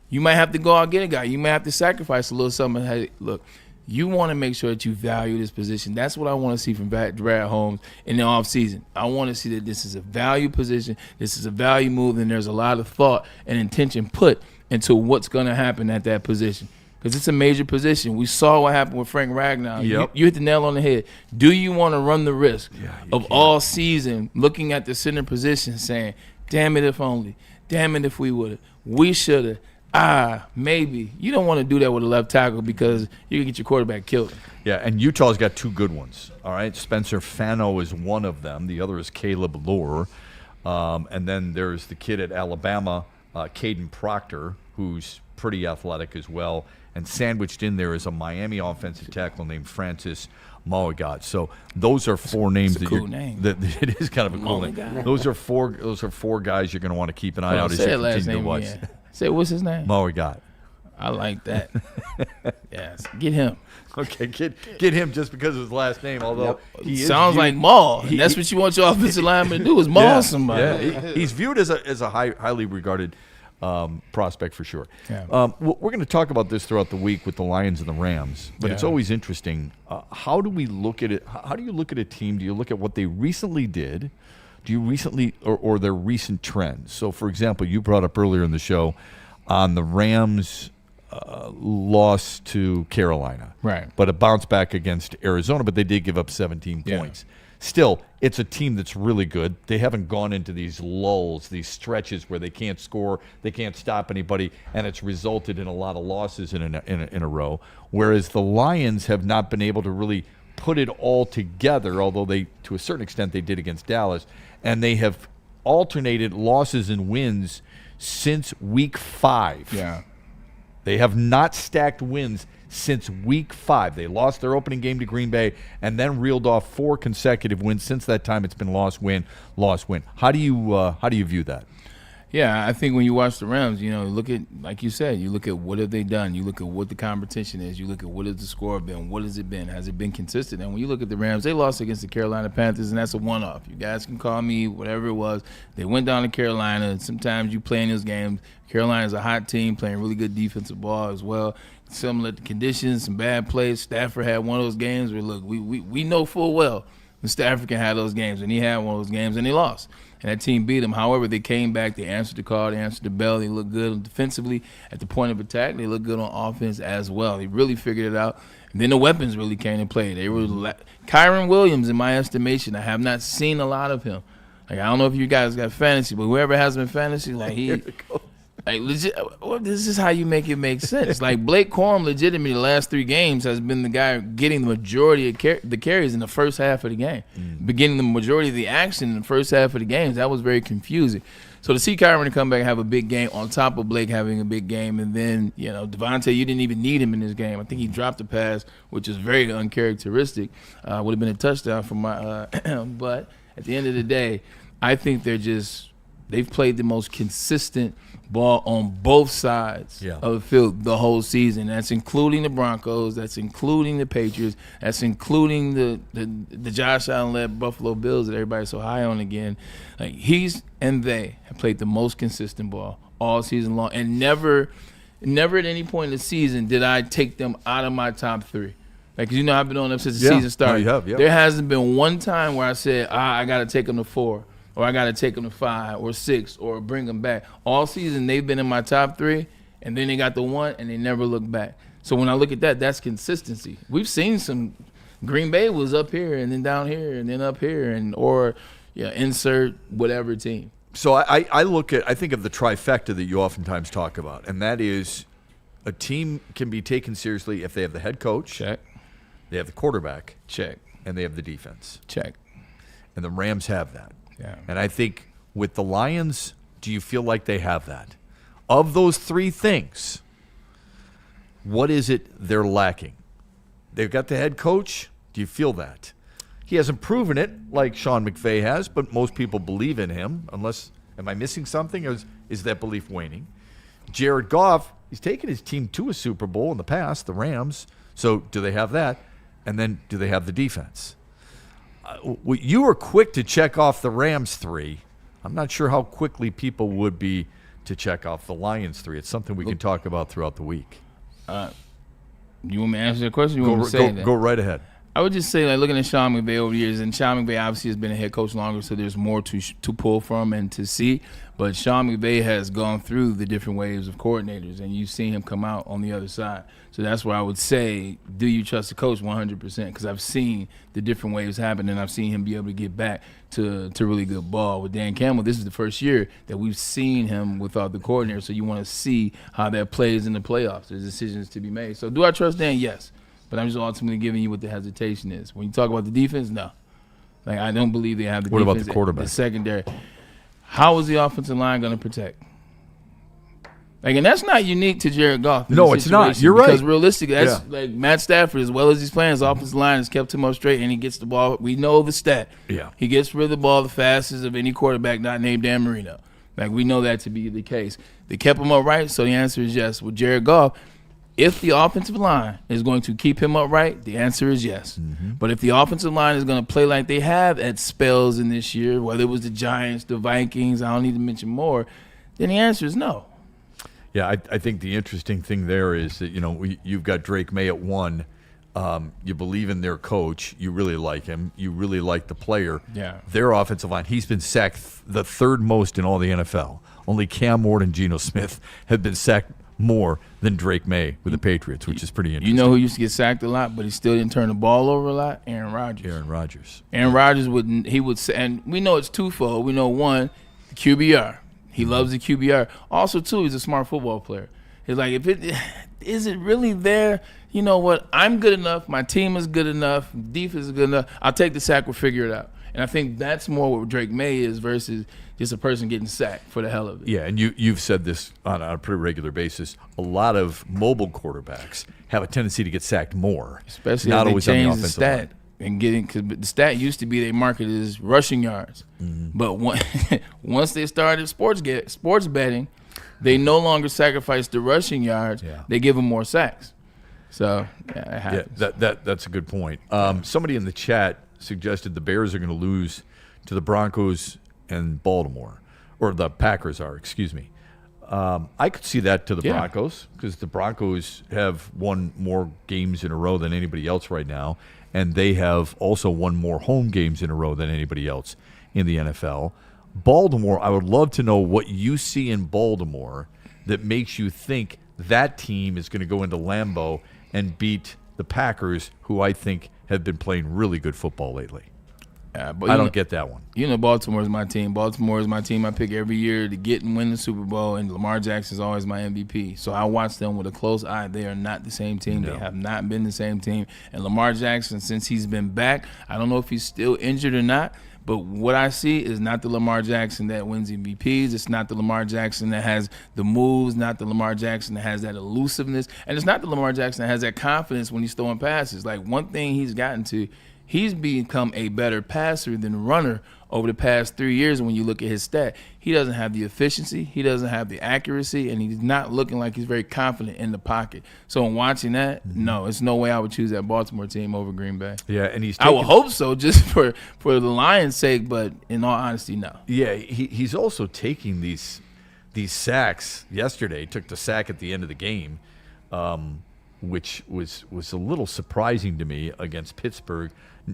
you might have to go out and get a guy. You might have to sacrifice a little something. Hey, look, you want to make sure that you value this position. That's what I want to see from Brad Holmes in the offseason. I want to see that this is a value position. This is a value move, and there's a lot of thought and intention put into what's going to happen at that position. Because it's a major position. We saw what happened with Frank Ragnow. Yep. You hit the nail on the head. Do you want to run the risk of all season looking at the center position saying, damn it if only, damn it if we would have, we should have, maybe. You don't want to do that with a left tackle because you can get your quarterback killed. Yeah, and Utah's got 2 good ones, all right? Spencer Fano is one of them. The other is Caleb Lure. And then there's the kid at Alabama, Caden Proctor, who's pretty athletic as well. And sandwiched in there is a Miami offensive tackle named Francis Mauigot. So those are 4 names. It's a cool name. It is kind of a cool name. Those are four guys you're going to want to keep an eye out as you continue to watch. Say what's his name? Mauigot. I like that. Yes, get him. Okay, get him just because of his last name. Although he sounds like Maul. That's what you want your offensive lineman to do is maul somebody. Yeah, he's viewed as a highly regarded prospect for sure. Yeah. We're going to talk about this throughout the week with the Lions and the Rams, but it's always interesting. How do we look at it? How do you look at a team? Do you look at what they recently did? Do you recently or their recent trends? So, for example, you brought up earlier in the show on the Rams loss to Carolina, right? But a bounce back against Arizona, but they did give up 17 points. Still, it's a team that's really good. They haven't gone into these lulls, these stretches where they can't score, they can't stop anybody, and it's resulted in a lot of losses in a row. Whereas the Lions have not been able to really put it all together, although they, to a certain extent, they did against Dallas, and they have alternated losses and wins since week 5. Yeah. They have not stacked wins since week 5. They lost their opening game to Green Bay and then reeled off 4 consecutive wins. Since that time, it's been loss, win, loss, win. How do you view that? Yeah, I think when you watch the Rams, look at, like you said, you look at what have they done. You look at what the competition is. You look at what has the score been. What has it been? Has it been consistent? And when you look at the Rams, they lost against the Carolina Panthers, and that's a one-off. You guys can call me whatever it was. They went down to Carolina, and sometimes you play in those games. Carolina's a hot team playing really good defensive ball as well. Similar to conditions, some bad plays. Stafford had one of those games where, look, we know full well when Stafford can have those games, and he had one of those games, and he lost. And that team beat them. However, they came back. They answered the call. They answered the bell. They looked good defensively at the point of attack. They looked good on offense as well. They really figured it out. And then the weapons really came to play. They were Kyron Williams, in my estimation. I have not seen a lot of him. Like, I don't know if you guys got fantasy, but whoever has him in fantasy, like like legit, this is how you make it make sense. Like Blake Corum, legitimately, the last 3 games has been the guy getting the majority of the carries in the first half of the game, beginning the majority of the action in the first half of the games. That was very confusing. So to see Kyron come back and have a big game on top of Blake having a big game, and then Devontae, you didn't even need him in this game. I think he dropped a pass, which is very uncharacteristic. Would have been a touchdown for my. But at the end of the day, I think they've played the most consistent ball on both sides of the field the whole season. That's including the Broncos. That's including the Patriots. That's including the Josh Allen-led Buffalo Bills that everybody's so high on again. Like they have played the most consistent ball all season long, and never at any point in the season did I take them out of my top 3. Like, you know, I've been on them since the Yeah. season started. No, you have, yeah. There hasn't been one time where I said, I got to take them to 4, or I got to take them to 5 or 6, or bring them back. All season, they've been in my top 3, and then they got the 1, and they never look back. So when I look at that, that's consistency. We've seen some. Green Bay was up here, and then down here, and then up here, insert whatever team. So I think of the trifecta that you oftentimes talk about, and that is a team can be taken seriously if they have the head coach. Check. They have the quarterback. Check. And they have the defense. Check. And the Rams have that. Yeah. And I think with the Lions, do you feel like they have that? Of those 3 things, what is it they're lacking? They've got the head coach. Do you feel that? He hasn't proven it like Sean McVay has, but most people believe in him. Unless, am I missing something? Or is that belief waning? Jared Goff, he's taken his team to a Super Bowl in the past, the Rams. So do they have that? And then do they have the defense? You were quick to check off the Rams 3. I'm not sure how quickly people would be to check off the Lions 3. It's something we can talk about throughout the week. You want me to answer that question? You want me to say that? Go right ahead. I would just say, like, looking at Sean McVay over the years, and Sean McVay obviously has been a head coach longer, so there's more to pull from and to see. But Sean McVay has gone through the different waves of coordinators, and you've seen him come out on the other side. So that's where I would say, do you trust the coach 100%? Because I've seen the different waves happen, and I've seen him be able to get back to really good ball. With Dan Campbell, this is the first year that we've seen him without the coordinator, so you want to see how that plays in the playoffs. There's decisions to be made. So do I trust Dan? Yes. But I'm just ultimately giving you what the hesitation is. When you talk about the defense, no. Like, I don't believe they have the defense. What about the quarterback? The secondary. How is the offensive line going to protect? Like, and that's not unique to Jared Goff. No, it's not. You're right. Because realistically, that's like Matt Stafford, as well as he's playing, his offensive line has kept him up straight, and he gets the ball. We know the stat. Yeah. He gets rid of the ball the fastest of any quarterback not named Dan Marino. Like, we know that to be the case. They kept him upright, so the answer is yes. With Jared Goff, if the offensive line is going to keep him upright, the answer is yes. Mm-hmm. But if the offensive line is going to play like they have at spells in this year, whether it was the Giants, the Vikings, I don't need to mention more, then the answer is no. Yeah, I think the interesting thing there is that, you've got Drake May at 1. You believe in their coach. You really like him. You really like the player. Yeah. Their offensive line, he's been sacked the 3rd most in all the NFL. Only Cam Ward and Geno Smith have been sacked more than Drake May with the Patriots, which is pretty interesting. You know who used to get sacked a lot, but he still didn't turn the ball over a lot? Aaron Rodgers. Aaron Rodgers would say, and we know it's twofold. We know, one, the QBR. He loves the QBR. Also, two, he's a smart football player. He's like, is it really there? You know what? I'm good enough. My team is good enough. Defense is good enough. I'll take the sack. We'll figure it out. And I think that's more what Drake May is versus just a person getting sacked for the hell of it. Yeah, and you've said this on a pretty regular basis. A lot of mobile quarterbacks have a tendency to get sacked more, especially not if they always on the change offensive the stat line. And because the stat used to be they market as rushing yards, but once they started sports betting, they no longer sacrifice the rushing yards. Yeah. They give them more sacks. So yeah, it happens. Yeah, that's a good point. Somebody in the chat suggested the Bears are going to lose to the Broncos and Baltimore, or the Packers are, excuse me. I could see that to the Broncos because the Broncos have won more games in a row than anybody else right now, and they have also won more home games in a row than anybody else in the NFL. Baltimore, I would love to know what you see in Baltimore that makes you think that team is going to go into Lambeau and beat the Packers, who I think have been playing really good football lately. But I don't get that one. Baltimore is my team. Baltimore is my team I pick every year to get and win the Super Bowl, and Lamar Jackson is always my MVP. So I watch them with a close eye. They are not the same team. No. They have not been the same team. And Lamar Jackson, since he's been back, I don't know if he's still injured or not, but what I see is not the Lamar Jackson that wins MVPs. It's not the Lamar Jackson that has the moves, not the Lamar Jackson that has that elusiveness, and it's not the Lamar Jackson that has that confidence when he's throwing passes. Like, one thing he's gotten to, he's become a better passer than runner over the past 3 years. When you look at his stat, he doesn't have the efficiency, he doesn't have the accuracy, and he's not looking like he's very confident in the pocket. So in watching that, no, it's no way I would choose that Baltimore team over Green Bay. Yeah, and I would hope so, just for the Lions' sake, but in all honesty, no. Yeah, he's also taking these sacks. Yesterday, he took the sack at the end of the game. which was a little surprising to me against Pittsburgh.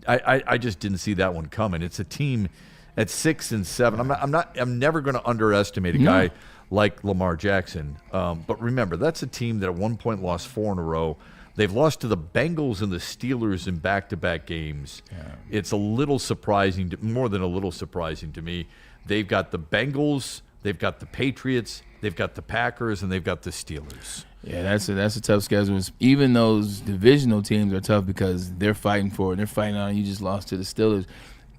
I just didn't see that one coming. It's a team at 6-7. I'm never going to underestimate a guy like Lamar Jackson. But remember, that's a team that at one point lost 4 in a row. They've lost to the Bengals and the Steelers in back-to-back games. Yeah. It's a little surprising, more than a little surprising to me. They've got the Bengals, they've got the Patriots, they've got the Packers, and they've got the Steelers. Yeah, that's a tough schedule. Even those divisional teams are tough because they're fighting for it. They're fighting on. You just lost to the Steelers.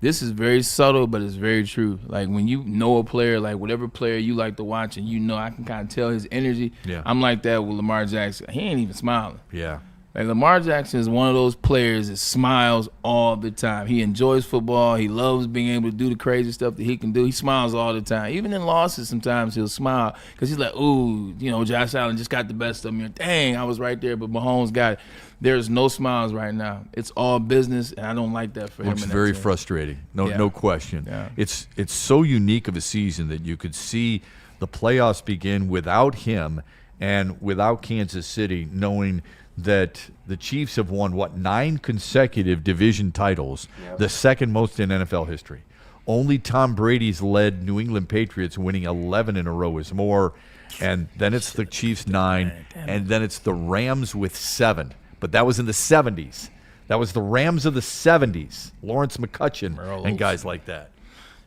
This is very subtle, but it's very true. Like when you know a player, like whatever player you like to watch, and I can kind of tell his energy. Yeah. I'm like that with Lamar Jackson. He ain't even smiling. Yeah. Like Lamar Jackson is one of those players that smiles all the time. He enjoys football. He loves being able to do the crazy stuff that he can do. He smiles all the time. Even in losses, sometimes he'll smile because he's like, ooh, Josh Allen just got the best of me. Dang, I was right there, but Mahomes got it. There's no smiles right now. It's all business, and I don't like that for him. It's very frustrating. No question. Yeah. It's so unique of a season that you could see the playoffs begin without him and without Kansas City, knowing that the Chiefs have won, 9 consecutive division titles, the second most in NFL history. Only Tom Brady's led New England Patriots winning 11 in a row is more, and then it's the Chiefs 9, and then it's the Rams with 7. But that was in the 70s. That was the Rams of the 70s, Lawrence McCutcheon and guys like that.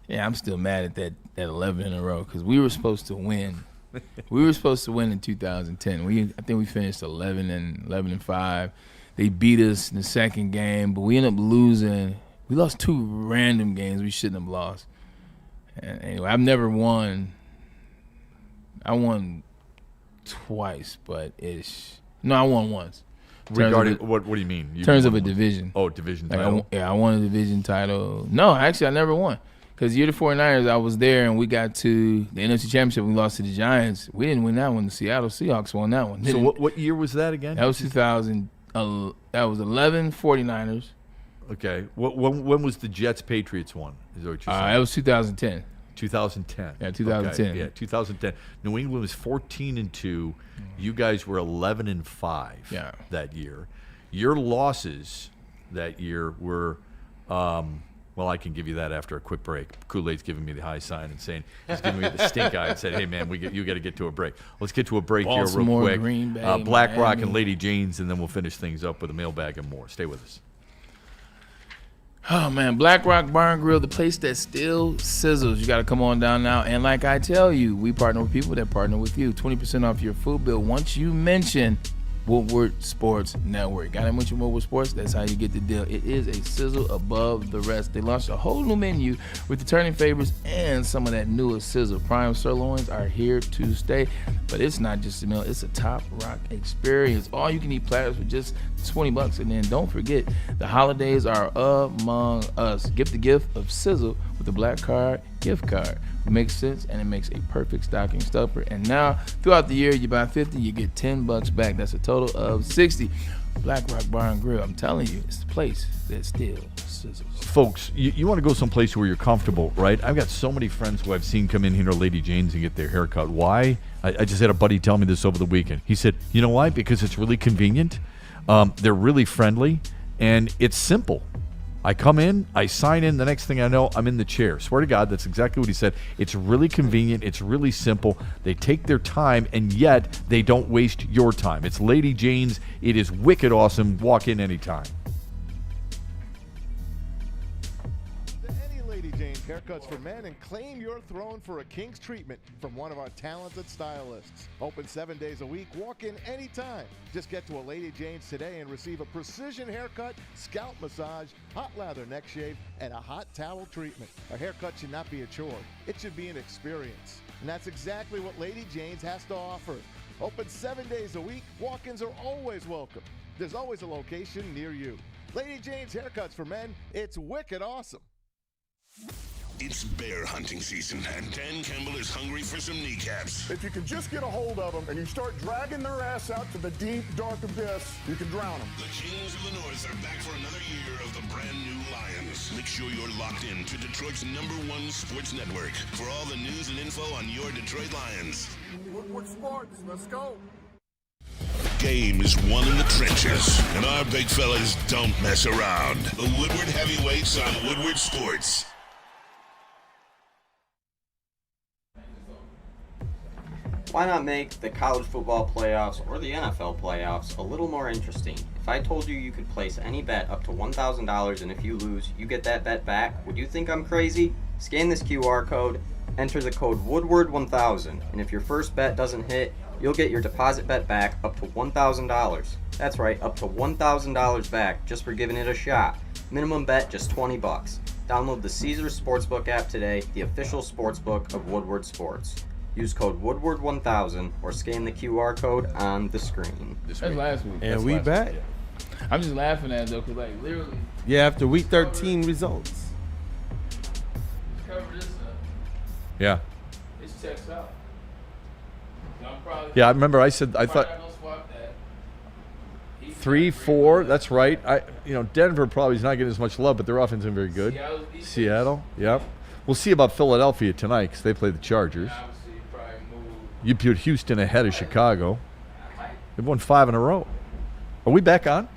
Yeah, I'm still mad at that 11 in a row because we were supposed to win. We were supposed to win in 2010. I think we finished 11-5. They beat us in the second game, but we ended up losing. We lost 2 random games we shouldn't have lost. And anyway, I've never won. I won twice, but I won once. Regarding what do you mean? In terms of a division. Oh, division title. I won a division title. No, actually, I never won. Because year the 49ers, I was there, and we got to the NFC Championship. We lost to the Giants. We didn't win that one. The Seattle Seahawks won that one. So what year was that again? That was 2000. That was 11 49ers. Okay. When was the Jets-Patriots one? Is that what you're saying? That was 2010. 2010. Yeah, 2010. Okay. Yeah, 2010. New England was 14-2. You guys were 11-5 that year. Your losses that year were, well, I can give you that after a quick break. Kool-Aid's giving me the high sign and saying he's giving me the stink eye and said, "Hey man, you got to get to a break." Let's get to a break Baltimore, here real quick. Green Bay, Black Rock Miami. and Lady Jane's, and then we'll finish things up with a mailbag and more. Stay with us. Oh, man, Black Rock Bar and Grill, the place that still sizzles. You got to come on down now. And like I tell you, we partner with people that partner with you. 20% off your food bill once you mention Woodward Sports Network. Got to mention Woodward Sports? That's how you get the deal. It is a sizzle above the rest. They launched a whole new menu with returning favorites and some of that newest sizzle. Prime sirloins are here to stay. But it's not just a meal. It's a top rock experience. All you can eat platters for just $20. And then don't forget, the holidays are among us. Gift the gift of sizzle with the Black Card gift card. It makes sense, and it makes a perfect stocking stuffer. And now, throughout the year, you buy 50, you get $10 back. That's a total of 60. Black Rock Bar and Grill, I'm telling you, it's the place that still sizzles. Folks, you want to go someplace where you're comfortable, right? I've got so many friends who I've seen come in here to Lady Jane's and get their hair cut. Why? I just had a buddy tell me this over the weekend. He said, you know why? Because it's really convenient. They're really friendly, and it's simple. I come in, I sign in, the next thing I know, I'm in the chair. Swear to God, that's exactly what he said. It's really convenient. It's really simple. They take their time, and yet they don't waste your time. It's Lady Jane's. It is wicked awesome. Walk in anytime. Haircuts for men, and claim your throne for a king's treatment from one of our talented stylists. Open 7 days a week. Walk in anytime. Just get to a Lady Jane's today and receive a precision haircut, scalp massage, hot lather neck shave, and a hot towel treatment. A haircut should not be a chore. It should be an experience. And that's exactly what Lady Jane's has to offer. Open 7 days a week. Walk-ins are always welcome. There's always a location near you. Lady Jane's Haircuts for men. It's wicked awesome. It's bear hunting season, and Dan Campbell is hungry for some kneecaps. If you can just get a hold of them and you start dragging their ass out to the deep, dark abyss, you can drown them. The Kings of the North are back for another year of the brand new Lions. Make sure you're locked in to Detroit's #1 sports network for all the news and info on your Detroit Lions. Woodward Sports, let's go. game is won in the trenches, and our big fellas don't mess around. The Woodward Heavyweights on Woodward Sports. Why not make the college football playoffs or the NFL playoffs a little more interesting? If I told you you could place any bet up to $1,000 and if you lose, you get that bet back, would you think I'm crazy? Scan this QR code, enter the code Woodward1000, and if your first bet doesn't hit, you'll get your deposit bet back up to $1,000. That's right, up to $1,000 back just for giving it a shot. Minimum bet just $20. Download the Caesars Sportsbook app today, the official sportsbook of Woodward Sports. Use code Woodward1000 or scan the QR code on the screen. That's last week. And we back. I'm just laughing at it though, because like literally. Yeah, after week 13 results. Cover this up. Yeah. This checks out. Yeah, I remember I said I thought 3-4. That's right. Denver probably is not getting as much love, but their offense isn't very good. Seattle. Yep. We'll see about Philadelphia tonight because they play the Chargers. You put Houston ahead of Chicago. They've won 5 in a row. Are we back on?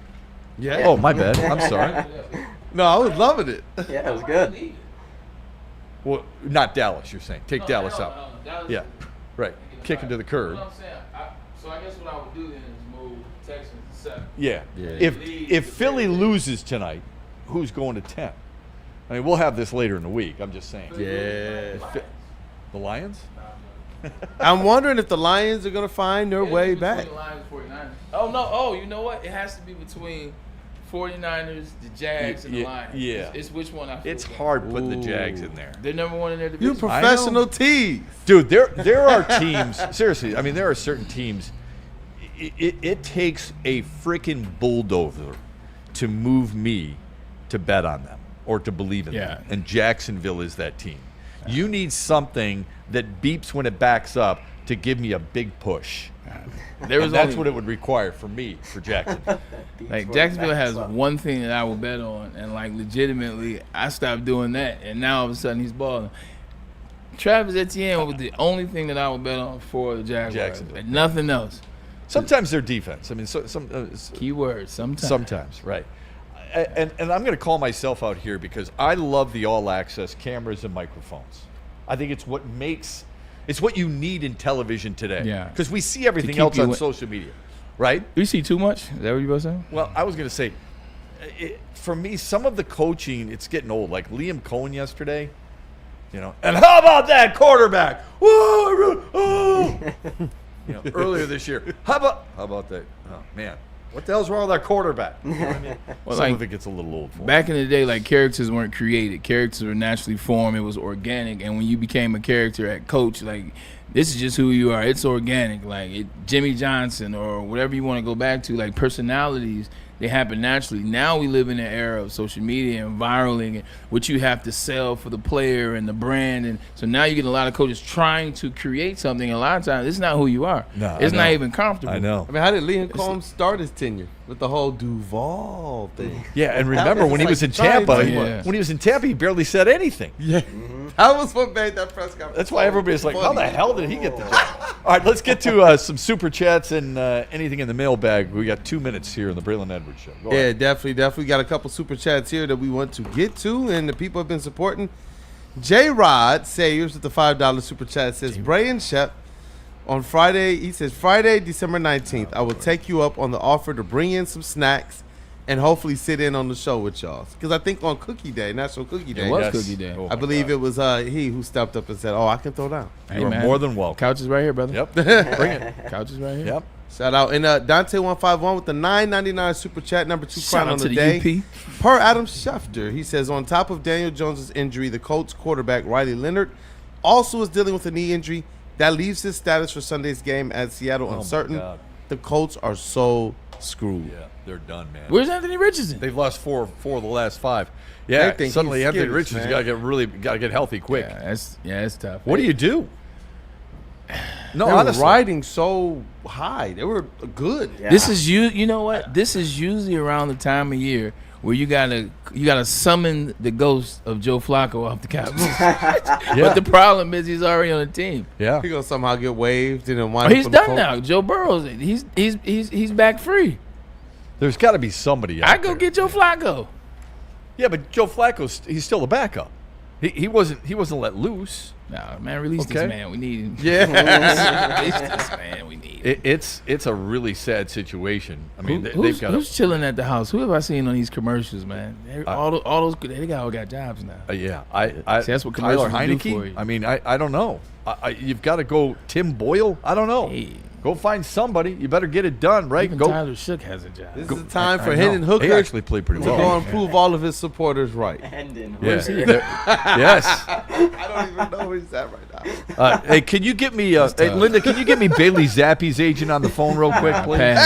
Yeah. Oh, my bad. I'm sorry. No, I was loving it. Yeah, it was good. Well, not Dallas, you're saying. Take Dallas out. Yeah, right. Kick it to the curb. What I'm saying, so I guess what I would do then is move Texans to 7. Yeah. If Philly loses tonight, who's going to 10? I mean, we'll have this later in the week. I'm just saying. Yeah. The Lions? I'm wondering if the Lions are going to find their way back. The Lions, 49ers. Oh, no. Oh, you know what? It has to be between 49ers, the Jags, and the Lions. Yeah. It's which one I feel It's hard putting the Jags in there. They're number one in their division. You professional tees. Dude, there are teams, seriously, I mean, there are certain teams, it takes a freaking bulldozer to move me to bet on them or to believe in them. And Jacksonville is that team. You need something that beeps when it backs up to give me a big push. That's what it would require for me, for Jacksonville. Like Jacksonville has one thing that I will bet on, and like legitimately, I stopped doing that, and now all of a sudden he's balling. Travis Etienne was the only thing that I would bet on for the Jaguars, and nothing else. Sometimes their defense. I mean, keyword. Sometimes. Sometimes, right. And I'm going to call myself out here because I love the all-access cameras and microphones. I think it's what you need in television today. Yeah. Because we see everything else on social media, right? We see too much? Is that what you were saying? Well, I was going to say, for me, some of the coaching, it's getting old. Like Liam Cohen yesterday, and how about that quarterback? Whoa, earlier this year. How about that? Oh, man. What the hell's wrong with our quarterback? You know what I mean? Some of it gets a little old for back in the day, like characters weren't created. Characters were naturally formed. It was organic. And when you became a character at coach, like this is just who you are. It's organic. Like Jimmy Johnson or whatever you want to go back to, like personalities, they happen naturally. Now we live in an era of social media and viraling and what you have to sell for the player and the brand. And so now you get a lot of coaches trying to create something. A lot of times it's not who you are. No, it's not even comfortable. I know. I mean, how did Liam Combs start his tenure with the whole Duval thing? Yeah, and remember when he was in Tampa, he barely said anything. Yeah. That was what made that press conference. That's why everybody's like, how the hell did he get the job? All right, let's get to some super chats and anything in the mailbag. We got 2 minutes here in the Braylon Edwards Show. Go ahead. Definitely. Got a couple super chats here that we want to get to, and the people have been supporting. J-Rod Sayers with the $5 super chat says, Bray and Shep, on Friday, he says, Friday, December 19th, I will take you up on the offer to bring in some snacks and hopefully sit in on the show with y'all. Because I think on Cookie Day, National Cookie Day. It was Cookie Day. I believe it was he who stepped up and said, I can throw down. Hey, You're more than welcome. Couch is right here, brother. Yep. Bring it. Couch is right here. Yep. Shout out. And Dante151 with the $9.99 super chat, number 2 crown on the day. UP. Per Adam Schefter, he says, on top of Daniel Jones' injury, the Colts quarterback Riley Leonard also is dealing with a knee injury. That leaves his status for Sunday's game at Seattle uncertain. The Colts are so screwed. Yeah, they're done, man. Where's Anthony Richardson? They've lost four of the last 5. Yeah, suddenly Anthony Richardson's got to get healthy quick. Yeah, it's tough. What do you do? No, they honestly. were riding so high. They were good. Yeah. This is you know what? This is usually around the time of year where you gotta summon the ghost of Joe Flacco off the Cowboys. But the problem is he's already on the team. Yeah, he gonna somehow get waived and then wind up he's on the done Colts. now. Joe Burrow's he's back free. There's got to be somebody out I go get Joe Flacco. Yeah, but Joe Flacco's he's still a backup. He wasn't let loose. Nah, man, release this man. We need him. Yeah, release this man. We need him. It's a really sad situation. I mean, who's chilling at the house? Who have I seen on these commercials, man? All those they all got jobs now. Yeah, See, that's what commercials do for you. I mean, I don't know. You've got to go Tim Boyle. I don't know. Hey. Go find somebody. You better get it done, right? Even go. Tyler Shook has a job. This is the time for Hendon Hooker. He actually played pretty well. To go and prove all of his supporters right. Hendon Yeah. Hooker. Yes. I don't even know where he's at right now. Hey, can you get me, hey, Linda? Can you get me Bailey Zappi's agent on the phone real quick, please?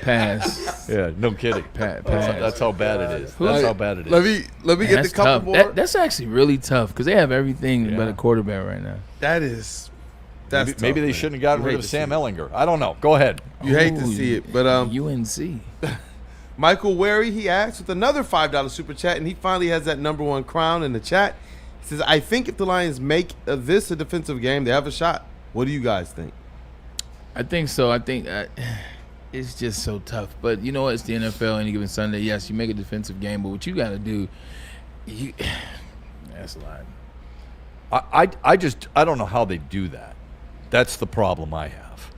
Pass. Yeah, no kidding. That's how bad it is. That's how bad it is. Let me get the couple more. That's actually really tough because they have everything but a quarterback right now. That is. Maybe they shouldn't have gotten rid of Sam Ellinger. I don't know. Go ahead. You hate to see it, but UNC. Michael Wary, he asked with another $5 super chat, and he finally has that number one crown in the chat. He says, "I think if the Lions make this a defensive game, they have a shot." What do you guys think? I think so. I think it's just so tough. But you know what? It's the NFL. Any given Sunday, yes, you make a defensive game, but what you got to do, that's a lot. I don't know how they do that. That's the problem I have.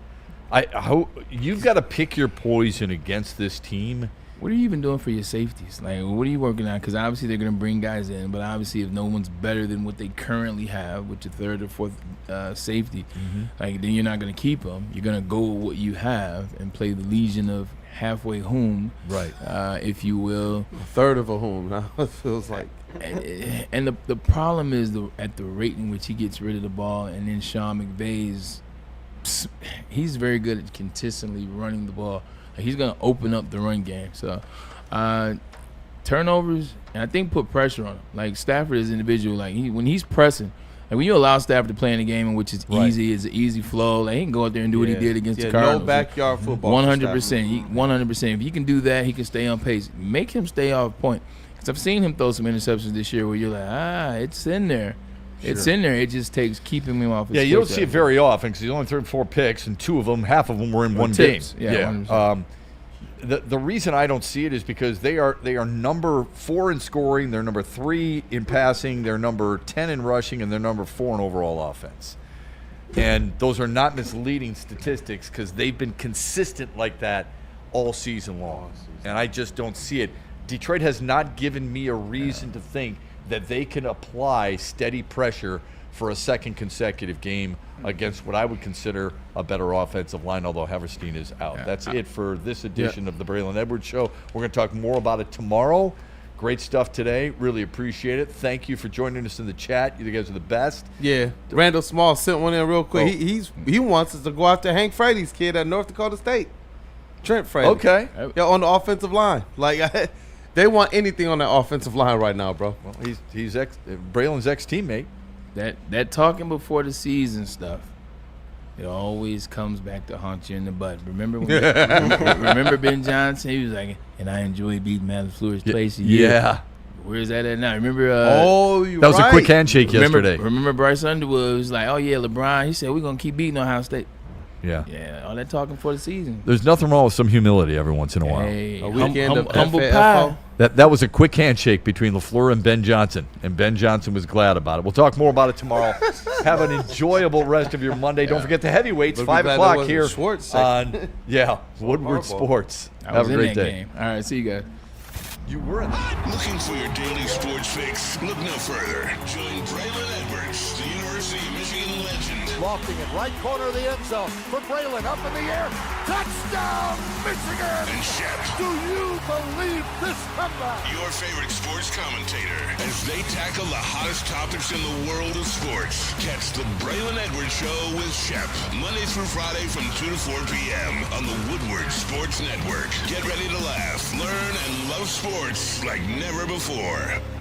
You've got to pick your poison against this team. What are you even doing for your safeties? Like, what are you working on? Because obviously they're going to bring guys in, but obviously if no one's better than what they currently have, with your third or fourth safety, like then you're not going to keep them. You're going to go with what you have and play the legion of halfway home, right? If you will, a third of a home. Now it feels like. And the problem is at the rate in which he gets rid of the ball, and then Sean McVay's he's very good at consistently running the ball. Like, he's going to open up the run game. So turnovers, and I think put pressure on him. Like Stafford is an individual. Like when he's pressing, like when you allow Stafford to play in a game in which it's easy, it's an easy flow. Like he can go out there and do what he did against the Cardinals. No backyard football. 100%. 100%. If he can do that, he can stay on pace. Make him stay off point. Because I've seen him throw some interceptions this year where you're like, it's in there. Sure. It's in there. It just takes keeping him off his you don't see it very often because he's only thrown 4 picks, and half of them were in one game. Yeah. The reason I don't see it is because they are number 4 in scoring, they're number 3 in passing, they're number 10 in rushing, and they're number 4 in overall offense. And those are not misleading statistics because they've been consistent like that all season long. And I just don't see it. Detroit has not given me a reason to think that they can apply steady pressure for a second consecutive game against what I would consider a better offensive line, although Haverstein is out. That's it for this edition of the Braylon Edwards Show. We're going to talk more about it tomorrow. Great stuff today. Really appreciate it. Thank you for joining us in the chat. You guys are the best. Yeah. Randall Small sent one in real quick. He wants us to go after Hank Frady's kid at North Dakota State. Trent Frady. Okay. Yeah, on the offensive line. Like, they want anything on that offensive line right now, bro. Well, he's Braylon's ex-teammate. That talking before the season stuff, it always comes back to haunt you in the butt. Remember remember Ben Johnson? He was like, and I enjoy beating Madison Fleur's place. Yeah. Where's that at now? Remember? That was a quick handshake yesterday. Remember Bryce Underwood was like, oh yeah, LeBron. He said we're gonna keep beating Ohio State. Yeah. All that talking for the season. There's nothing wrong with some humility every once in a while. Hey, a weekend of humble FAFO. pie. That was a quick handshake between LaFleur and Ben Johnson, and Ben Johnson was glad about it. We'll talk more about it tomorrow. Have an enjoyable rest of your Monday. Don't forget the heavyweights, 5 o'clock here on Woodward Sports. Have a great day. Game. All right, see you guys. You were in Looking for your daily sports fix? Look no further. Join Braylon Edwards, the University of Michigan legend. Lofting it right corner of the end zone for Braylon, up in the air. Touchdown, Michigan! And Shep. Do you believe this comeback? Your favorite sports commentator as they tackle the hottest topics in the world of sports. Catch the Braylon Edwards Show with Shep. Monday through Friday from 2 to 4 p.m. on the Woodward Sports Network. Get ready to laugh, learn, and love sports like never before.